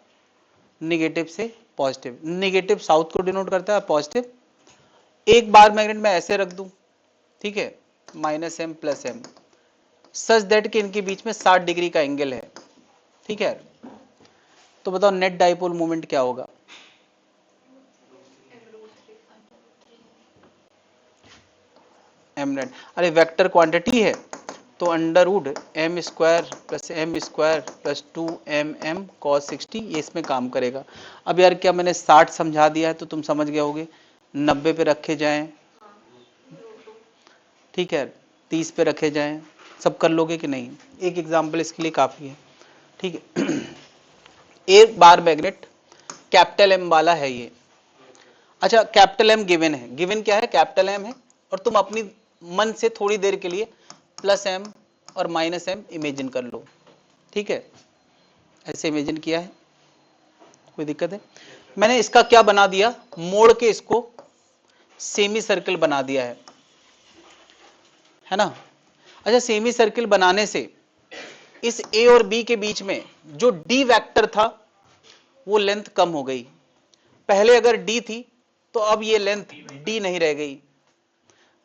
निगेटिव से पॉजिटिव। निगेटिव साउथ को डिनोट करता है, पॉजिटिव। एक बार मैग्नेट में ऐसे रख दूं, ठीक है, -m +m, सच दैट कि इनके बीच में 60 डिग्री का एंगल है, ठीक है। तो बताओ नेट डाइपोल मोमेंट क्या होगा? एम नेट, अरे वेक्टर क्वांटिटी है तो under root M square plus 2mm cos 60 ये इसमें काम करेगा। अब यार क्या मैंने 60 समझा दिया है तो तुम समझ गए होगे, 90 पे रखे जाएं, ठीक है, 30 पे रखे जाएं, सब कर लोगे कि नहीं? एक एग्जाम्पल इसके लिए काफी है, ठीक है। एक बार मैग्नेट कैपिटल एम वाला है ये। अच्छा कैपिटल एम गिवन है, गिवन क्या है? कैपिटल एम है, और तुम अपनी मन से थोड़ी देर के लिए प्लस एम और माइनस एम इमेजिन कर लो, ठीक है, ऐसे इमेजिन किया है, कोई दिक्कत है? मैंने इसका क्या बना दिया, मोड़ के इसको सेमी सर्कल बना दिया है ना। अच्छा सेमी सर्कल बनाने से इस ए और बी के बीच में जो डी वेक्टर था वो लेंथ कम हो गई। पहले अगर डी थी तो अब ये लेंथ डी नहीं रह गई,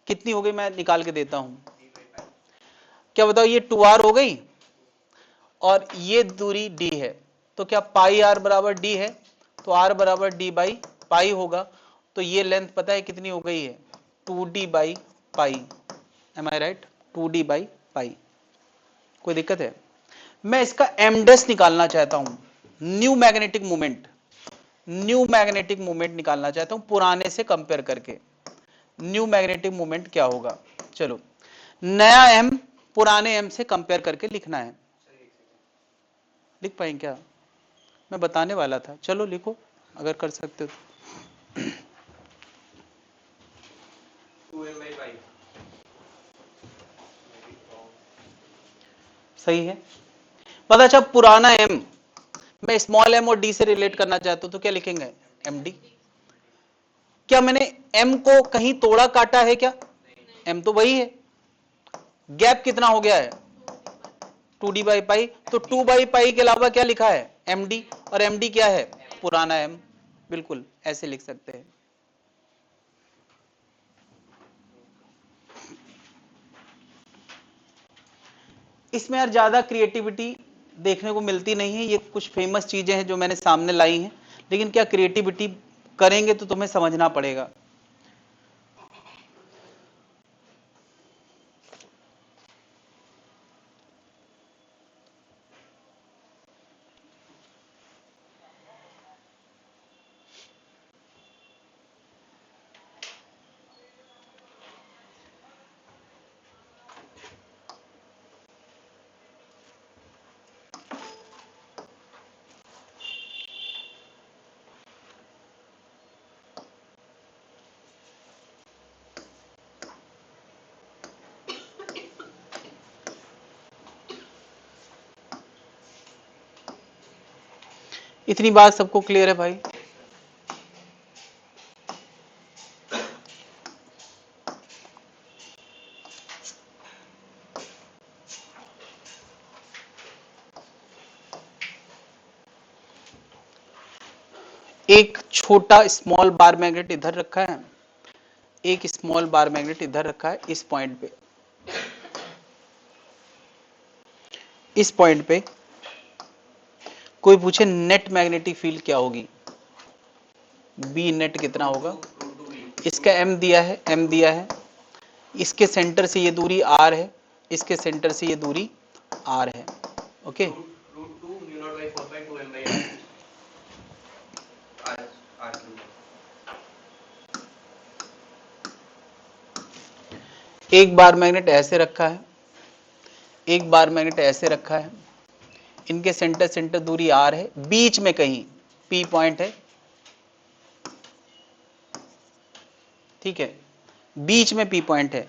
कितनी हो गई मैं निकाल के देता हूं, क्या बताओ, ये 2r हो गई और ये दूरी d है, तो क्या पाई r बराबर d है, तो r बराबर d बाई पाई होगा, तो ये लेंथ पता है कितनी हो गई है, 2d by pi, am I right, 2d by pi. कोई दिक्कत है? मैं इसका एम डैश निकालना चाहता हूं, new magnetic moment, new magnetic moment निकालना चाहता हूं पुराने से कंपेयर करके। न्यू मैग्नेटिक मोमेंट क्या होगा, चलो नया एम पुराने एम से कंपेयर करके लिखना है, लिख पाएंगे क्या? मैं बताने वाला था, चलो लिखो अगर कर सकते हो। 2m/5 सही है, पता। अच्छा पुराना एम मैं स्मॉल एम और डी से रिलेट करना चाहता हूं तो क्या लिखेंगे, एम डी। क्या मैंने एम को कहीं तोड़ा काटा है क्या? एम तो वही है, गैप कितना हो गया है, 2d बाई पाई, तो 2 बाई पाई के अलावा क्या लिखा है, md, और md क्या है, पुराना m, बिल्कुल ऐसे लिख सकते हैं। इसमें यार ज्यादा क्रिएटिविटी देखने को मिलती नहीं है, ये कुछ फेमस चीजें हैं जो मैंने सामने लाई हैं, लेकिन क्या क्रिएटिविटी करेंगे तो तुम्हें समझना पड़ेगा। इतनी बात सबको क्लियर है भाई? एक छोटा स्मॉल बार मैग्नेट इधर रखा है, एक स्मॉल बार मैग्नेट इधर रखा है, इस पॉइंट पे, इस पॉइंट पे कोई पूछे नेट मैग्नेटिक फील्ड क्या होगी, बी नेट कितना होगा, इसका एम दिया है, एम दिया है, इसके सेंटर से ये दूरी r है, इसके सेंटर से ये दूरी r है, ओके। √2 μ0/4/2m/r r3। एक बार मैग्नेट ऐसे रखा है, एक बार मैग्नेट ऐसे रखा है, इनके सेंटर सेंटर दूरी r है, बीच में कहीं p पॉइंट है, ठीक है, बीच में p पॉइंट है।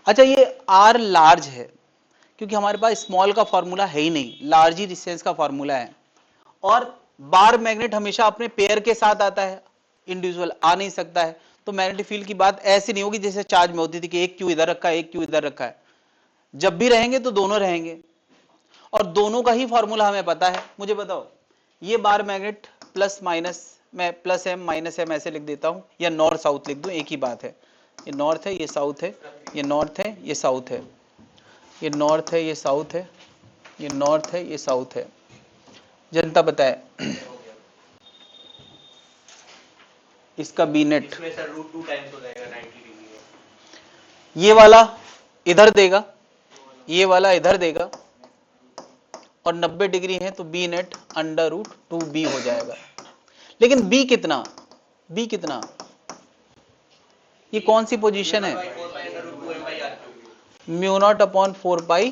अच्छा ये r लार्ज है, क्योंकि हमारे पास स्मॉल का फॉर्मूला है ही नहीं, लार्ज ही डिस्टेंस का फॉर्मूला है, और बार मैग्नेट हमेशा अपने पेयर के साथ आता है, इंडिविजुअल आ नहीं सकता है, तो मैग्नेटिक फील्ड की बात ऐसी नहीं होगी जैसे चार्ज में होती थी कि एक क्यू इधर रखा है, एक क्यू इधर रखा है। जब भी रहेंगे तो दोनों रहेंगे, और दोनों का ही फॉर्मूला हमें पता है। मुझे बताओ ये बार मैग्नेट प्लस माइनस, मैं प्लस एम माइनस एम ऐसे लिख देता हूं, या नॉर्थ साउथ लिख दूं, एक ही बात है, ये नॉर्थ है, ये साउथ है, ये नॉर्थ है, ये साउथ है। ये नॉर्थ है, ये साउथ है, ये नॉर्थ है, ये साउथ है। जनता बताए इसका बी नेट। इसमें सर रूट 2 टाइम्स हो जाएगा 90 डिग्री में। ये वाला इधर देगा, ये वाला इधर देगा, और 90 डिग्री है तो B net under root 2b हो जाएगा। लेकिन b कितना, b कितना, ये कौन सी पोजीशन है? Mu nought upon 4 pi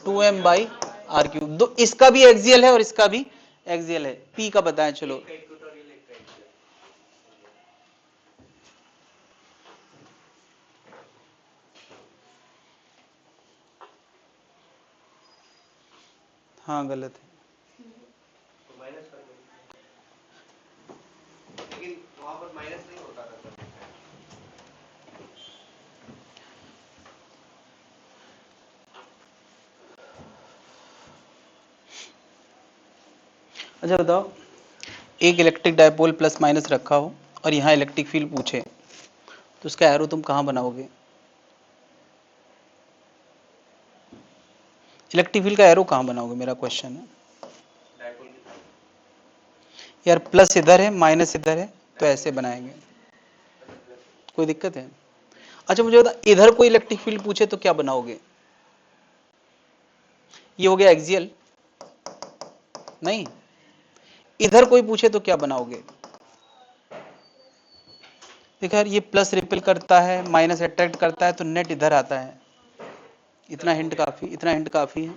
2m by R cube. दो इसका भी एक्सियल है और इसका भी एक्सियल है। p का बताएं चलो। हाँ गलत है, तो माइनस कर दो, लेकिन वहां पर माइनस नहीं होता था सर। अच्छा बताओ, एक इलेक्ट्रिक डायपोल प्लस माइनस रखा हो और यहाँ इलेक्ट्रिक फील्ड पूछे तो उसका एरो तुम कहाँ बनाओगे? इलेक्ट्रिक फील्ड का एरो कहाँ बनाओगे, मेरा क्वेश्चन है। डायपोल की तरफ। यार प्लस इधर है, माइनस इधर है, तो ऐसे बनाएंगे, कोई दिक्कत है? अच्छा मुझे बता, इधर कोई इलेक्ट्रिक फील्ड पूछे तो क्या बनाओगे? ये हो गया एक्सियल, नहीं इधर कोई पूछे तो क्या बनाओगे? देखो यार, ये प्लस रिपेल करता है, माइनस अट्रैक्ट करता है, तो नेट इधर आता है। इतना हिंट काफी, इतना हिंट काफी है।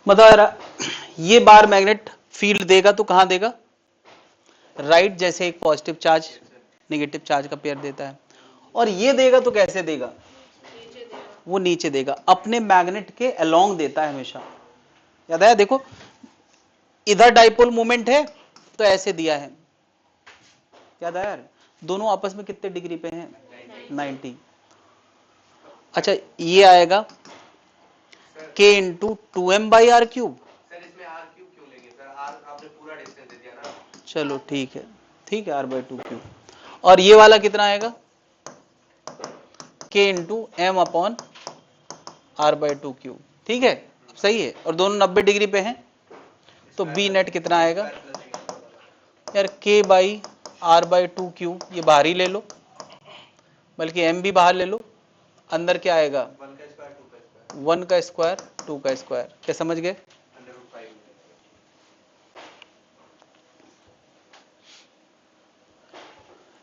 बताओ यार, ये बार मैग्नेट फील्ड देगा तो कहां देगा? राइट, जैसे एक पॉजिटिव चार्ज नेगेटिव चार्ज का पेयर देता है। और ये देगा तो कैसे देगा? वो नीचे देगा, अपने मैग्नेट के अलोंग देता है हमेशा। याद आया? देखो इधर डाइपोल मोमेंट है तो ऐसे दिया है, याद आया यार? दोनों आपस में कितने डिग्री पे हैं? 90। अच्छा ये आएगा k into 2m by R cube. Sir इसमें आर क्यूब क्यों लेंगे सर? आर आपने पूरा डिस्टेंस दे दिया ना। चलो ठीक है, ठीक है, r बाई 2 क्यूब। और ये वाला कितना आएगा? k into M upon R by 2 cube. ठीक है, सही है। और दोनों 90 डिग्री पे हैं तो बी नेट कितना आएगा? यार k by R by 2 cube, ये बाहर ही ले लो, बल्कि m भी बाहर ले लो। अंदर क्या आएगा? 1 का स्क्वायर 2 का स्क्वायर 1 का स्क्वायर 2 का स्क्वायर। क्या समझ गए? Under root 5।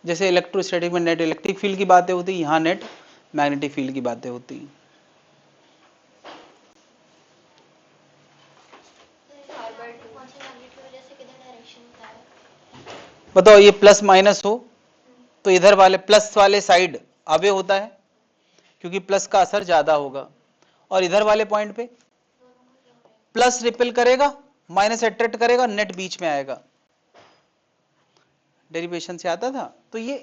जैसे इलेक्ट्रोस्टैटिक में नेट इलेक्ट्रिक फील्ड की बातें होती है, यहाँ नेट मैग्नेटिक फील्ड की बातें होती हैं। बताओ, ये प्लस माइनस हो तो इधर वाले प्लस वाले साइड अवे होता है, क्योंकि प्लस का असर ज्यादा होगा। और इधर वाले पॉइंट पे प्लस रिपेल करेगा, माइनस अट्रैक्ट करेगा, नेट बीच में आएगा। डेरिवेशन से आता था। तो ये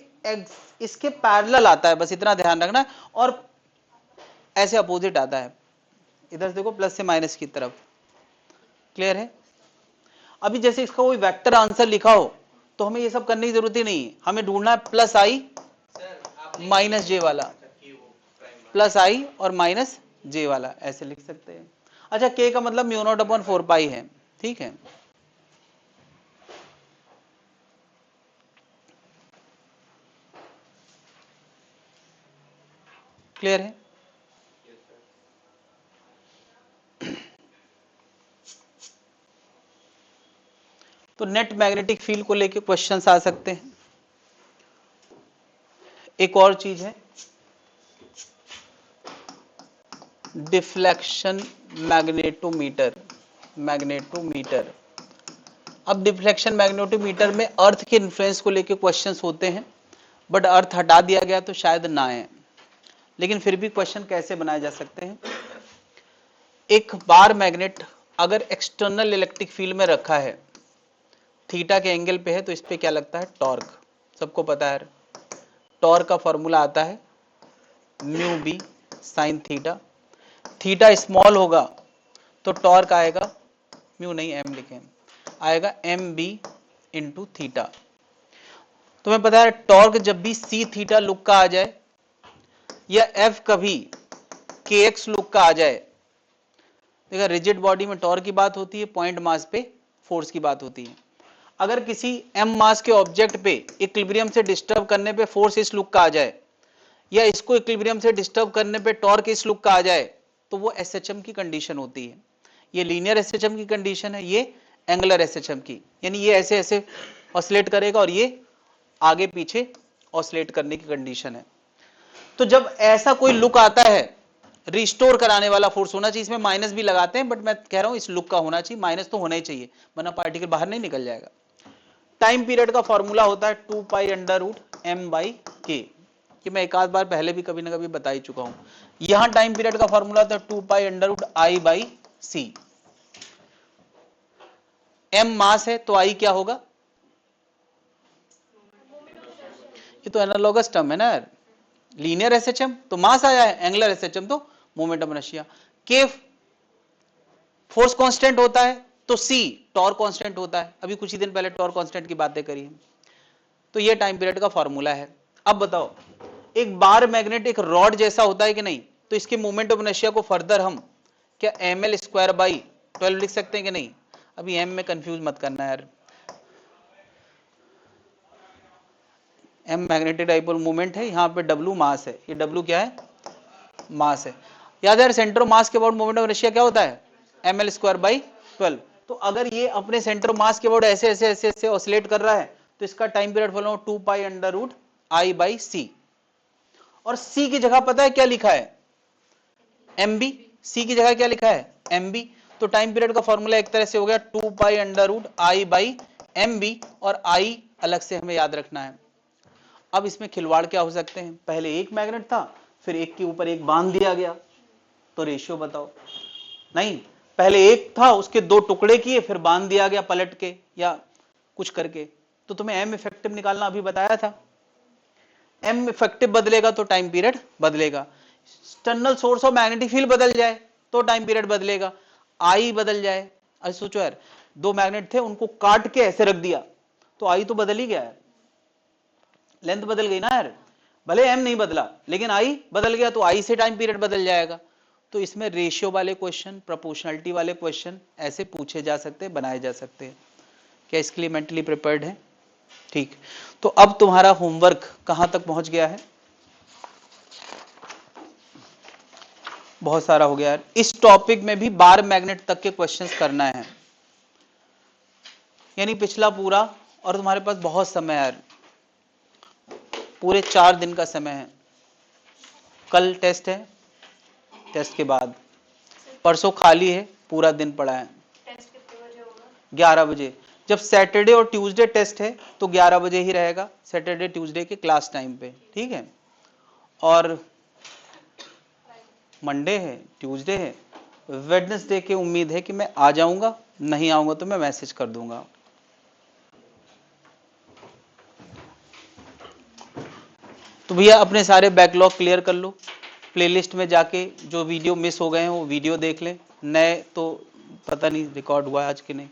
इसके पैरेलल आता है, बस इतना ध्यान रखना है। और ऐसे अपोजिट आता है, इधर से देखो प्लस से माइनस की तरफ। क्लियर है? अभी जैसे इसका कोई वेक्टर आंसर लिखा हो तो हमें ये सब करने की जरूरत ही नहीं है, हमें ढूंढना है प्लस आई माइनस जे वाला, प्लस आई और माइनस जे वाला, ऐसे लिख सकते हैं। अच्छा k का मतलब म्यू नॉट अपॉन 4 पाई है, ठीक है। क्लियर है? तो नेट मैग्नेटिक फील्ड को लेके क्वेश्चंस आ सकते हैं। एक और चीज है डिफ्लेक्शन मैग्नेटोमीटर। मैग्नेटोमीटर, अब डिफ्लेक्शन मैग्नेटोमीटर में अर्थ के इन्फ्लुएंस को लेके क्वेश्चंस होते हैं, बट अर्थ हटा दिया गया तो शायद ना आए, लेकिन फिर भी क्वेश्चन कैसे बनाए जा सकते हैं। एक बार मैग्नेट अगर एक्सटर्नल इलेक्ट्रिक फील्ड में रखा है, थीटा के एंगल पे है, तो इस पे क्या लगता है? टॉर्क। सबको पता है टॉर्क का फॉर्मूला आता है mu B sine theta, theta small होगा तो टॉर्क आएगा, म्यू नहीं एम लिखें, आएगा एम बी इंटू थीटा। तुम्हें पता है टॉर्क जब भी सी थीटा लुक का आ जाए या एफ कभी के एक्स लुक का आ जाए, देखा रिजिड बॉडी में टॉर्क की बात होती है, पॉइंट मास पे फोर्स की बात होती है। अगर किसी एम मास के ऑब्जेक्ट पे इक्विलिब्रियम से डिस्टर्ब करने पे फोर्स इस लुक का आ जाए या इसको इक्विलिब्रियम से डिस्टर्ब करने पे टॉर्क इस लुक का आ जाए तो वो एसएचएम की कंडीशन होती है। ये लीनियर एसएचएम की कंडीशन है, ये एंगुलर एसएचएम की, यानी ये ऐसे ऐसे ऑसिलेट करेगा और ये आगे पीछे ऑसिलेट करने की कंडीशन है। तो जब ऐसा कोई लुक आता है, रिस्टोर कराने वाला फोर्स होना चाहिए, इसमें माइनस भी लगाते हैं बट मैं कह रहा हूं इस लुक का होना चाहिए, माइनस तो होना ही चाहिए वरना पार्टिकल बाहर नहीं निकल जाएगा। टाइम पीरियड का फॉर्मूला होता है 2 pi under root M by K, कि मैं एक आध बार पहले भी कभी ना कभी बता ही चुका हूं। यहां टाइम पीरियड का फॉर्मूला होता है 2 pi under root I by C. M mass है तो आई क्या होगा, ये तो एनालॉगस टर्म है ना यार, लीनियर एसएचएम तो मास आया है, एंगुलर एसएचएम तो मोमेंट ऑफ इनर्शिया। के फोर्स कांस्टेंट होता है तो सी टॉर्क कांस्टेंट होता है, अभी कुछ ही दिन पहले टॉर्क कांस्टेंट की बातें करी। तो ये टाइम पीरियड का फॉर्मूला है। अब बताओ एक बार मैग्नेट एक रॉड जैसा होता है कि नहीं, तो इसके मोमेंट ऑफ इनर्शिया को फर्दर हम क्या एम एल स्क्वायर बाई 12 लिख सकते हैं कि नहीं। अभी एम में कंफ्यूज मत करना यार, एम मैग्नेटिक डाइपोल मोमेंट है, यहाँ पे डब्ल्यू मास है, ये डब्ल्यू क्या है, मास है। याद है सेंटर ऑफ मास के अबाउट मोमेंट ऑफ इनर्शिया क्या होता है, एम एल स्क्वायर बाई 12। तो अगर ये अपने सेंटर ऑफ मास के अबाउट ऐसे ऐसे ऐसे ऐसे ऑसिलेट कर रहा है तो इसका time period follow 2 pi under root I by C. और सी की जगह पता है क्या लिखा है, एम बी, सी की जगह क्या लिखा है, एम बी। तो टाइम पीरियड का फॉर्मूला एक तरह से हो गया 2 pi under root I by M B, और आई अलग से हमें याद रखना है। अब इसमें खिलवाड़ क्या हो सकते हैं, पहले एक मैग्नेट था फिर एक के ऊपर एक बांध दिया गया, तो रेशियो बताओ। नहीं, पहले एक था उसके दो टुकड़े किए फिर बांध दिया गया पलट के या कुछ करके, तो तुम्हें एम इफेक्टिव निकालना अभी बताया था। एम इफेक्टिव बदलेगा तो टाइम पीरियड बदलेगा, external source of magnetic field बदल जाए तो टाइम पीरियड बदलेगा, आई बदल जाए। अरे सोचो यार, दो मैग्नेट थे उनको काट के ऐसे रख दिया तो आई तो बदल ही गया है, लेंथ बदल गई ना यार, भले एम नहीं बदला लेकिन आई बदल गया, तो आई से टाइम पीरियड बदल जाएगा। तो इसमें रेशियो वाले क्वेश्चन, प्रोपोर्शनलिटी वाले क्वेश्चन ऐसे पूछे जा सकते हैं, बनाए जा सकते हैं। क्या इसके लिए मेंटली प्रिपेयर्ड है? ठीक, तो अब तुम्हारा होमवर्क कहां तक पहुंच गया है? बहुत सारा हो गया यार। इस टॉपिक में भी बार मैग्नेट तक के क्वेश्चंस करना है, यानी पिछला पूरा, और तुम्हारे पास बहुत समय है यार, पूरे 4 दिन का समय है। कल टेस्ट है, टेस्ट के बाद परसों खाली है, पूरा दिन पड़ा है। टेस्ट कितने बजे होगा? 11 बजे। जब सैटरडे और ट्यूसडे टेस्ट है तो 11 बजे ही रहेगा, सैटरडे ट्यूसडे के क्लास टाइम पे, ठीक है। और मंडे है, ट्यूसडे है, वेडनेसडे की उम्मीद है कि मैं आ जाऊंगा, नहीं आऊंगा तो मैं मैसेज कर दूंगा। तो भैया अपने सारे बैकलॉग क्लियर कर लो, प्लेलिस्ट में जाके जो वीडियो मिस हो गए हैं वो वीडियो देख लें, नए तो पता नहीं रिकॉर्ड हुआ है आज कि नहीं।